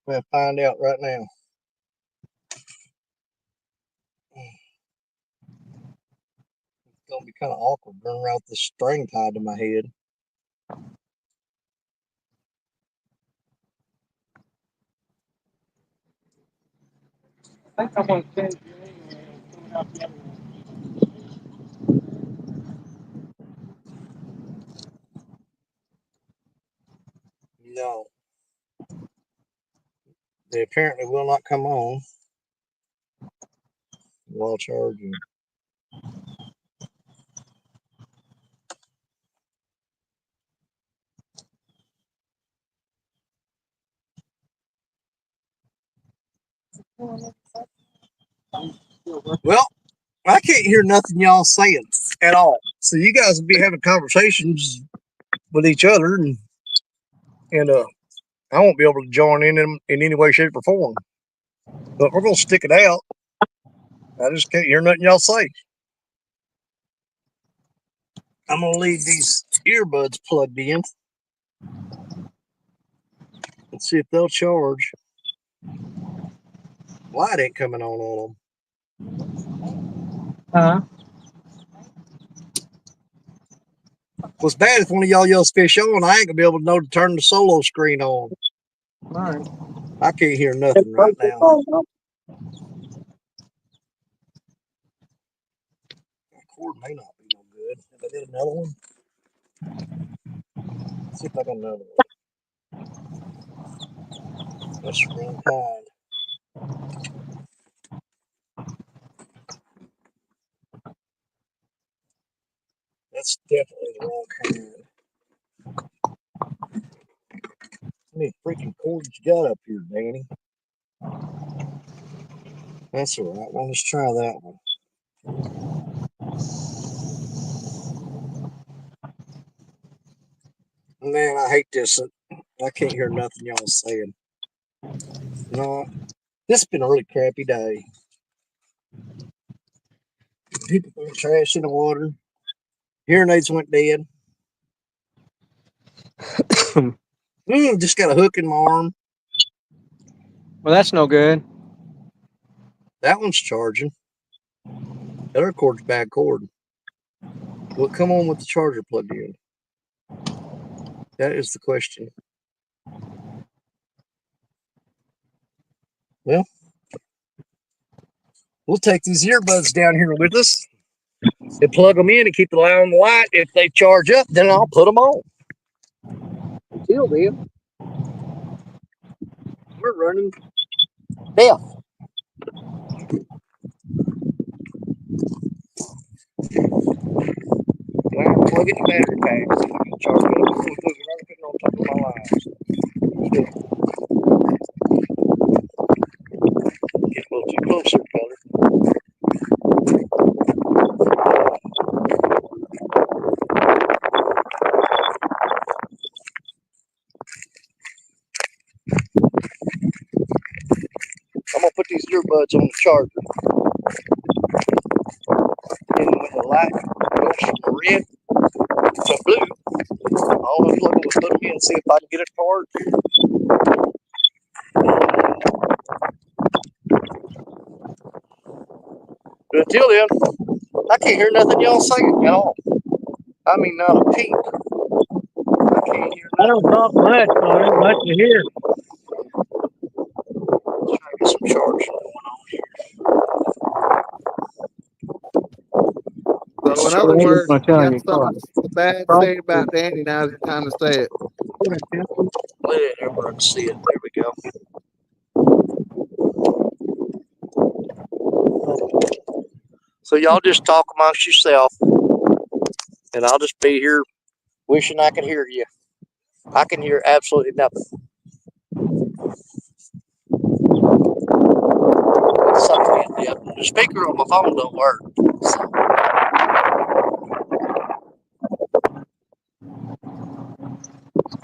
I'm going to find out right now. It's going to be kind of awkward running around with this string tied to my head. I think I'm going to send you an email coming out the other one. No. They apparently will not come on while charging. Well, I can't hear nothing y'all saying at all. So you guys will be having conversations with each other, and I won't be able to join in them in any way, shape, or form. But we're gonna stick it out. I just can't hear nothing y'all say. I'm gonna leave these earbuds plugged in and see if they'll charge. Light ain't coming on them. Huh? What's bad if one of y'all yells fish on, I ain't gonna be able to know to turn the solo screen on. All right. I can't hear nothing right now. That cord may not be no good. Have I got another one? Let's see if I got another one. That's the wrong kind. That's definitely the wrong kind. How many freaking cords you got up here, Danny? That's all right. Well, let's try that one. Man, I hate this. I can't hear nothing y'all saying. No, this has been a really crappy day. People threw trash in the water. Hearing aids went dead. Just got a hook in my arm. Well, that's no good. That one's charging. The other cord's bad cord. Will it come on with the charger plugged in? That is the question. Well, we'll take these earbuds down here with us and plug them in and keep the line on the light. If they charge up, then I'll put them on. Until then, we're running deaf. Well, I'll plug it in the battery pack. See if I can charge it up. I'm putting on top of my lines. Get a little too closer, color. I'm gonna put these earbuds on the charger. And when the light goes from red to blue, I'll unplug them and put them in and see if I can get it to work. Until then, I can't hear nothing y'all saying at all. I mean, not a peep. I can't hear I nothing. don't talk much, so there ain't much to hear. Let's try to get some charge going on here. So, in So other I'm just words, gonna you tell got you, something bad to say about Danny. Now's the time to say it. Let it everyone see it. There we go. So y'all just talk amongst yourself, and I'll just be here wishing I could hear you. I can hear absolutely nothing. Yeah, the speaker on my phone don't work.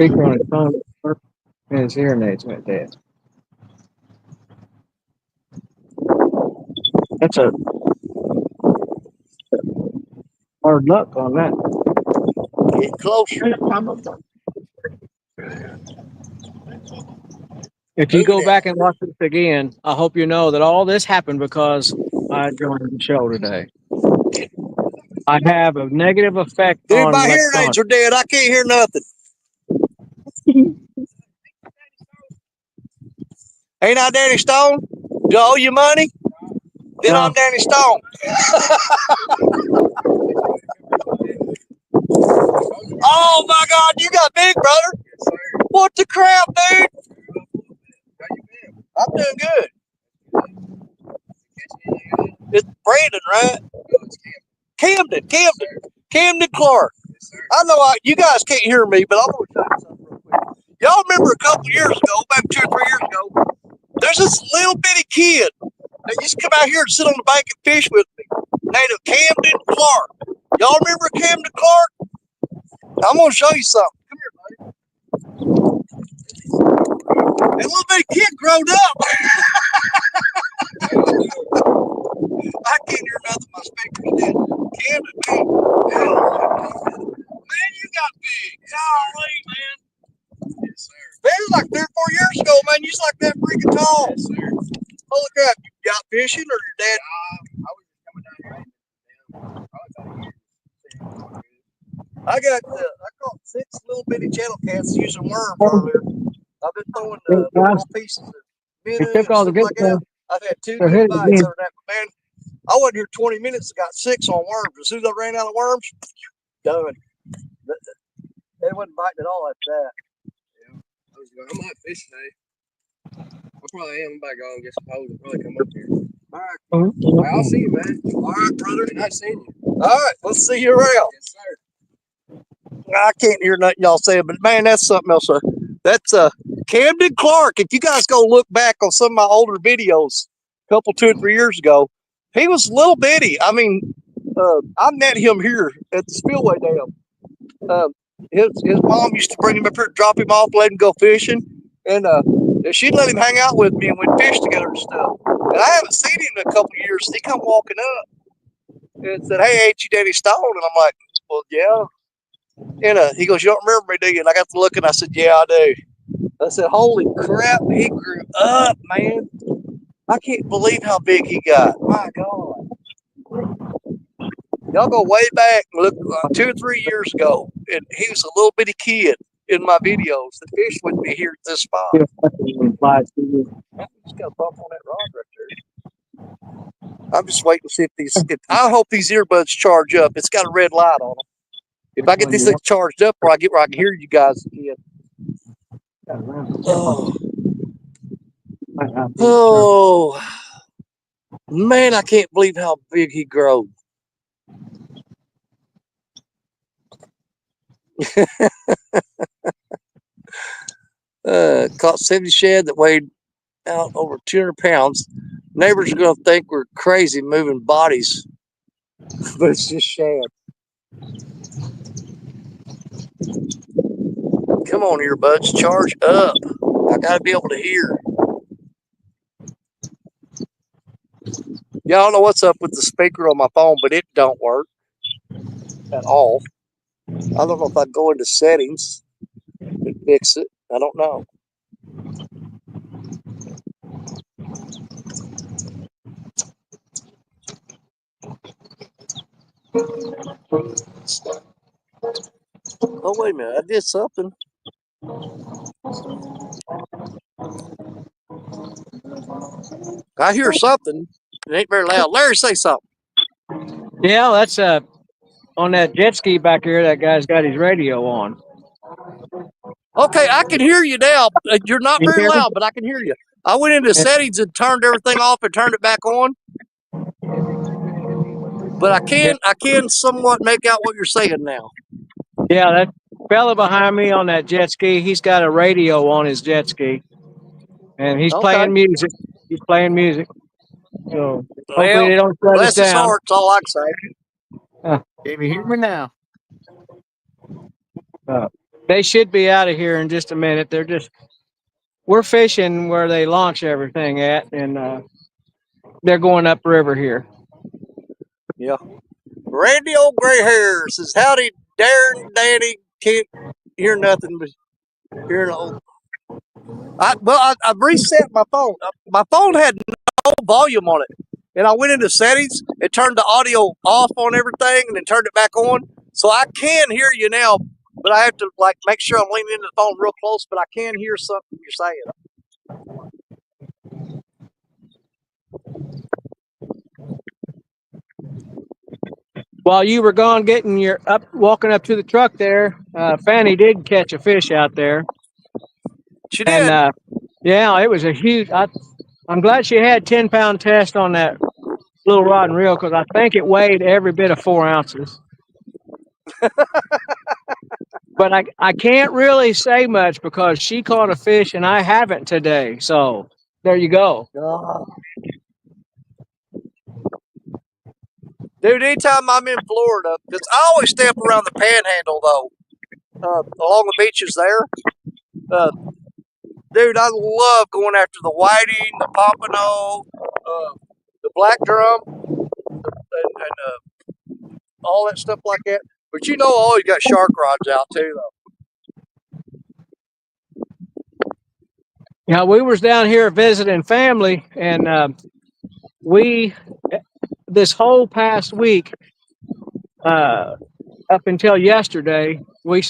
speaker on his phone, and his hearing aids went dead. That's a hard luck on that. Get closer. If you Look at go that. back and watch this again, I hope you know that all this happened because I joined the show today. I have a negative effect Dude, on my hearing electronics. aids are dead. I can't hear nothing. Ain't I Danny Stone? Do I owe you money? Then No. I'm Danny Stone. Oh my God, you got big, brother. What the crap, dude? I'm doing good. It's Brandon, right? Camden Clark. I know you guys can't hear me, but I'm gonna tell you something real quick. Y'all remember a couple years ago, maybe 2 or 3 years ago, there's this little bitty kid that used to come out here and sit on the bank and fish with me, named Camden Clark. Y'all remember Camden Clark? I'm gonna show you something. Come here, buddy. That little bitty kid grown up. I can't hear nothing. My speaker's dead. Camden, man. Man, you got big. Golly, man. Yes, sir. Man, it was like 3 or 4 years ago, man. You was like that freaking tall. Yes, sir. Holy crap. You out fishing or your dad? I was coming down here. I caught 6 little bitty channel cats using worms earlier. I've been throwing little pieces of minnow You took and all the stuff good like that. stuff. I've had 2 So good here's the bites deal. over that. But man, I wasn't here 20 minutes and got 6 on worms. As soon as I ran out of worms, done. They wasn't biting at all after that. Yeah. I might fish today. I probably am. I'm about to go and get some poles and probably come up here. All right. I'll see you, man. All right, brother. Nice seeing you. All right. Let's see you around. Yes, sir. I can't hear nothing y'all saying, but man, that's something else. That's Camden Clark. If you guys go look back on some of my older videos, a couple, 2 or 3 years ago, he was little bitty. I mean, I met him here at the Spillway Dam. His mom used to bring him up here, drop him off, let him go fishing, and she'd let him hang out with me and we'd fish together and stuff. And I haven't seen him in a couple of years. He come walking up and said, "Hey, ain't you Danny Stone?" And I'm like, "Well, yeah." And he goes, "You don't remember me, do you?" And I got to look and I said, "Yeah, I do." I said, "Holy crap, he grew up, man. I can't believe how big he got. My God." Y'all go way back and look 2 or 3 years ago, and he was a little bitty kid in my videos that fished with me here at this spot. Yeah, that's what it implies to you. Just got a bump on that rod right there. I'm just waiting to see if I hope these earbuds charge up. It's got a red light on them. If I get these things charged up where I can hear you guys again. Oh, man, I can't believe how big he grew. Caught 70 shad that weighed out over 200 pounds. Neighbors are going to think we're crazy moving bodies, but it's just shad. Come on, earbuds, charge up. I got to be able to hear. Y'all know what's up with the speaker on my phone, but it don't work at all. I don't know if I go into settings and fix it. I don't know. Oh, wait a minute. I did something. I hear something. It ain't very loud. Larry, say something. Yeah, that's on that jet ski back here. That guy's got his radio on. Okay, I can hear you now. You're not You very hear me? loud, but I can hear you. I went into settings and turned everything off and turned it back on. But I can somewhat make out what you're saying now. Yeah, that fella behind me on that jet ski, he's got a radio on his jet ski, and he's Okay. playing music. He's playing music. So hopefully Well, they don't shut us bless his down. heart. That's all I can say. Can you hear me now? They should be out of here in just a minute. We're fishing where they launch everything at, and they're going upriver here. Yeah. Randy old gray hair says, howdy, Darren, Danny. Can't hear nothing but hearing old. I reset my phone. My phone had no volume on it. And I went into settings and turned the audio off on everything and then turned it back on. So I can hear you now, but I have to like make sure I'm leaning into the phone real close, but I can hear something you're saying. While you were gone getting walking up to the truck there, Fanny did catch a fish out there. She And did. yeah, it was a huge. I'm glad she had 10-pound test on that little rod and reel because I think it weighed every bit of 4 ounces. But I can't really say much because she caught a fish and I haven't today. So there you go. Dude, anytime I'm in Florida, because I always stay up around the panhandle though, along the beaches there. Dude, I love going after the whiting, the pompano, the black drum, and all that stuff like that. But you know, I always got shark rods out too, though. Yeah, we was down here visiting family, and we this whole past week, up until yesterday, we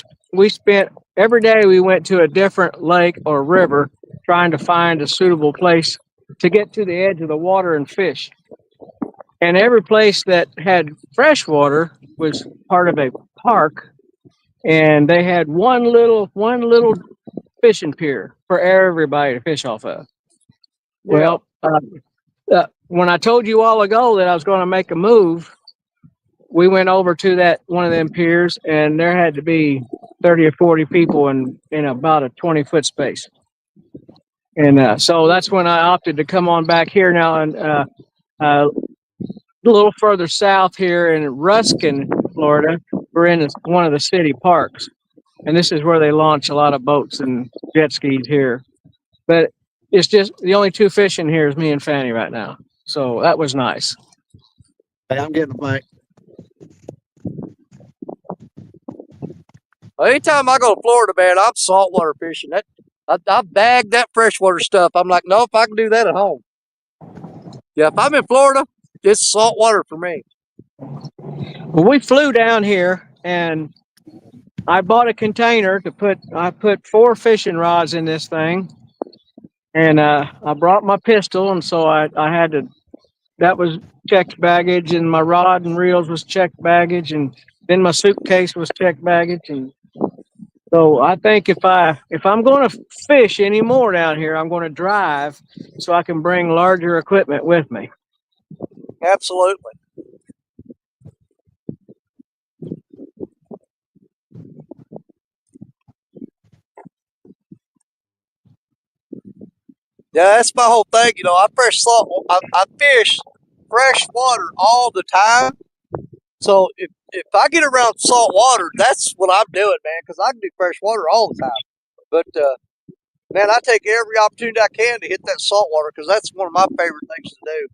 spent every day we went to a different lake or river trying to find a suitable place to get to the edge of the water and fish. And every place that had fresh water was part of a park, and they had one little fishing pier for everybody to fish off of. Yeah. Well, when I told you all ago that I was going to make a move, we went over to that one of them piers, and there had to be 30 or 40 people in about a 20-foot space. And so that's when I opted to come on back here now, and a little further south here in Ruskin, Florida, we're in one of the city parks, and this is where they launch a lot of boats and jet skis here. But it's just the only two fishing here is me and Fanny right now, so that was nice. Hey, I'm getting a bite. Anytime I go to Florida, man, I'm saltwater fishing. I bag that freshwater stuff. I'm like, no, if I can do that at home. Yeah, if I'm in Florida, it's saltwater for me. Well, we flew down here, and I bought a container to put. I put 4 fishing rods in this thing, and I brought my pistol, and so I had to. That was checked baggage, and my rod and reels was checked baggage, and then my suitcase was checked baggage, and so I think if I'm going to fish anymore down here, I'm going to drive so I can bring larger equipment with me. Absolutely. Yeah, that's my whole thing. You know, I fish fresh water all the time. So if I get around salt water, that's what I'm doing, man, because I can do fresh water all the time. But man, I take every opportunity I can to hit that salt water because that's one of my favorite things to do.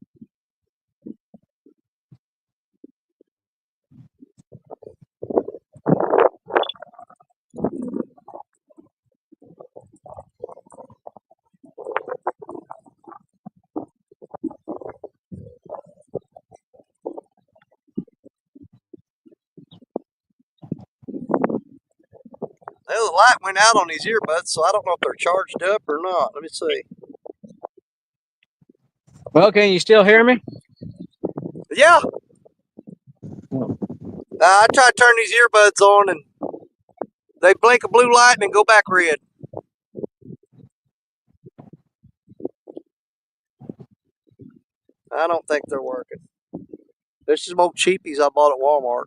Well, the light went out on these earbuds, so I don't know if they're charged up or not. Let me see. Well, can you still hear me? Yeah. I try to turn these earbuds on and they blink a blue light and then go back red. I don't think they're working. There's some old cheapies I bought at Walmart.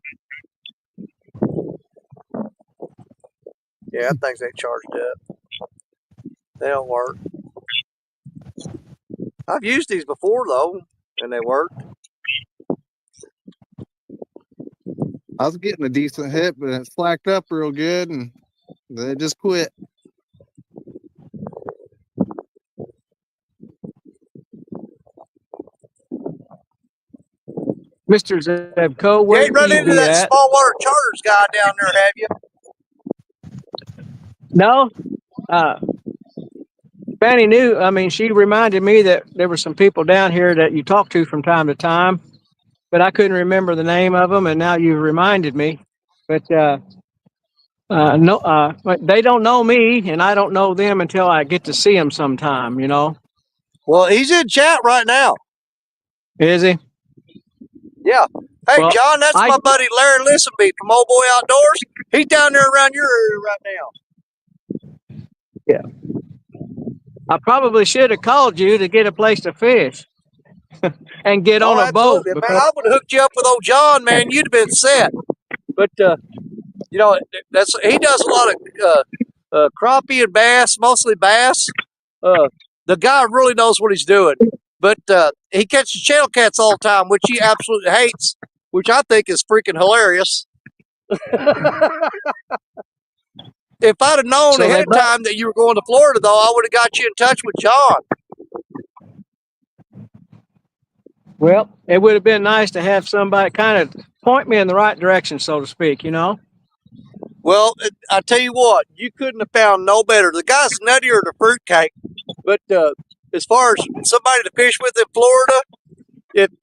Yeah, that things ain't charged up. They don't work. I've used these before though, and they work. I was getting a decent hit, but it slacked up real good, and then it just quit. Mr. Zebco, You where ain't run you into be that at? small water charters guy down there, have you? No. Fanny knew. I mean, she reminded me that there were some people down here that you talk to from time to time, but I couldn't remember the name of them, and now you reminded me. But no, but they don't know me, and I don't know them until I get to see them sometime. You know, Well, he's in chat right now. is he? Yeah. Hey, Well, John, that's my buddy Larry Lissenby from Old Boy Outdoors. He's down there around your area right now. Yeah. I probably should have called you to get a place to fish and get on a boat. Absolutely. Man, I would have hooked you up with old John, man. You'd have been set. But, you know, he does a lot of crappie and bass, mostly bass. The guy really knows what he's doing. But he catches channel cats all the time, which he absolutely hates, which I think is freaking hilarious. If I'd have known ahead of time that you were going to Florida, though, I would have got you in touch with John. Well, it would have been nice to have somebody kind of point me in the right direction, so to speak, you know? Well, I tell you what, you couldn't have found no better. The guy's nuttier than a fruitcake. But as far as somebody to fish with in Florida,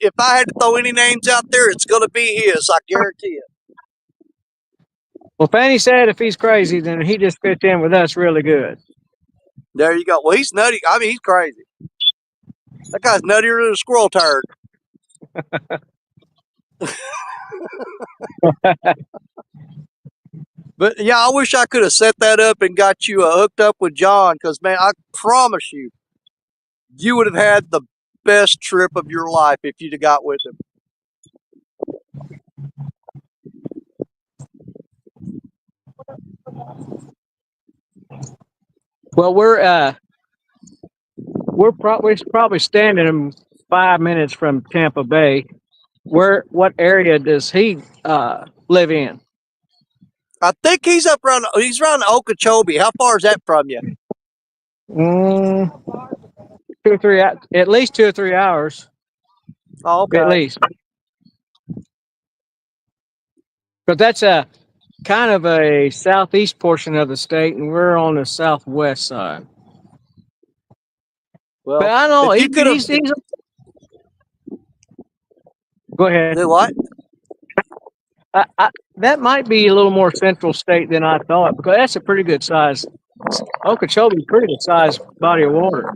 if I had to throw any names out there, it's going to be his. I guarantee it. Well, Fanny said if he's crazy, then he just fits in with us really good. There you go. Well, he's nutty. I mean, he's crazy. That guy's nuttier than a squirrel turd. But yeah, I wish I could have set that up and got you hooked up with John, because man, I promise you, you would have had the best trip of your life if you'd have got with him. Well, we're probably standing 5 minutes from Tampa Bay. What area does he live in? I think he's around Okeechobee. How far is that from you? 2 or 3, at least 2 or 3 hours. Oh, okay. At least. But that's a kind of a southeast portion of the state, and we're on the southwest side. Well, but I know if you could have. Go ahead. Do what? That might be a little more central state than I thought, because that's a pretty good size. Okeechobee is a pretty good size body of water.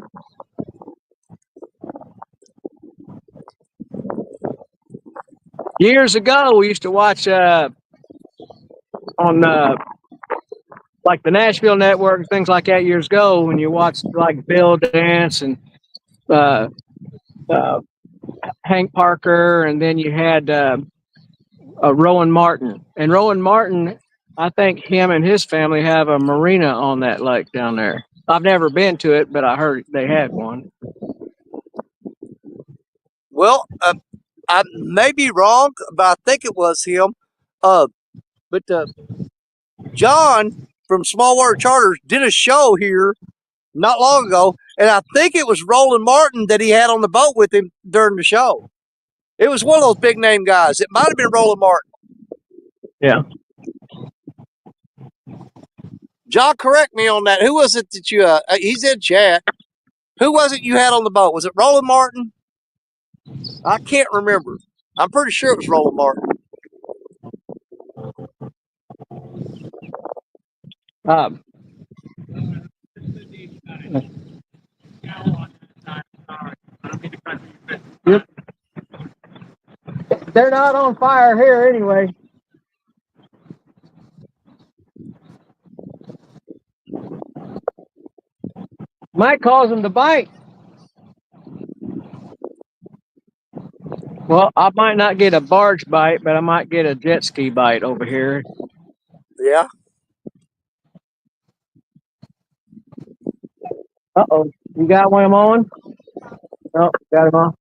Years ago, we used to watch on like the Nashville Network and things like that years ago, when you watched like Bill Dance and Hank Parker, and then you had Rowan Martin. And Rowan Martin, I think him and his family have a marina on that lake down there. I've never been to it, but I heard they had one. Well, I may be wrong, but I think it was him. But John from Small Water Charters did a show here not long ago, and I think it was Roland Martin that he had on the boat with him during the show. It was one of those big name guys. It might have been Roland Martin. Yeah. John, correct me on that. Who was it that you? He's in chat. Who was it you had on the boat? Was it Roland Martin? I can't remember. I'm pretty sure it was Roland Martin. Um, yep. They're not on fire here anyway. Might cause them to bite. Well, I might not get a barge bite, but I might get a jet ski bite over here. Yeah. Uh-oh. You got one on? Oh, got him on.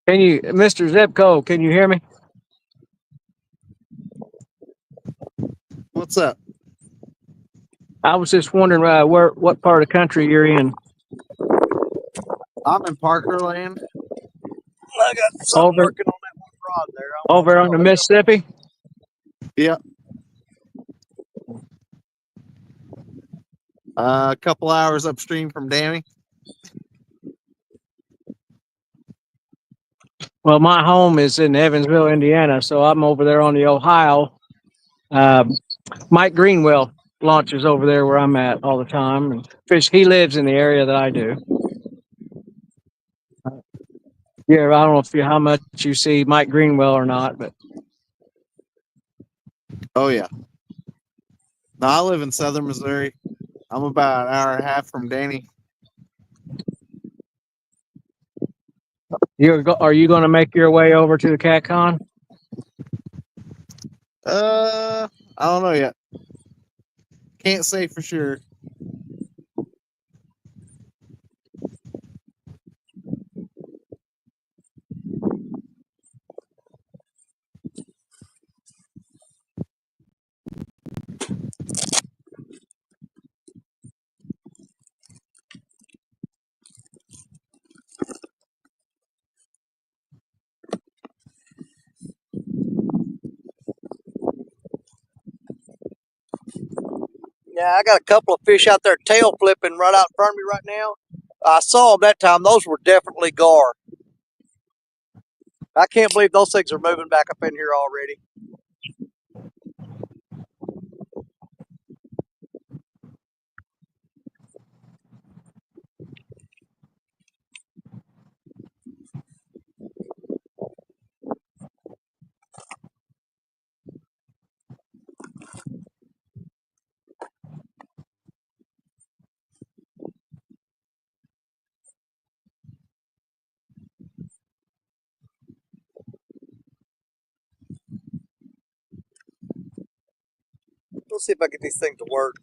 Can you, Mr. Zebco, can you hear me? What's up? I was just wondering what part of the country you're in. I'm in Parkerland. I got something Over working on that one rod there. I don't know what over it's on the called. Mississippi? Yep. A couple hours upstream from Danny. Well, my home is in Evansville, Indiana, so I'm over there on the Ohio. Mike Greenwell launches over there where I'm at all the time, and fish. He lives in the area that I do. Yeah, I don't know if you how much you see Mike Greenwell or not, but Oh yeah. No, I live in southern Missouri. I'm about an hour and a half from Danny. are you going to make your way over to the CatCon? I don't know yet. Can't say for sure. Yeah, I got a couple of fish out there tail flipping right out in front of me right now. I saw them that time. Those were definitely gar. I can't believe those things are moving back up in here already. Let's see if I get these things to work.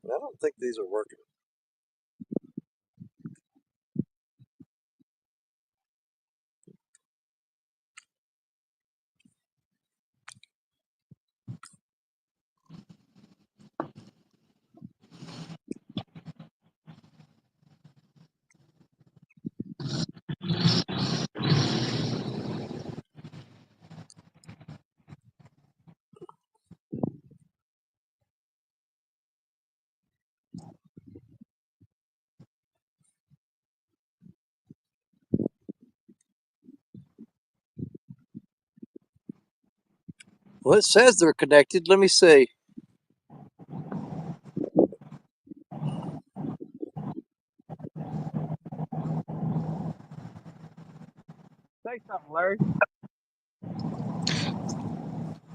I don't think these are working. Well, it says they're connected. Let me see. Say something, Larry.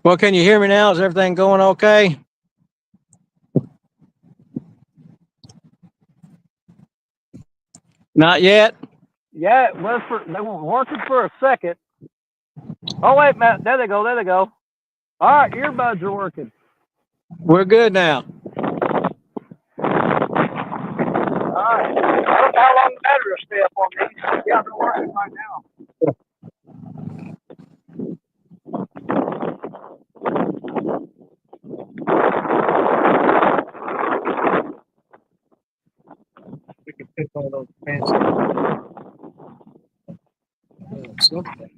Well, can you hear me now? Is everything going okay? Not yet. Yeah, it was they were working for a second. Oh wait, Matt, there they go. There they go. All right, earbuds are working. We're good now. All right. I don't know how long the battery will stay up on these. Yeah, they're working right now. We can pick one of those fancy. Something.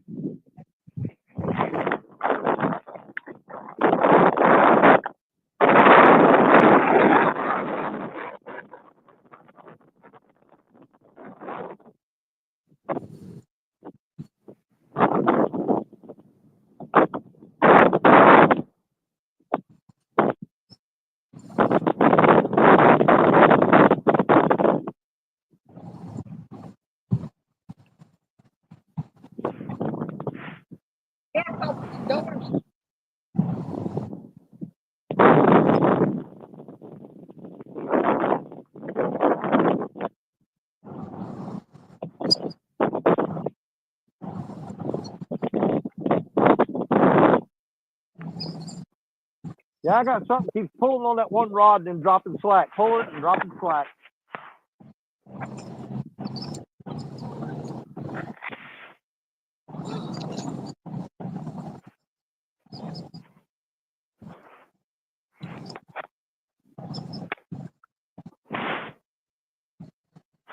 Yeah, I got something. Keeps pulling on that one rod and then dropping slack. Pull it and dropping slack.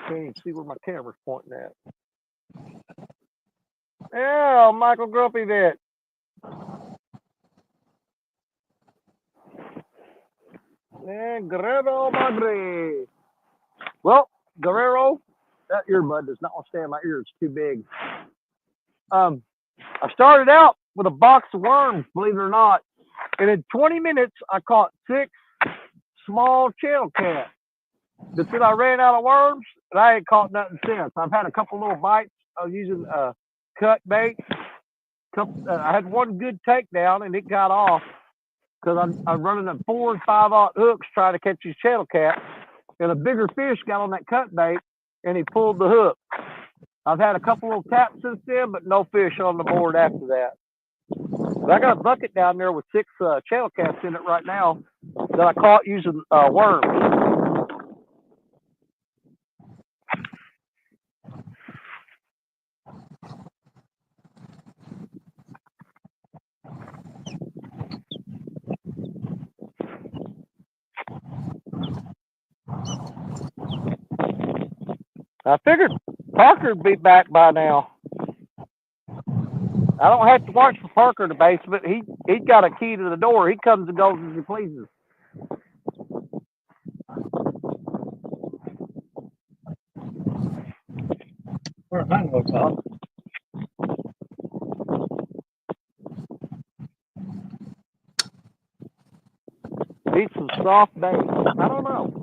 Can't even see where my camera's pointing at. Yeah, Michael Grumpy Vet. And Guerrero Madre. Well, Guerrero, that earbud does not want to stay in my ear. It's too big. I started out with a box of worms, believe it or not. And in 20 minutes, I caught 6 small channel cats. But then I ran out of worms, and I ain't caught nothing since. I've had a couple little bites. I was using cut bait. I had one good takedown, and it got off because I'm running them 4 and 5/0 hooks trying to catch these channel cats. And a bigger fish got on that cut bait, and he pulled the hook. I've had a couple little taps since then, but no fish on the board after that. But I got a bucket down there with 6 channel cats in it right now that I caught using worms. I figured Parker'd be back by now. I don't have to watch for Parker in the basement. He's got a key to the door. He comes and goes as he pleases. Where I know, Tom. Eat some soft bait. I don't know.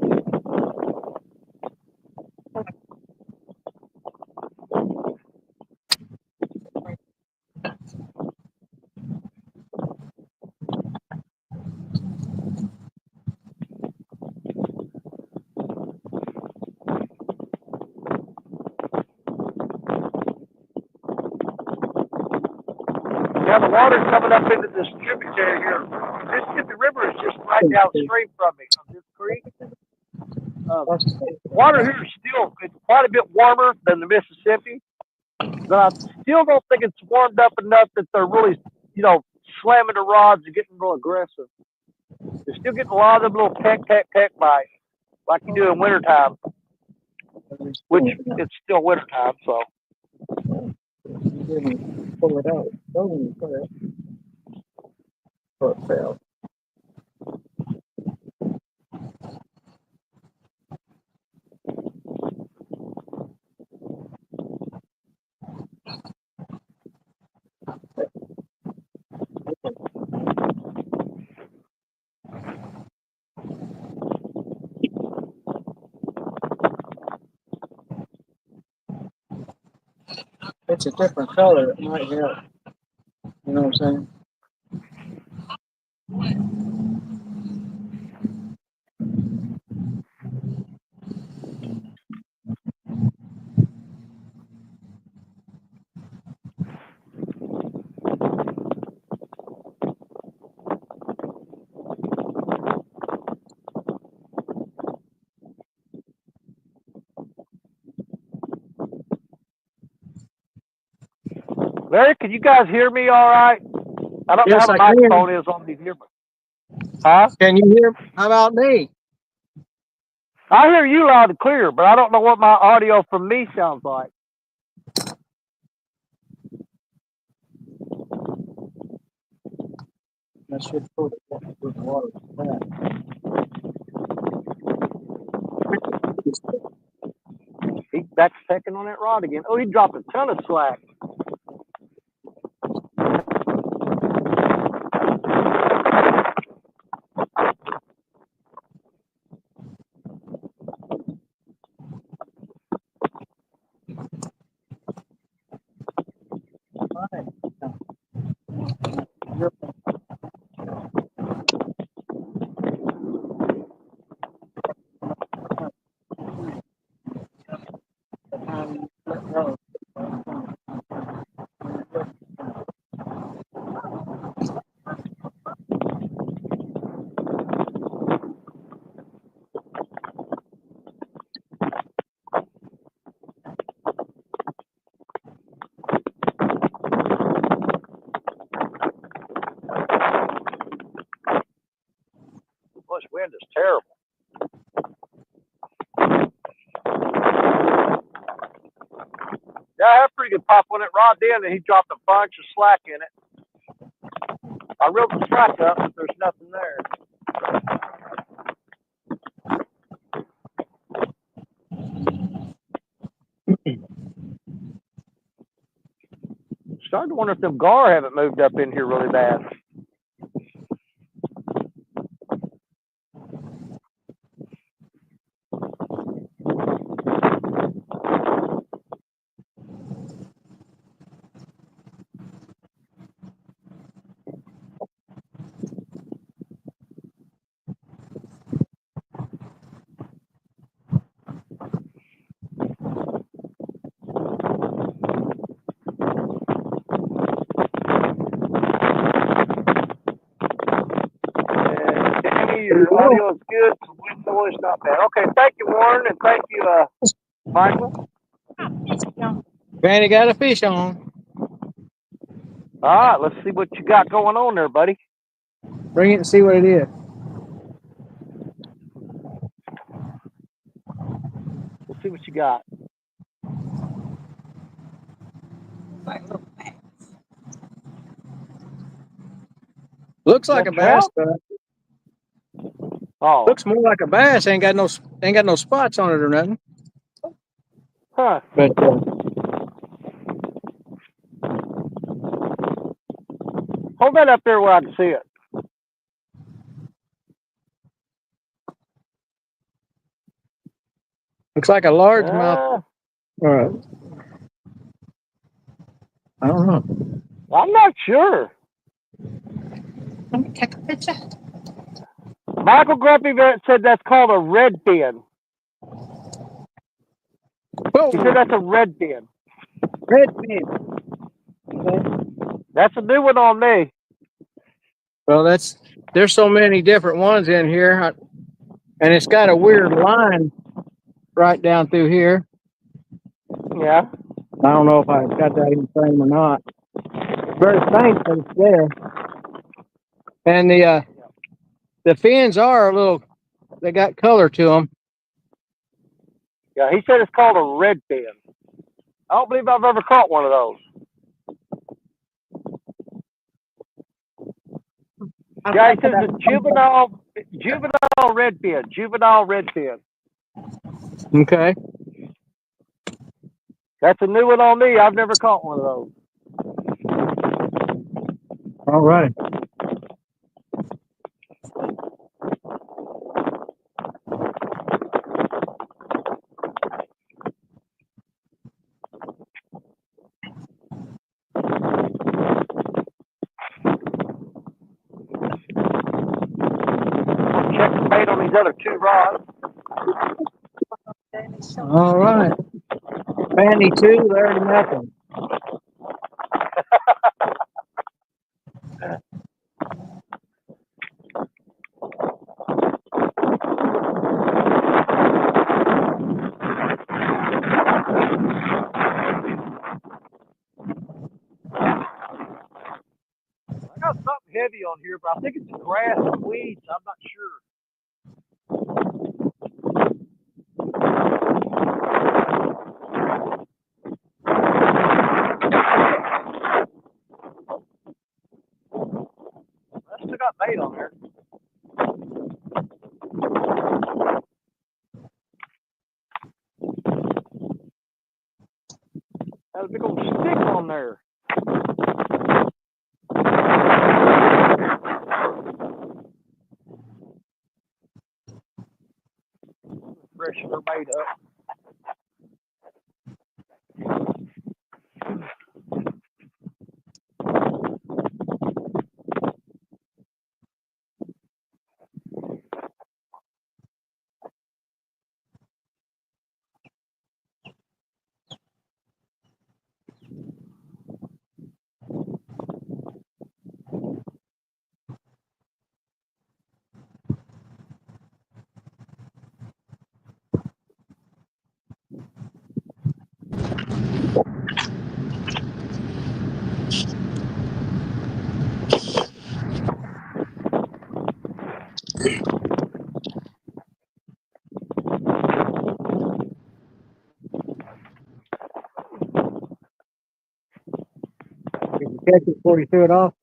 Yeah, the water's coming up into this tributary here. Mississippi River is just right downstream from me, from this creek. Water here is still it's quite a bit warmer than the Mississippi, but I still don't think it's warmed up enough that they're really, slamming the rods and getting real aggressive. They're still getting a lot of them little peck bites, like you do in wintertime, which it's still wintertime, so. You didn't pull it out. Oh, it fell. it's a different color, it might help. You know what I'm saying? Larry, can you guys hear me all right? I don't know Yes, how the I can. microphone is on these here. Huh? Can you hear? How about me? I hear you loud and clear, but I don't know what my audio from me sounds like. I should put it with water. He's back second on that rod again. Oh, he dropped a ton of slack. Boy, this wind is terrible. Yeah, I had a pretty good pop on it. Rod in, and he dropped a bunch of slack in it. I reeled the slack up, but there's nothing there. Starting to wonder if them gar haven't moved up in here really bad. Your audio is good, so wind noise not bad. Okay, thank you, Warren, and thank you, Michael. Granny got a fish on. All right, let's see what you got going on there, buddy. Bring it and see what it is. Let's see what you got. Looks like a bass, but Oh, looks more like a bass. Ain't got no spots on it or nothing. huh. But Hold that up there where I can see it. looks like a largemouth. All right. I don't know. I'm not sure. Let me take a picture. Michael Grumpy said that's called a red fin. Whoa, He said that's a red fin. red fin. That's a new one on me. Well, there's so many different ones in here, and it's got a weird line right down through here. Yeah. I don't know if I got that in frame or not. Very faint, but it's there. And the fins are a little. They got color to them. Yeah, he said it's called a red fin. I don't believe I've ever caught one of those. Yeah, he says it's juvenile red fin. Juvenile red fin. Okay. That's a new one on me. I've never caught one of those. All right. these other 2 rods. All right. Fanny 2, Larry nothing. I got something heavy on here, but I think it's grass and weeds. I'm not sure. I still got bait on there. Had a big old stick on there. Freshen her bait up. Did you catch it before you threw it off?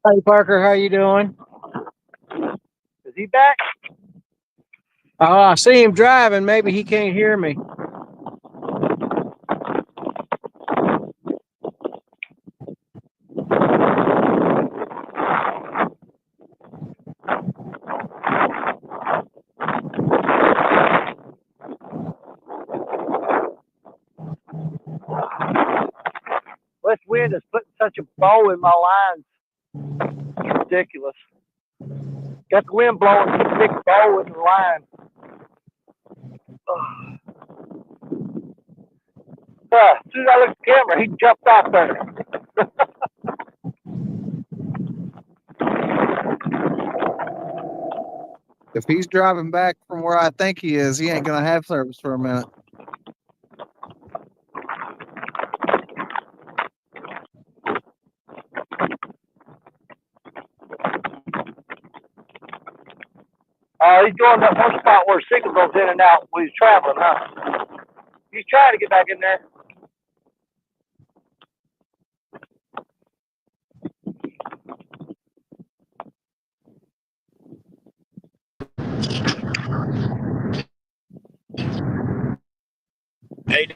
Hey Parker, how you doing? Is he back? Oh, I see him driving. Maybe he can't hear me. This wind is putting such a bow in my lines. It's ridiculous. Got the wind blowing such a big bow in the line. As soon as I looked at the camera, he jumped off there. If he's driving back from where I think he is, he ain't gonna have service for a minute. He's going to that one spot where signal goes in and out when he's traveling, huh? He's trying to get back in there. Hey,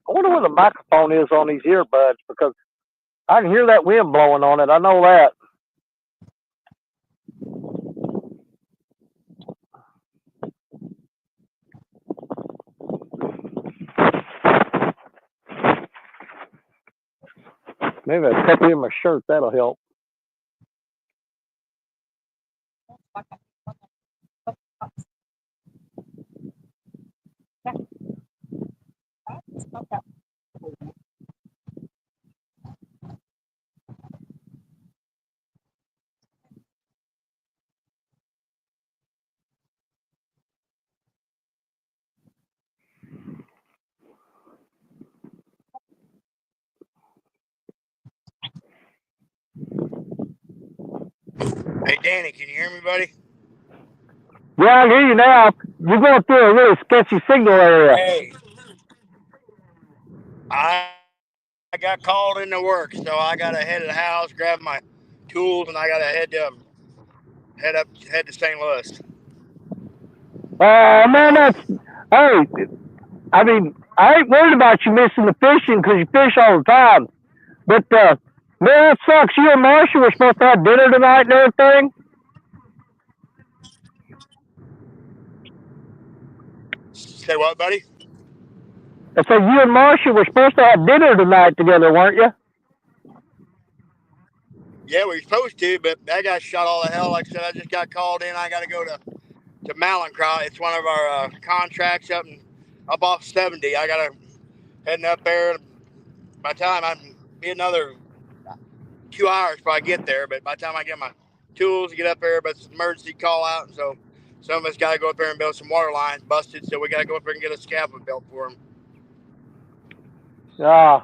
I wonder where the microphone is on these earbuds because I can hear that wind blowing on it. I know that. Maybe I tap in my shirt. That'll help. Hey, Danny, can you hear me, buddy? Yeah, I hear you now. You're going through a really sketchy signal area. Hey, I got called into work, so I got to head to the house, grab my tools, and I got to head to St. Louis. Man, hey, I mean, I ain't worried about you missing the fishing because you fish all the time. But, man, that sucks. You and Marcia were supposed to have dinner tonight and everything. Say what, buddy? I said, you and Marcia were supposed to have dinner tonight together, weren't you? Yeah, we were supposed to, but that got shot all to hell. Like I said, I just got called in. I got to go to Malincrot. It's one of our contracts up off 70. I got to heading up there. By the time I'd be another 2 hours before I get there, but by the time I get my tools to get up there, but it's an emergency call out, and so some of us got to go up there and build some water lines busted, so we got to go up there and get a scaffold built for them. Yeah.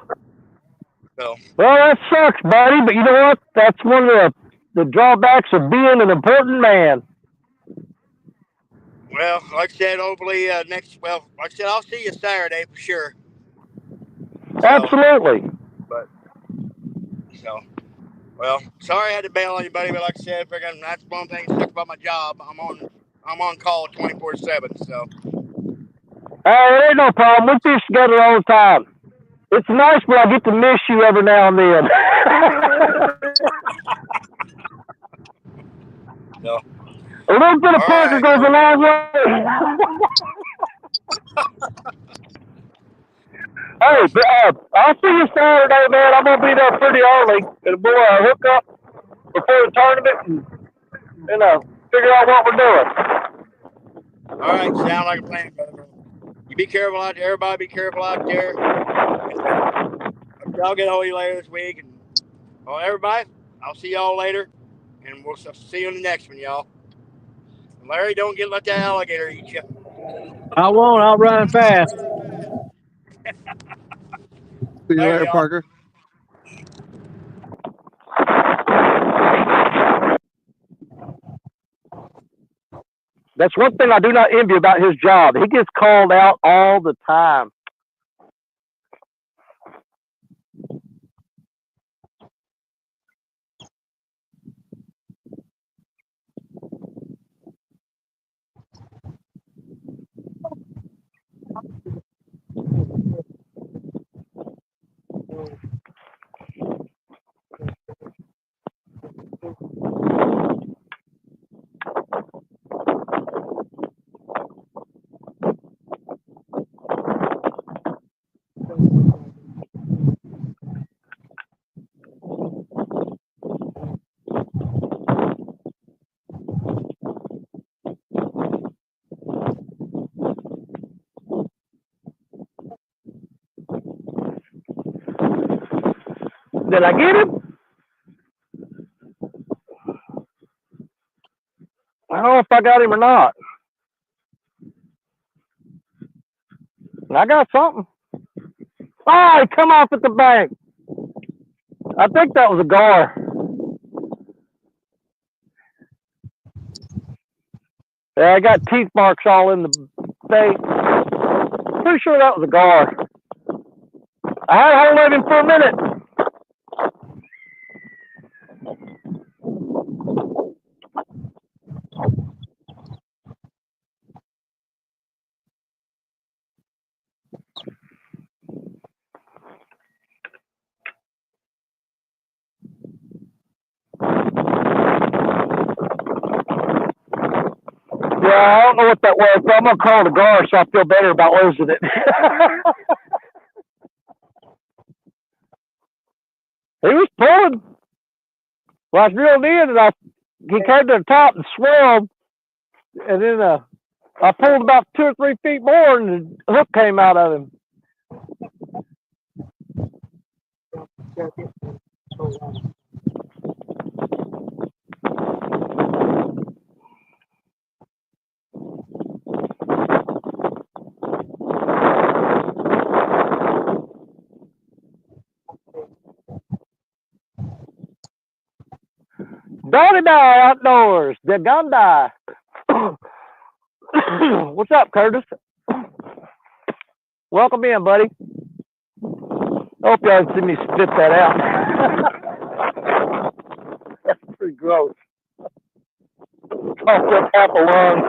So. Well, that sucks, buddy, but you know what? That's one of the drawbacks of being an important man. Well, like I said, hopefully like I said, I'll see you Saturday for sure. So, absolutely. Well, sorry I had to bail on you, buddy, but like I said, that's one thing that sucks about my job. I'm on call 24/7. So. Hey, it ain't no problem. We fish together all the time. It's nice when I get to miss you every now and then. No. A little bit of partner goes a long way. Hey, I'll see you Saturday, man. I'm gonna be there pretty early, and we'll hook up before the tournament and figure out what we're doing. All right, sound like a plan, brother. You be careful out there. Everybody be careful out there. I'll get a hold of you later this week. And, well, everybody, I'll see y'all later, and we'll see you in the next one, y'all. And Larry, don't let that alligator eat you. I won't. I'll run fast. See you later, Parker. That's one thing I do not envy about his job. He gets called out all the time. Did I get him? I don't know if I got him or not. I got something. Oh, he come off at the bank. I think that was a gar. Yeah, I got teeth marks all in the face. Pretty sure that was a gar. I had hold of him for a minute. Yeah, I don't know what that was, but I'm going to call it a gar so I feel better about losing it. He was pulling. Well, I was reeled in, and he came to the top and swelled, and then I pulled about 2 or 3 feet more, and the hook came out of him. gotta get some sort of Donnie Die Outdoors, the Gundai. What's up, Curtis? Welcome in, buddy. Hope y'all see me spit that out. That's pretty gross. Coughed up half a lung.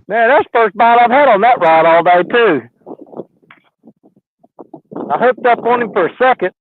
Man, that's the first bite I've had on that rod all day, too. I hooked up on him for a second.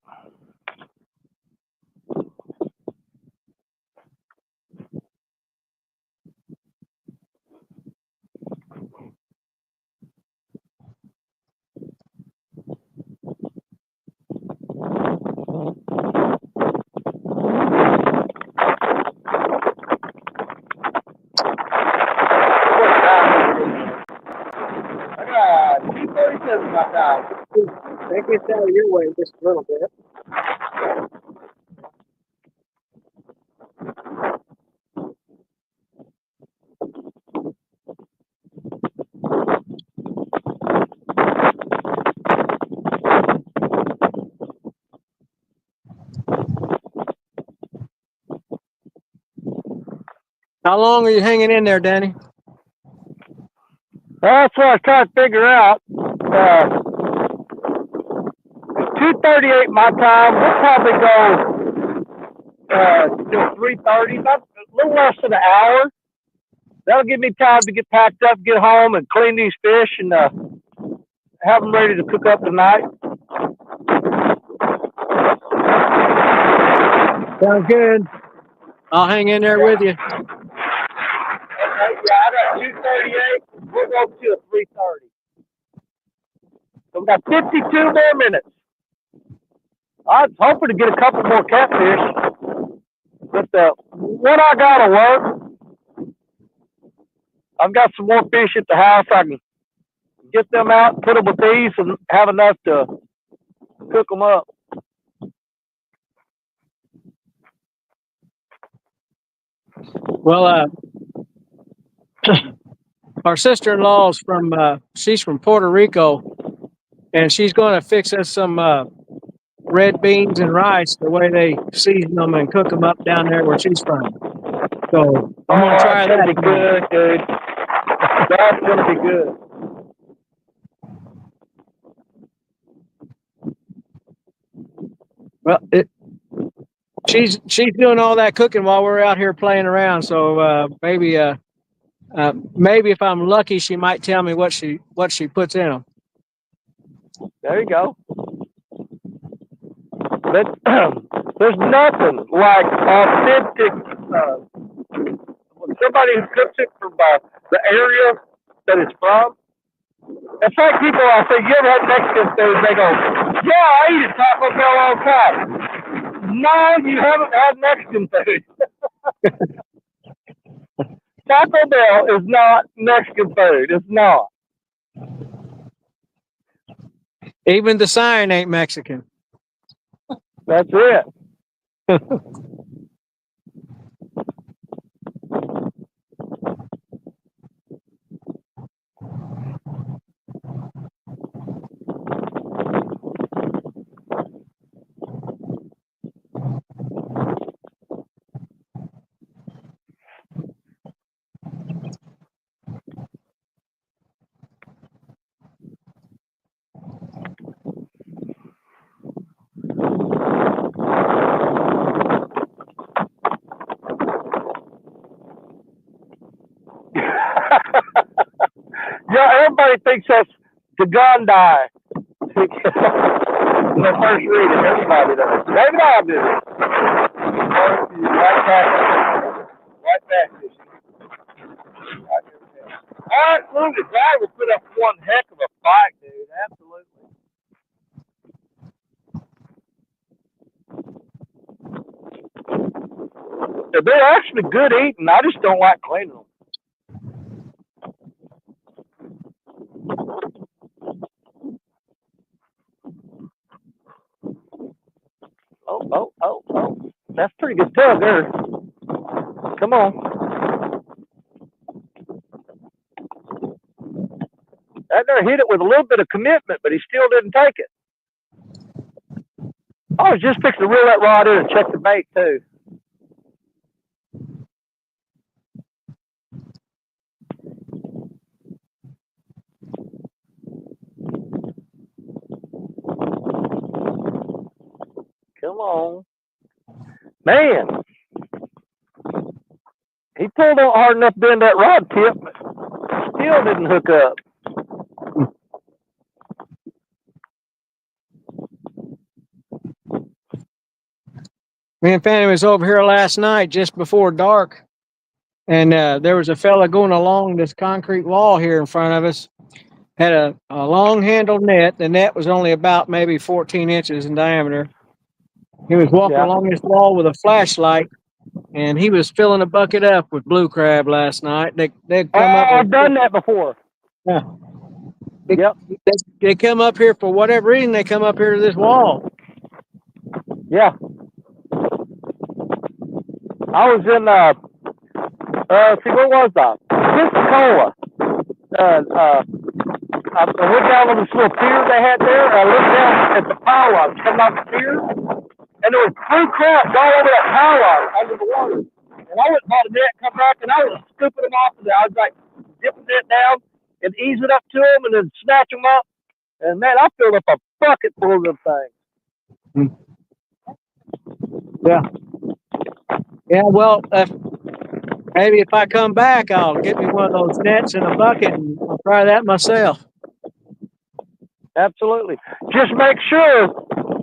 I got 2:37 my time. that gets out of your way just a little bit. How long are you hanging in there, Danny? That's what I was trying to figure out. 2:38 my time. We'll probably go till 3:30, about a little less than an hour. That'll give me time to get packed up, get home, and clean these fish, and have them ready to cook up tonight. Sounds good. I'll hang in there with you. Okay, yeah, I got 2:38. We'll go till 3:30. So we got 52 more minutes. I was hoping to get a couple more catfish, but when I gotta work, I've got some more fish at the house. I can get them out, put them with these, and have enough to cook them up. Well, our sister-in-law's she's from Puerto Rico, and she's going to fix us some red beans and rice the way they season them and cook them up down there where she's from. So I'm going to try That's that. gonna be good, dude. That's gonna be good. Well, she's doing all that cooking while we're out here playing around. So maybe if I'm lucky, she might tell me what she puts in them. There you go. But there's nothing like authentic. When somebody who cooks it from the area that it's from, it's like people. I say, you ever had Mexican food? They go, yeah, I eat at Taco Bell all the time. No, you haven't had Mexican food. Taco Bell is not Mexican food. It's not. Even the sign ain't Mexican. That's it. Yeah, everybody thinks that's the Gundai. The first reading, everybody does. Maybe I did it. Right back. Absolutely, guy will put up one heck of a fight, dude. Absolutely. They're actually good eating. I just don't like cleaning them. Oh. That's pretty good tug there. Come on. That there hit it with a little bit of commitment, but he still didn't take it. I was just fixing to reel that rod in and check the bait too. Come on. Man. He pulled on hard enough to bend that rod tip, but still didn't hook up. Me and Fanny was over here last night just before dark, and there was a fella going along this concrete wall here in front of us. Had a long handled net. The net was only about maybe 14 inches in diameter. He was walking along this wall with a flashlight, and he was filling a bucket up with blue crab last night. They'd come up. I've done that before. Yeah. They come up here for whatever reason. They come up here to this wall. Yeah. I was in, where was I? Pensacola. I went down on this little pier they had there. I looked down at the power lines coming off the pier, and there was blue crabs all over that power line under the water. And I went and bought a net, come back, and I was scooping them off of there. I was like dipping it down and easing up to them and then snatch them up. And man, I filled up a bucket full of them things. Yeah. Yeah, well, maybe if I come back, I'll get me one of those nets in a bucket and I'll try that myself. Absolutely. Just make sure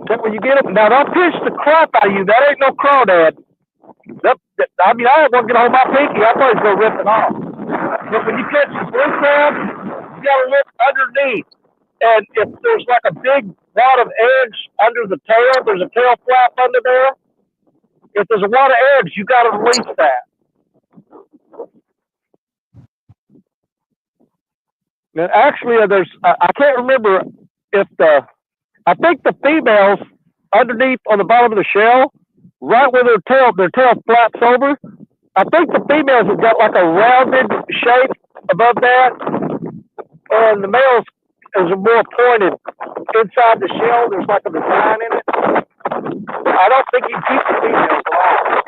that when you get them, now don't pitch the crap out of you. That ain't no crawdad. I mean, I don't want to get hold of my pinky. I thought he was going to rip it off. But when you catch the blue crab, you got to look underneath. And if there's like a big wad of eggs under the tail, there's a tail flap under there. If there's a wad of eggs, you got to release that. And actually, I can't remember if I think the females underneath on the bottom of the shell, right where their tail flaps over, I think the females have got like a rounded shape above that, and the males is more pointed inside the shell. There's like a design in it. I don't think you keep the females alive.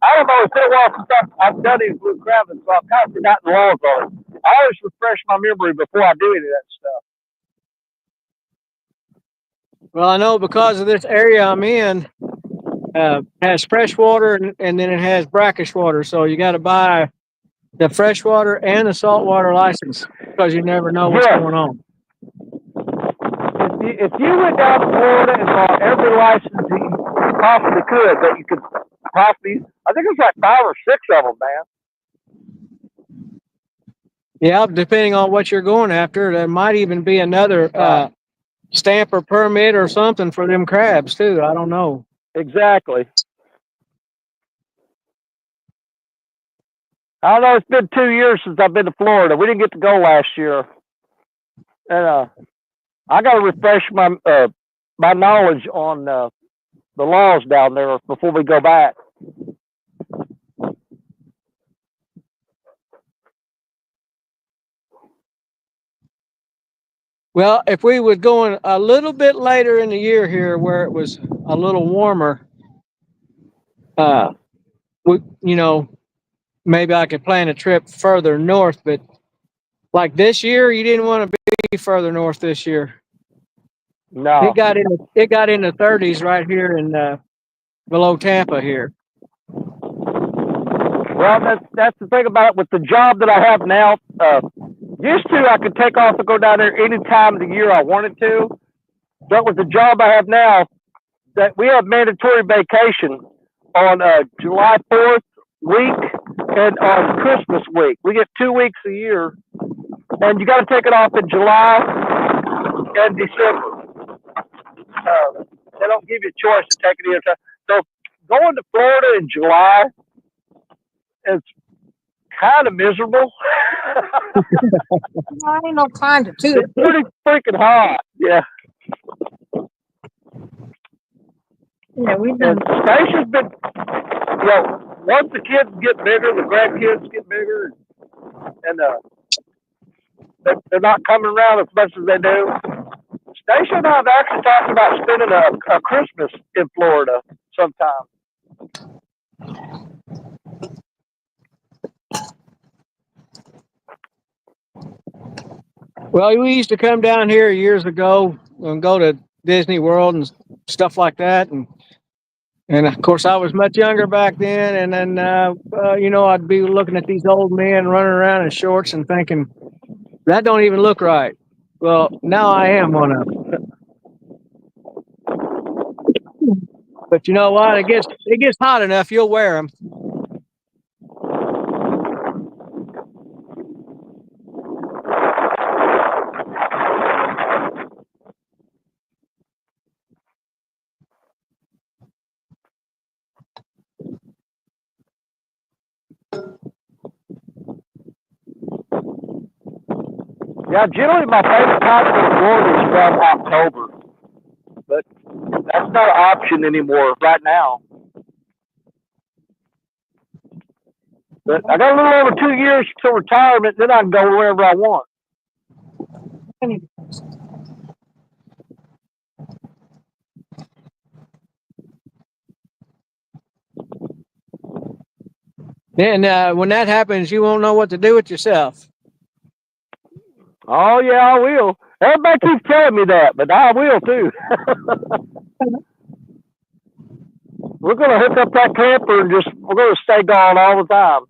I don't know. It's been a while since I've done these blue crabbing, so I've kind of forgotten the laws on it. I always refresh my memory before I do any of that stuff. Well, I know because of this area I'm in, has fresh water and then it has brackish water. So you got to buy the freshwater and the saltwater license because you never know what's going on. If you went down to Florida and bought every license you possibly could, that you could possibly, I think it's like 5 or 6 of them, man. Yeah, depending on what you're going after, there might even be another stamp or permit or something for them crabs too. I don't know. Exactly. I don't know. It's been 2 years since I've been to Florida. We didn't get to go last year, and I got to refresh my my knowledge on the laws down there before we go back. Well, if we was going a little bit later in the year here, where it was a little warmer, maybe I could plan a trip further north. But like this year, you didn't want to be further north this year. No, it got in the 30s right here in below Tampa here. Well, that's the thing about it. With the job that I have now, used to I could take off and go down there any time of the year I wanted to. But with the job I have now, that we have mandatory vacation on July 4th week and on Christmas week. We get 2 weeks a year, and you got to take it off in July and December. They don't give you a choice to take it either time. So going to Florida in July is kind of miserable. I ain't no kind of too. It's pretty freaking hot. Yeah. Yeah, we've And done. Stacia's been, once the kids get bigger, the grandkids get bigger, and they're not coming around as much as they do. Stacia and I have actually talked about spending a Christmas in Florida sometime. Well, we used to come down here years ago and go to Disney World and stuff like that, and of course I was much younger back then. And then I'd be looking at these old men running around in shorts and thinking that don't even look right. Well, now I am one of them. But you know what? It gets hot enough, you'll wear them. Yeah, generally my favorite time to go to Florida is around October, but that's not an option anymore right now. But I got a little over 2 years till retirement, then I can go wherever I want. And when that happens, you won't know what to do with yourself. Oh yeah, I will. Everybody keeps telling me that, but I will too. We're gonna hook up that camper and we're gonna stay gone all the time.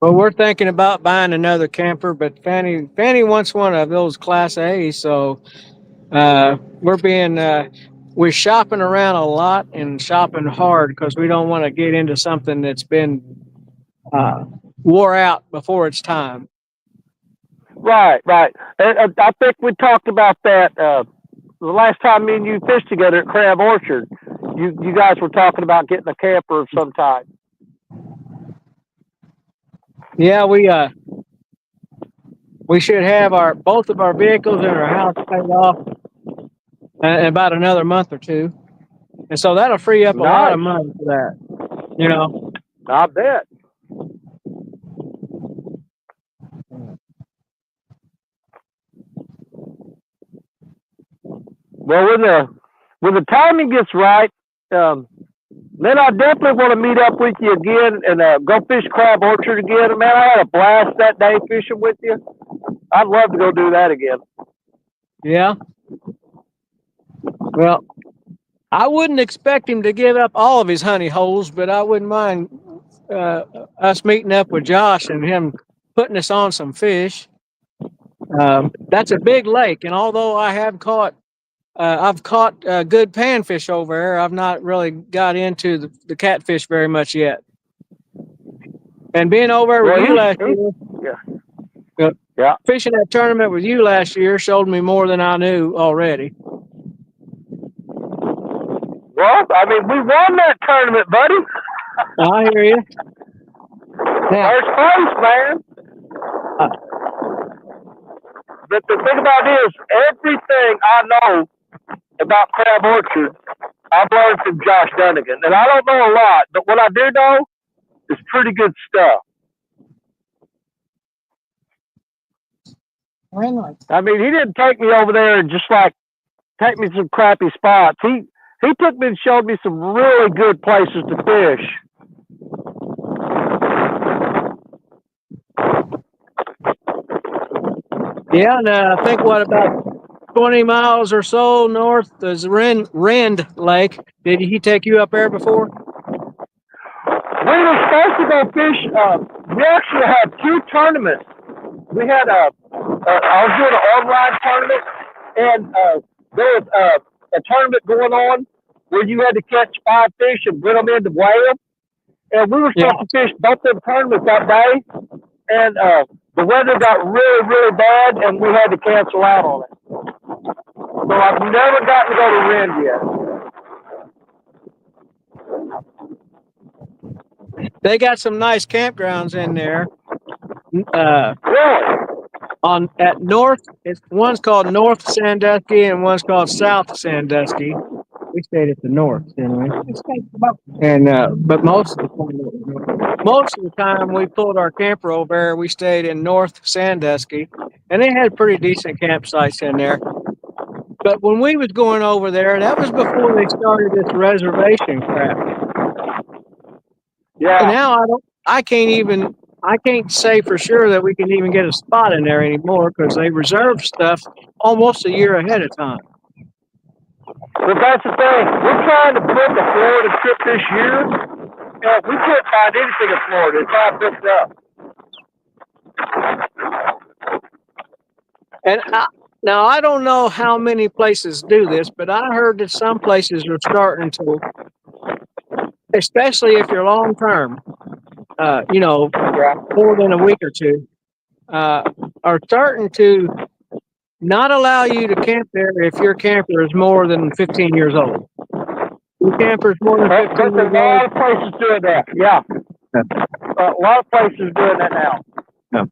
Well, we're thinking about buying another camper, but Fanny wants one of those Class A's, so we're shopping around a lot and shopping hard because we don't want to get into something that's been wore out before it's time. Right. And I think we talked about that the last time me and you fished together at Crab Orchard. You guys were talking about getting a camper of some type. Yeah, we should have both of our vehicles and our house paid off in about another month or two, and so that'll free up a lot of money for that. I bet. Well, when the timing gets right, then I definitely want to meet up with you again and go fish Crab Orchard again. Man, I had a blast that day fishing with you. I'd love to go do that again. Yeah. Well, I wouldn't expect him to give up all of his honey holes, but I wouldn't mind us meeting up with Josh and him putting us on some fish. That's a big lake, and although I've caught good panfish over there, I've not really got into the catfish very much yet. And being over with you last year, fishing that tournament with you last year showed me more than I knew already. Well, I mean, we won that tournament, buddy. I hear you. Now, first place, man. But the thing about it is, everything I know about Crab Orchard, I've learned from Josh Dunnigan. And I don't know a lot, but what I do know is pretty good stuff. Really? I mean, he didn't take me over there and just take me to some crappy spots. He took me and showed me some really good places to fish. Yeah, and I think about 20 miles or so north is Rend Lake. Did he take you up there before? We were supposed to go fish. We actually had 2 tournaments. We had I was doing an online tournament, and there was a tournament going on where you had to catch 5 fish and bring them in to weigh them. And we were supposed to fish both of the tournaments that day. And the weather got really, really bad, and we had to cancel out on it. So I've never gotten to go to Rend yet. They got some nice campgrounds in there. Really? At North, one's called North Sandusky and one's called South Sandusky. We stayed at the North, didn't we? And but most of the time we pulled our camper over there, we stayed in North Sandusky, and they had pretty decent campsites in there. But when we was going over there, that was before they started this reservation crap. Yeah. And now I can't say for sure that we can even get a spot in there anymore because they reserve stuff almost a year ahead of time. But that's the thing. We're trying to book a Florida trip this year, and we can't find anything in Florida. It's all booked up. And now I don't know how many places do this, but I heard that some places are starting to, especially if you're long term, more than a week or two, are starting to not allow you to camp there if your camper is more than 15 years old. Your camper is more than 15 years old. A lot of places doing that. Yeah. A lot of places doing that now. Yeah.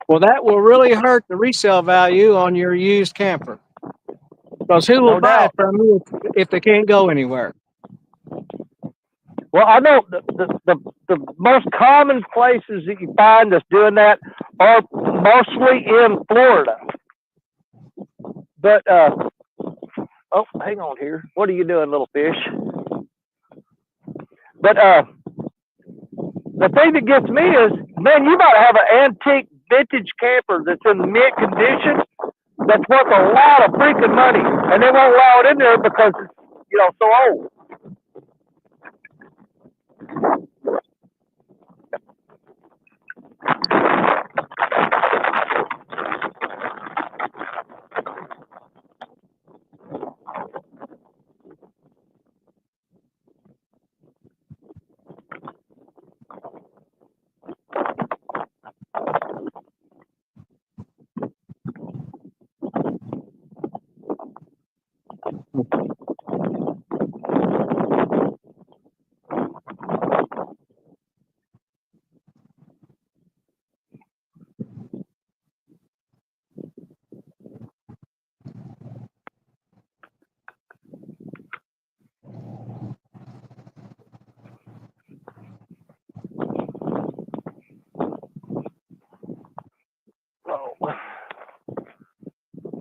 Well, that will really hurt the resale value on your used camper. Because who will buy it from you if they can't go anywhere? Well, I know the most common places that you find that's doing that are mostly in Florida. But, oh, hang on here. What are you doing, little fish? But the thing that gets me is, man, you gotta have an antique vintage camper that's in mint condition that's worth a lot of freaking money, and they won't allow it in there because it's, so old.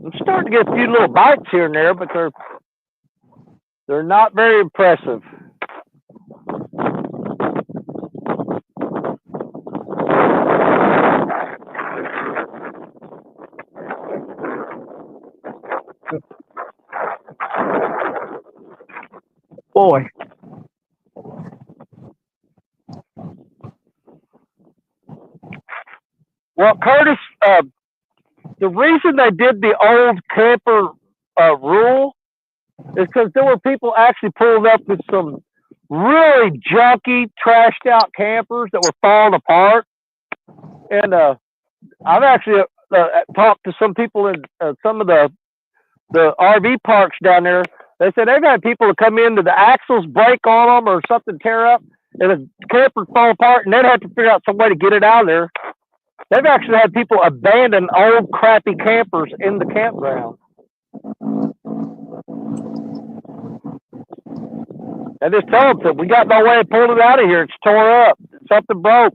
I'm starting to get a few little bites here and there, but they're not very impressive. Boy. Well, Curtis, the reason they did the old camper rule is because there were people actually pulling up with some really junky, trashed out campers that were falling apart. And I've actually talked to some people in some of the RV parks down there. They said they've had people come in, the axles break on them or something tear up, and the camper fall apart, and they'd have to figure out some way to get it out of there. They've actually had people abandon old crappy campers in the campground. I just told them, we got no way of pulling it out of here. It's tore up. Something broke.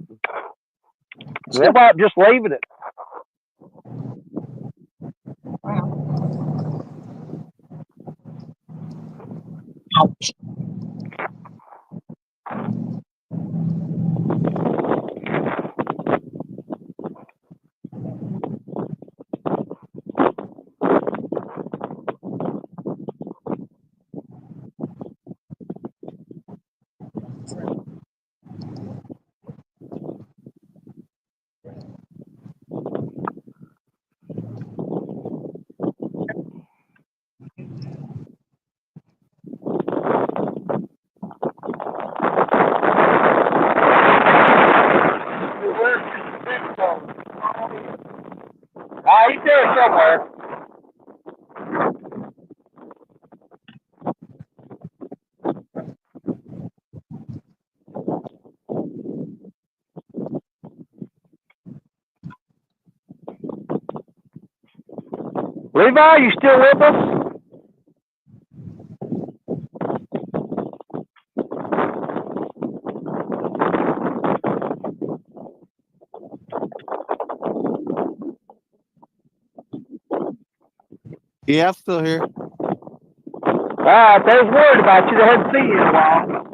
They wound up just leaving it. Ouch. Yeah, he's there somewhere. Levi, you still with us? Yeah, I'm still here. They was worried about you. They hadn't seen you in a while.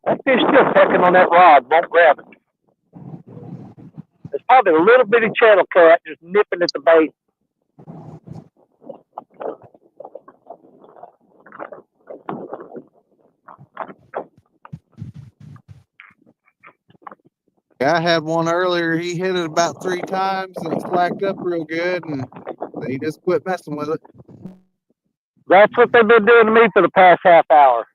That fish still pecking on that rod, won't grab it. There's probably a little bitty channel cat just nipping at the bait. Yeah, I had one earlier. He hit it about 3 times and it slacked up real good, and he just quit messing with it. That's what they've been doing to me for the past half hour.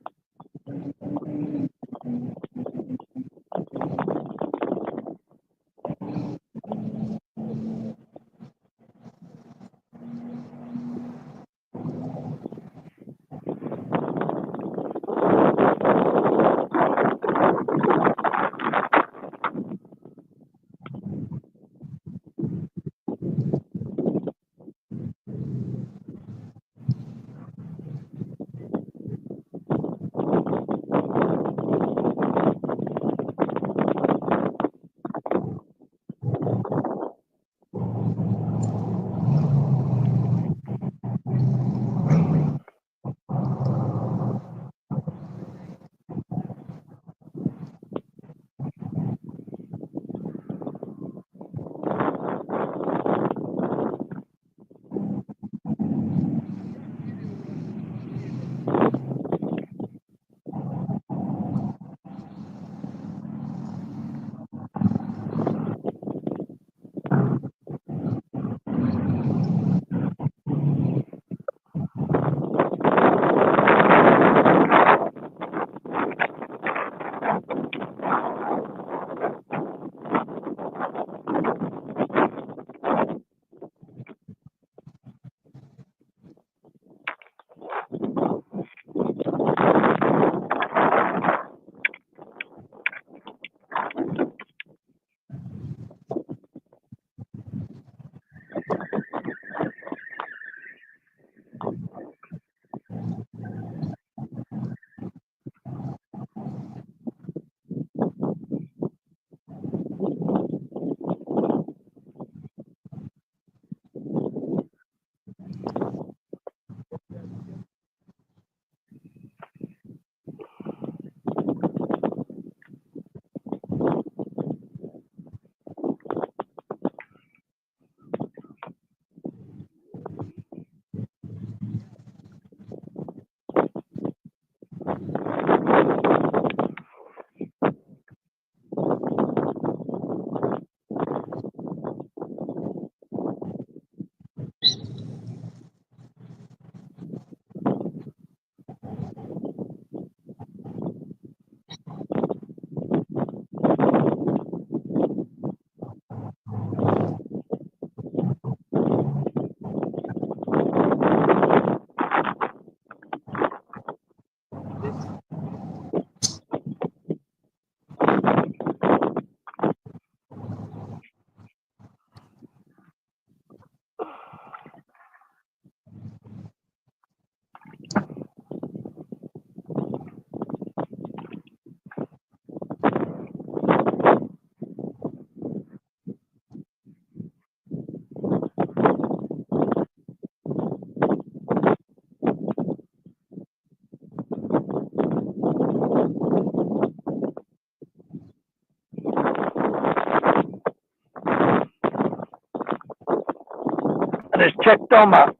just checked on my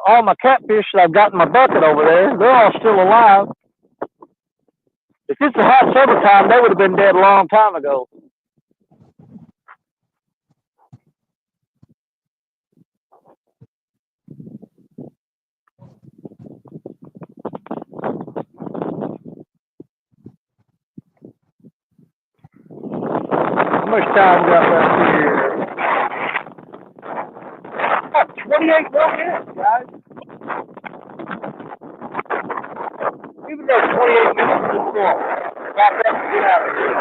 all my catfish that I've got in my bucket over there. They're all still alive. If it's a hot summertime, they would have been dead a long time ago. How much time we got left here? 28 more minutes, guys. Even though 28 minutes is long, got that to get out of here.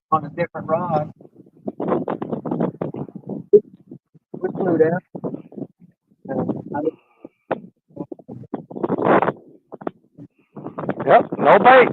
On a different rod. We flew down. Yep, no bait.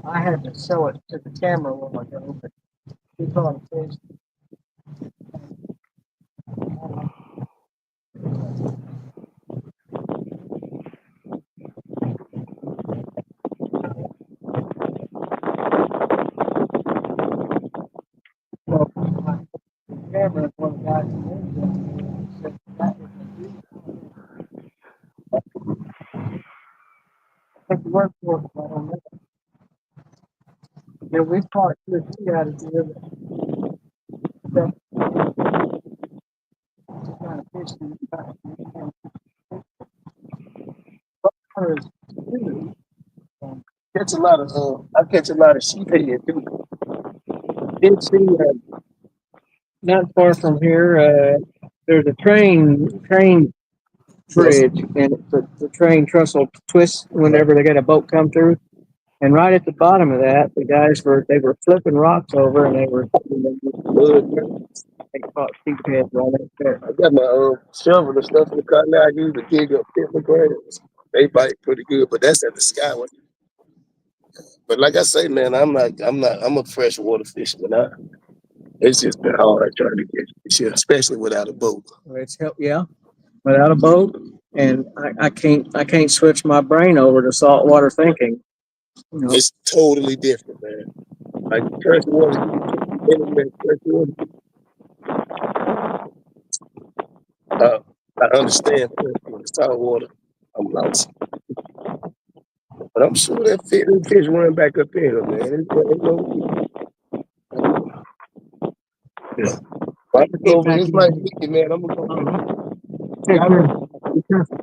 I had to show it to the camera a while ago, but we caught a fish. Well, the camera, one of the guys in there said that was a beauty. Take the word for it, but I don't know. Yeah, we caught two or three out of here that kind of fish in the back. Catch a lot of I catch a lot of sheephead too. Did see not far from here. There's a train bridge, and the train trestle twists whenever they got a boat come through. And right at the bottom of that, the guys were flipping rocks over, and they caught sheephead right up there. I got my shovel and stuff in the car now. I use to dig up different grams. They bite pretty good, but that's at the Skyway. But like I say, man, I'm a freshwater fisherman. It's just been hard trying to get shit, especially without a boat. It's help, yeah. without a boat, and I can't switch my brain over to saltwater thinking. You know, It's totally different, man. Like freshwater, freshwater. I understand freshwater, saltwater. I'm lost. But I'm sure that fish run back up here, man. It's no, yeah. I have to go get over back this night in. weekend, man. I'm gonna go. Take care. Be careful.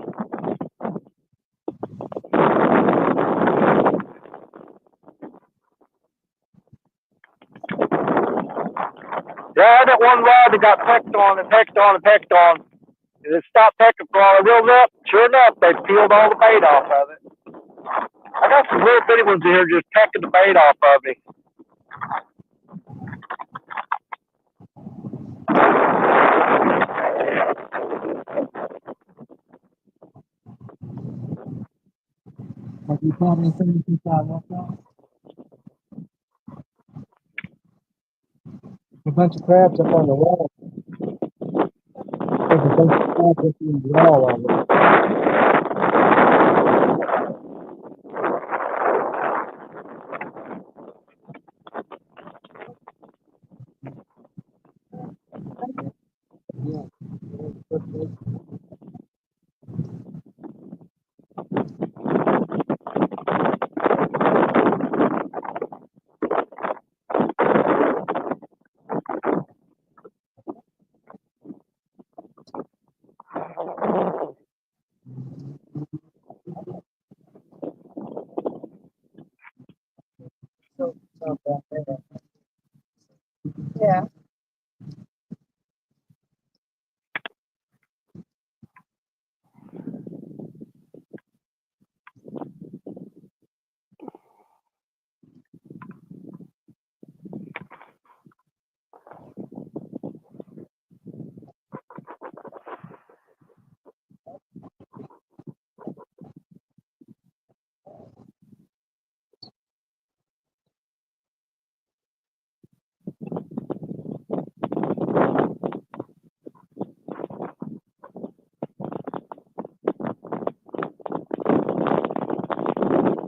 Yeah, I had that one rod that got pecked on and pecked on and pecked on. And it stopped pecking for all I reeled up. Sure enough, they peeled all the bait off of it. I got some little bitty ones in here just pecking the bait off of me. Have you caught anything since I walked out? A bunch of crabs up on the wall. There's a bunch of crabs up in the wall on it. Yeah.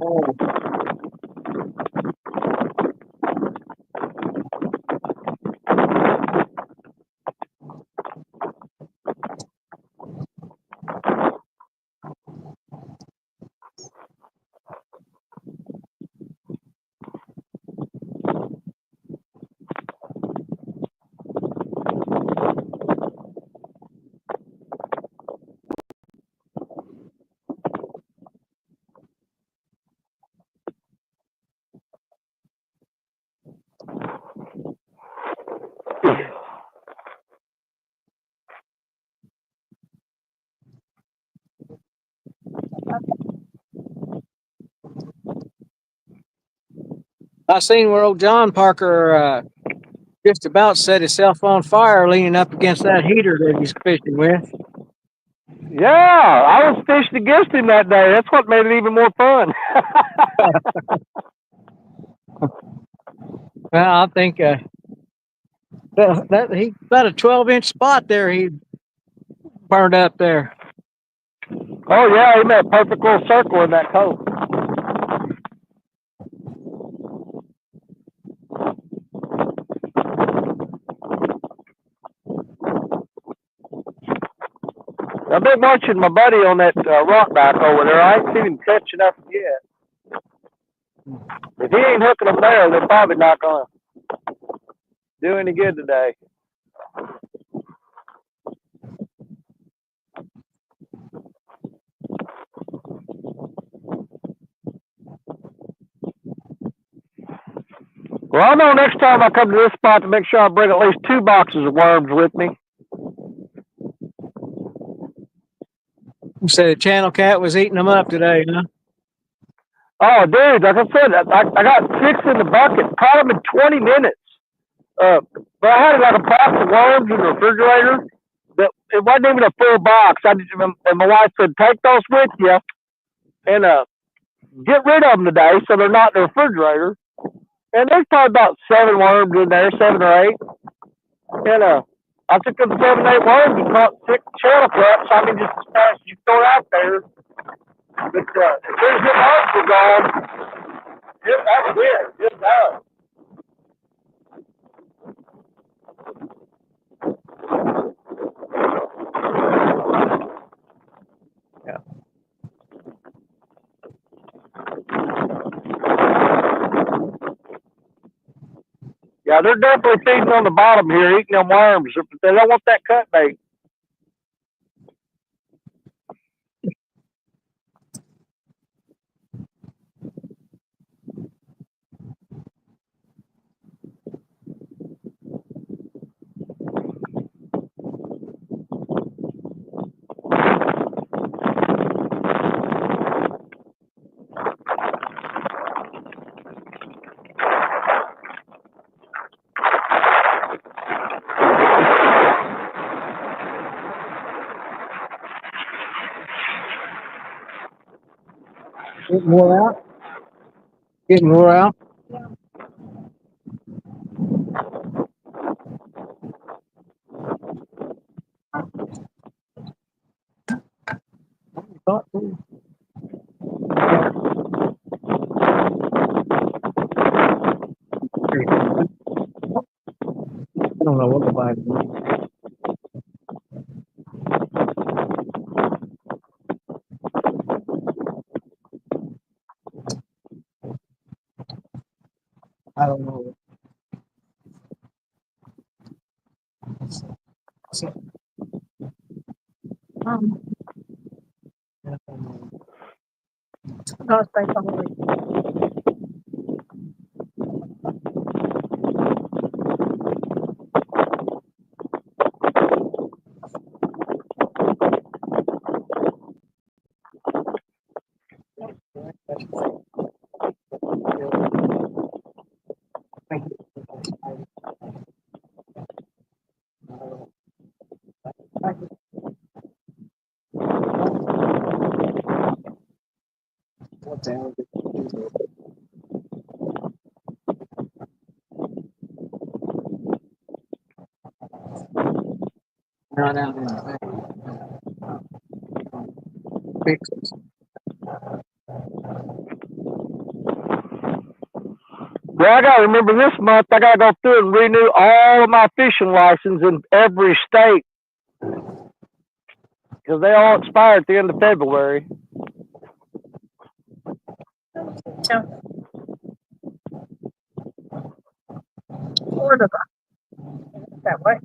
Oh. I seen where old John Parker just about set himself on fire leaning up against that heater that he's fishing with. Yeah, I was fishing against him that day. That's what made it even more fun. Well, I think that he about a 12-inch spot there. He burned up there. Oh, yeah, he made a perfect little circle in that coat. I've been watching my buddy on that rock back over there. I ain't seen him catch enough yet. If he ain't hooking them there, they're probably not going to do any good today. Well, I know next time I come to this spot to make sure I bring at least 2 boxes of worms with me. You said the channel cat was eating them up today, huh? Oh, dude, like I said, I got 6 in the bucket, caught them in 20 minutes. But I had like a box of worms in the refrigerator. That it wasn't even a full box. And my wife said, take those with you and get rid of them today so they're not in the refrigerator. And there's probably about 7 worms in there, 7 or 8. And I took them 7, 8 worms and caught 6 channel traps. I mean, just as fast as you throw it out there. But as soon as the worms were gone, that was it. Just done. Yeah. Yeah, they're definitely feeding on the bottom here, eating them worms. They don't want that cut bait. Getting wore out. Getting wore out. Thought so. I don't know what the bite is. I don't know. Not out in the fix it. Well, I got to remember this month, I got to go through and renew all of my fishing license in every state because they all expire at the end of February. Florida that way.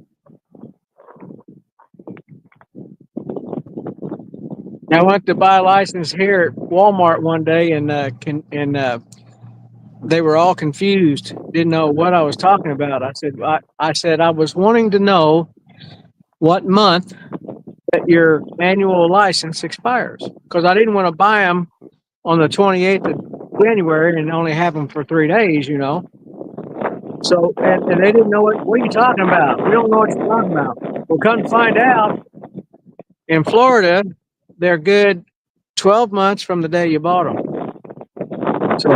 I went to buy a license here at Walmart one day, and they were all confused. Didn't know what I was talking about. I said I was wanting to know what month that your annual license expires, because I didn't want to buy them on the 28th of January and only have them for 3 days, you know. So, and they didn't know what are you talking about? We don't know what you're talking about. Well, come to find out, in Florida, they're good 12 months from the day you bought them. So,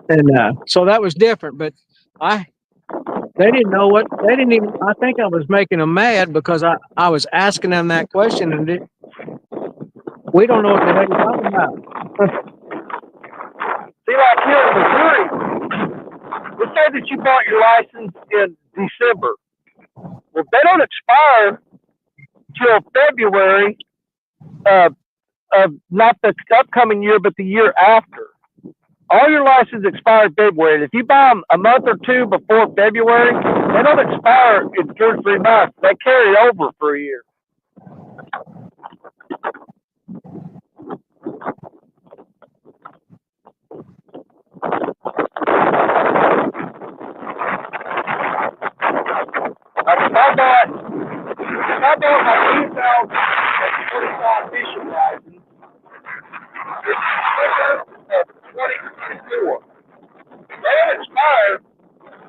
and so that was different, but they didn't know what, they didn't even, I think I was making them mad because I was asking them that question, and we don't know what the heck you're talking about. See, like here in Missouri, let's say that you bought your license in December. Well, they don't expire till February of not the upcoming year, but the year after. All your licenses expire in February. If you buy them a month or two before February, they don't expire in 2 or 3 months. They carry over for a year. Like if I bought my 2025 fishing license in December of 2024, they don't expire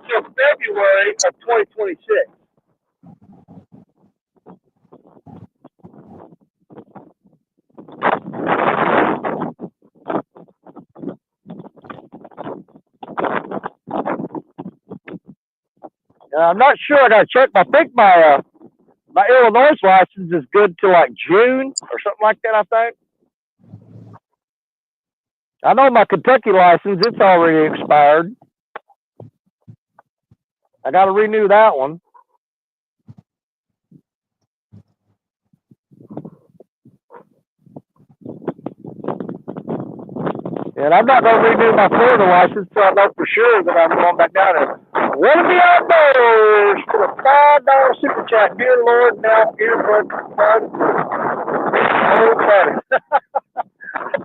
till February of 2026. I'm not sure. I got to check. I think my Illinois license is good till like June or something like that, I think. I know my Kentucky license, it's already expired. I got to renew that one. And I'm not going to renew my Florida license until I know for sure that I'm going back down there. Want to be outdoors for the $5 super chat. Dear Lord, now earbud fun. Oh, buddy.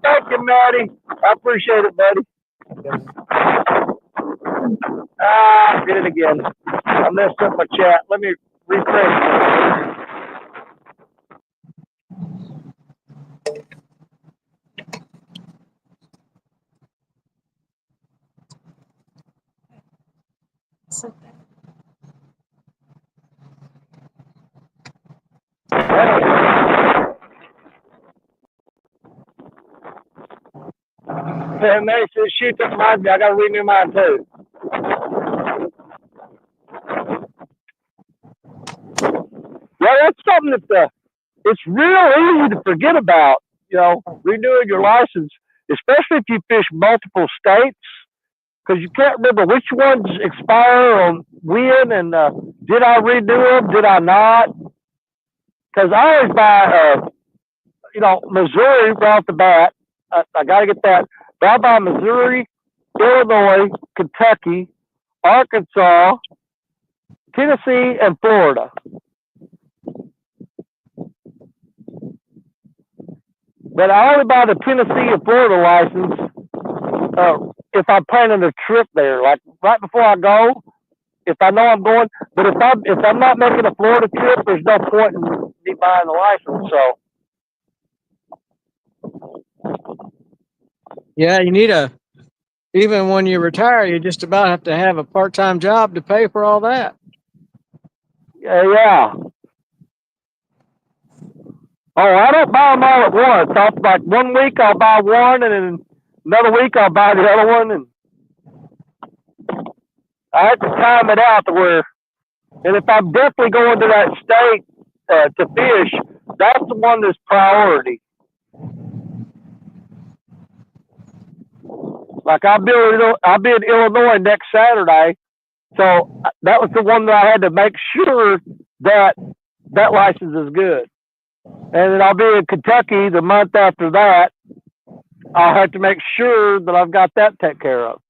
Thank you, Maddie. I appreciate it, buddy. I did it again. I messed up my chat. Let me refresh. And they said, shoot, that reminds me, I got to renew mine too. Yeah, that's something that it's real easy to forget about, renewing your license, especially if you fish multiple states, because you can't remember which ones expire on when, and did I renew them, did I not? Because I always buy, Missouri right off the bat. I got to get that. But I buy Missouri, Illinois, Kentucky, Arkansas, Tennessee, and Florida. But I only buy the Tennessee and Florida license if I'm planning a trip there, like right before I go, if I know I'm going. But if I'm not making a Florida trip, there's no point in me buying the license. So Yeah, you need even when you retire, you just about have to have a part-time job to pay for all that. yeah. Oh, I don't buy them all at once. Like 1 week I'll buy one, and then another week I'll buy the other one, and I have to time it out to where. And if I'm definitely going to that state to fish, that's the one that's priority. Like I'll be in Illinois next Saturday, so that was the one that I had to make sure that license is good. And then I'll be in Kentucky the month after that. I'll have to make sure that I've got that taken care of.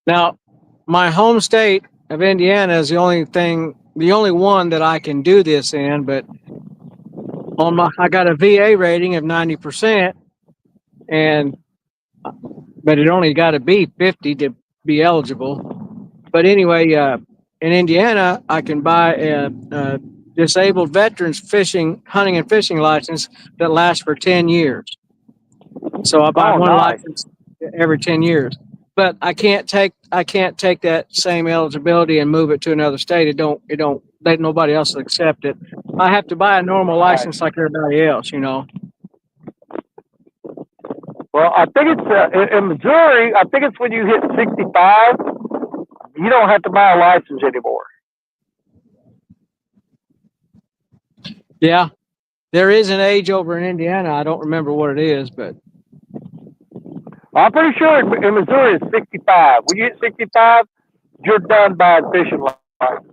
Now, my home state of Indiana is the only one that I can do this in, but I got a VA rating of 90%, but it only got to be 50 to be eligible. But anyway, in Indiana, I can buy a disabled veterans hunting and fishing license that lasts for 10 years. So I buy one license every 10 years. But I can't take that same eligibility and move it to another state. It don't let nobody else accept it. I have to buy a normal license like everybody else, Well, I think it's in Missouri. I think it's when you hit 65, you don't have to buy a license anymore. Yeah, there is an age over in Indiana. I don't remember what it is, but I'm pretty sure in Missouri it's 65. When you hit 65, you're done buying fishing license.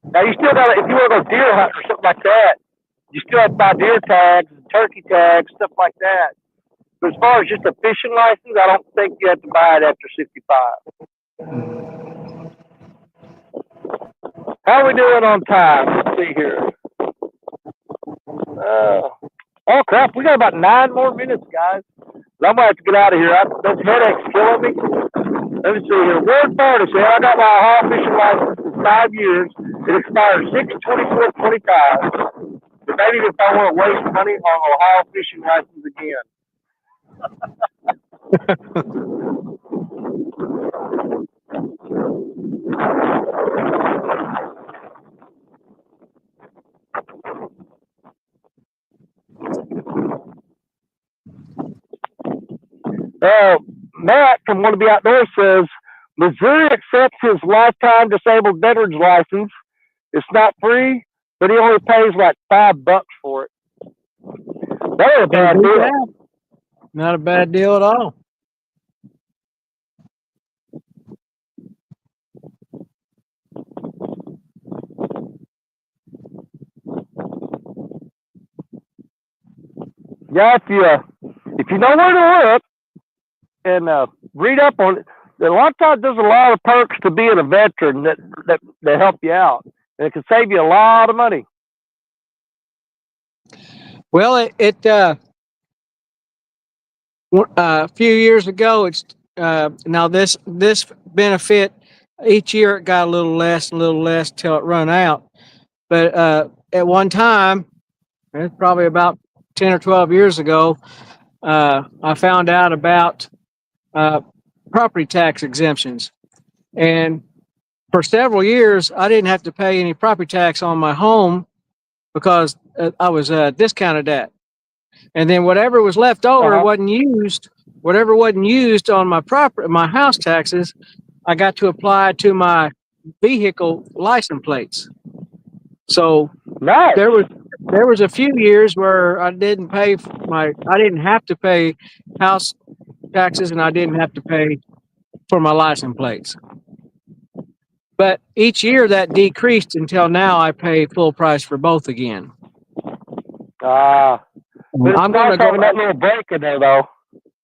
Now you still got, if you want to go deer hunt or something like that, you still have to buy deer tags and turkey tags, stuff like that. But as far as just a fishing license, I don't think you have to buy it after 65. How are we doing on time? Let's see here. Oh crap, we got about 9 more minutes, guys. I'm gonna have to get out of here. This headache's killing me. Let me see here. Ward Florida said I got my Ohio fishing license for 5 years. It expires 6/24/25. But maybe if I want to waste money on Ohio fishing license again. Matt from Want to Be Outdoors says, Missouri accepts his lifetime disabled veterans license. It's not free, but he only pays like $5 for it. That ain't a bad Can't beat deal. that. Not a bad deal at all. Yeah, if you know where to look and read up on it, a lot of times there's a lot of perks to being a veteran that help you out, and it can save you a lot of money. Well, a few years ago, it's now this benefit each year it got a little less till it run out. But at one time, it's probably about 10 or 12 years ago, I found out about property tax exemptions, and for several years I didn't have to pay any property tax on my home because I was discounted that. And then whatever was left over wasn't used. Whatever wasn't used on my house taxes, I got to apply to my vehicle license plates. So Nice. there was a few years where I didn't have to pay house taxes, and I didn't have to pay for my license plates. But each year that decreased until now I pay full price for both again. But it's nice having that little break in there, though.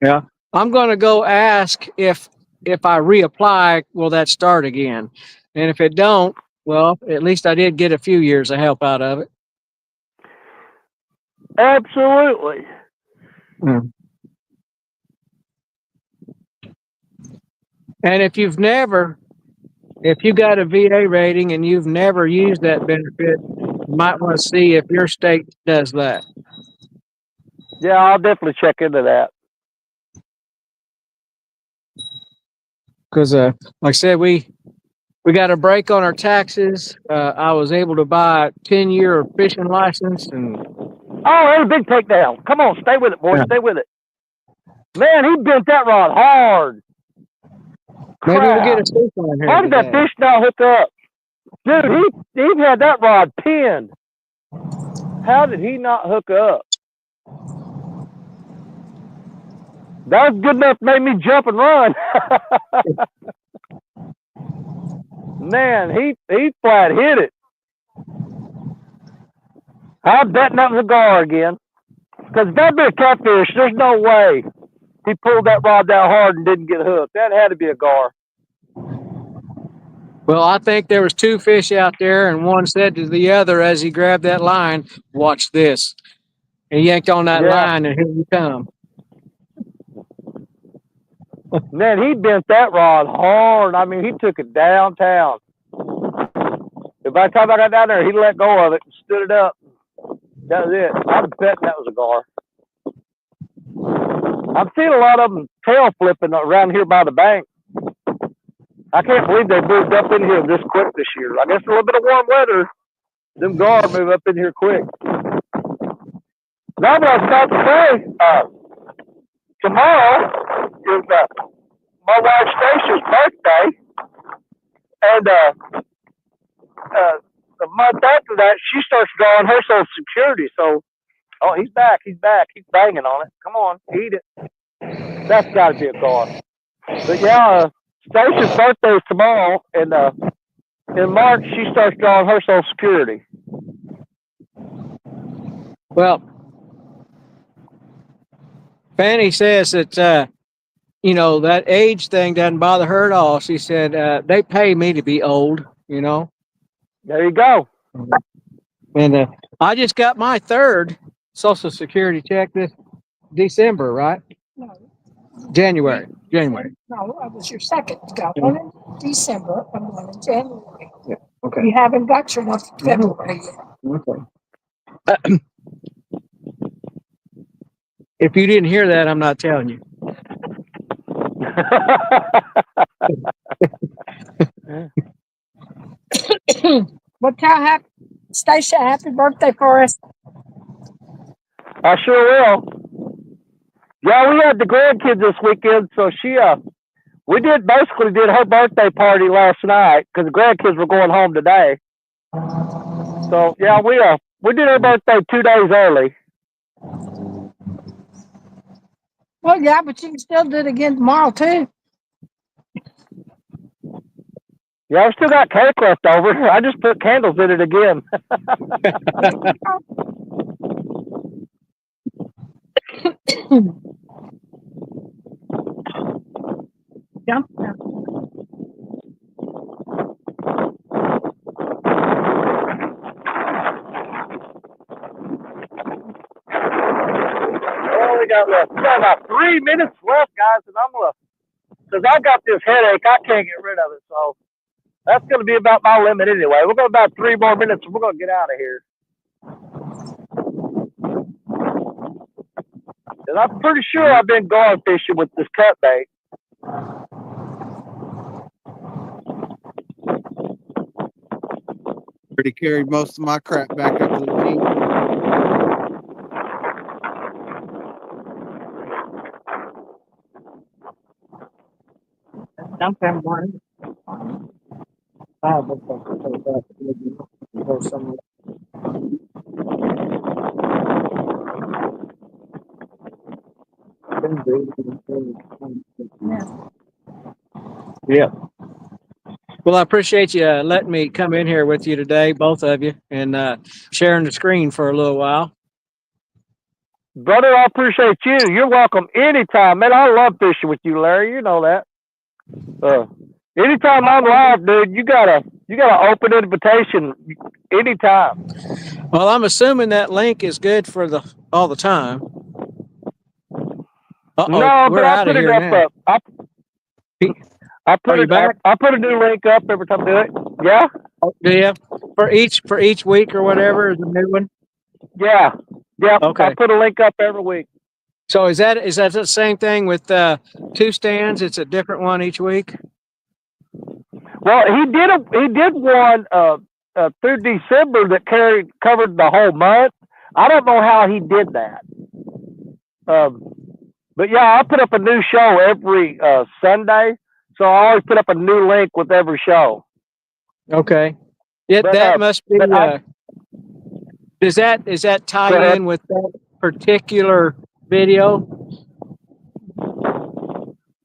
Yeah, I'm going to go ask if I reapply, will that start again? And if it don't, well, at least I did get a few years of help out of it. Absolutely. And if you got a VA rating and you've never used that benefit, you might want to see if your state does that. Yeah, I'll definitely check into that. Because, like I said, we got a break on our taxes. I was able to buy a 10-year fishing license, and oh, that's a big takedown. Come on, stay with it, boy. Yeah. Stay with it. Man, he bent that rod hard. Maybe we'll get a fish on here. How did that fish not hook up? Dude, he had that rod pinned. How did he not hook up? That was good enough to make me jump and run. Man, he flat hit it. I'm betting that was a gar again. Because if that'd be a catfish, there's no way he pulled that rod that hard and didn't get hooked. That had to be a gar. Well, I think there was two fish out there, and one said to the other as he grabbed that line, "Watch this." And he yanked on that line, and here he come. Man, he bent that rod hard. I mean, he took it downtown. But by the time I got down there, he let go of it and stood it up. That was it. I'm betting that was a gar. I'm seeing a lot of them tail flipping around here by the bank. I can't believe they moved up in here this quick this year. I guess a little bit of warm weather, them gar move up in here quick. Now, what I was about to say, tomorrow is my wife Stacia's birthday, and a month after that, she starts drawing her Social Security. So, oh, he's back. He's banging on it. Come on, eat it. That's got to be a gar. But yeah, Stacia's birthday is tomorrow, and in March she starts drawing her Social Security. Well, Fanny says that that age thing doesn't bother her at all. She said they pay me to be old. There you go. And I just got my third Social Security check this December, right? No. January. No, it was your second. You got one in December and one in January. Yeah. Okay. You haven't got your one in February yet. Okay. If you didn't hear that, I'm not telling you. Well, tell Stacia happy birthday for us. I sure will. Yeah, we had the grandkids this weekend, so we basically did her birthday party last night because the grandkids were going home today. So yeah, we did her birthday 2 days early. Well, yeah, but you can still do it again tomorrow too. Yeah, I've still got cake left over. I just put candles in it again. Yeah. Well, we got about 3 minutes left, guys, and because I got this headache, I can't get rid of it. So that's going to be about my limit anyway. We're going about 3 more minutes, and we're going to get out of here. And I'm pretty sure I've been going fishing with this cut bait. Already carried most of my crap back up to the Jeep. Sometime morning. Yeah. Well, I appreciate you letting me come in here with you today, both of you, and sharing the screen for a little while. Brother, I appreciate you. You're welcome anytime. Man, I love fishing with you, Larry. You know that. Anytime I'm live, dude, you got an open invitation anytime. Well, I'm assuming that link is good for all the time. No, we're but I out put of it here up. now. I put Are you it. back? I put a new link up every time I do it. Yeah. Do you? For each week or whatever is a new one? Yeah. Okay. I put a link up every week. So is that the same thing with 2 stands? It's a different one each week? Well, he did one through December that covered the whole month. I don't know how he did that. But yeah, I put up a new show every Sunday, so I always put up a new link with every show. Okay. Yeah, But, that must be. Does that tie in with that particular video?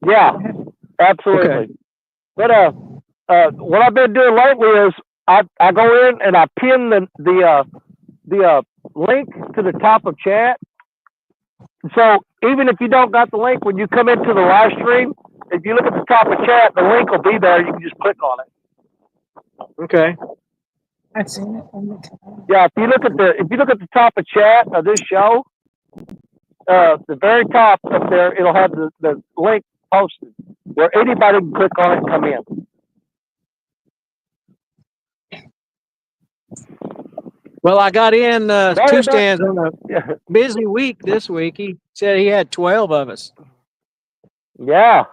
Yeah, absolutely. Okay. But what I've been doing lately is I go in and I pin the link to the top of chat. So even if you don't got the link, when you come into the live stream, if you look at the top of chat, the link will be there. You can just click on it. Okay. I've seen it. Yeah, if you look at the top of chat of this show, the very top up there, it'll have the link posted where anybody can click on it and come in. Well, I got in 2 stands on a busy week this week. He said he had 12 of us. Yeah.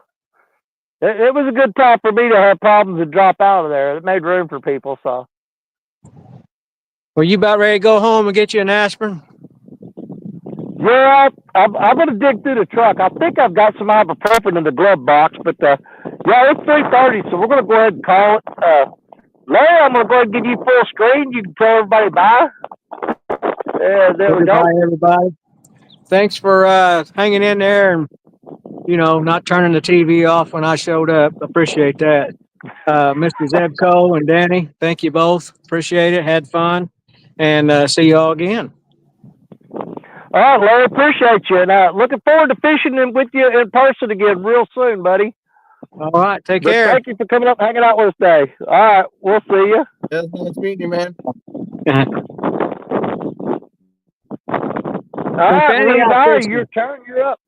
It was a good time for me to have problems and drop out of there. It made room for people, so. Well, you about ready to go home and get you an aspirin? Yeah, I'm going to dig through the truck. I think I've got some ibuprofen in the glove box, but yeah, it's 3:30, so we're going to go ahead and call it. Larry, I'm going to go ahead and give you full screen. You can tell everybody bye. There we go. Bye, everybody. Thanks for hanging in there and, not turning the TV off when I showed up. Appreciate that. Mr. Zebco and Danny, thank you both. Appreciate it. Had fun. And see you all again. All right, Larry, appreciate you. And looking forward to fishing with you in person again real soon, buddy. All right, take care. Thank you for coming up and hanging out with us today. All right, we'll see you. Yeah, nice meeting you, man. All right, Levi, your turn. You're up.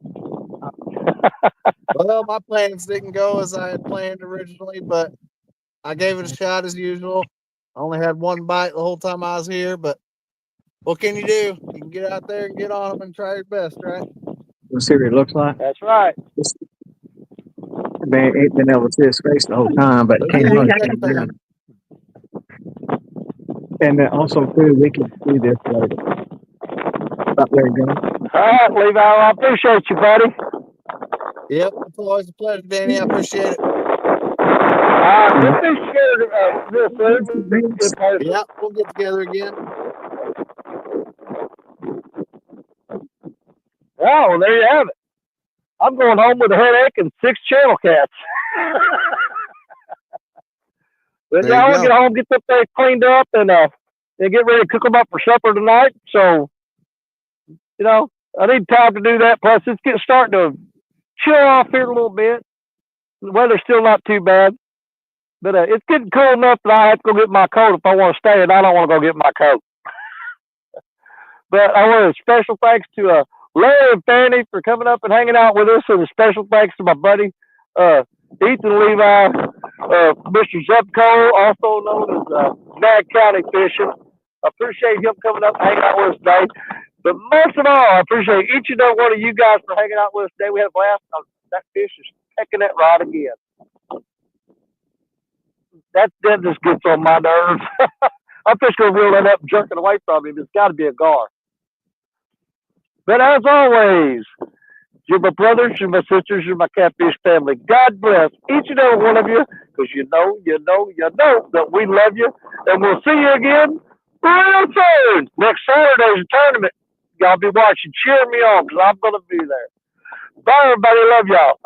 Well, my plans didn't go as I had planned originally, but I gave it a shot as usual. I only had one bite the whole time I was here, but what can you do? You can get out there and get on them and try your best, right? Let's see what it looks like. That's right. Man, ain't been able to see his face the whole time, but Yeah, and then also too, we can do this later. About there you go. All right, Levi, I appreciate you, buddy. Yep. It's always a pleasure, Danny. I appreciate it. Let's be sure real soon. Yeah, we'll get together again. Oh, well, there you have it. I'm going home with a headache and 6 channel cats. But There yeah, you I want to go. get home, get this place cleaned up, and get ready to cook them up for supper tonight. So, you know, I need time to do that. Plus, it's starting to chill off here a little bit. The weather's still not too bad. But it's getting cool enough that I have to go get my coat if I want to stay, and I don't want to go get my coat. But I want a special thanks to Larry and Fanny for coming up and hanging out with us, and a special thanks to my buddy Ethan Levi, Mr. Zepco, also known as Snag County Fishing. I appreciate him coming up and hanging out with us today. But most of all, I appreciate each and every one of you guys for hanging out with us today. We had a blast. That fish is pecking that rod again. That just gets on my nerves. I'm just going to reel that up and jerk it away from him. It's got to be a gar. But as always, you're my brothers, you're my sisters, you're my catfish family. God bless each and every one of you, because you know that we love you. And we'll see you again real soon. Next Saturday's tournament. Y'all be watching. Cheer me on, because I'm going to be there. Bye, everybody. Love y'all.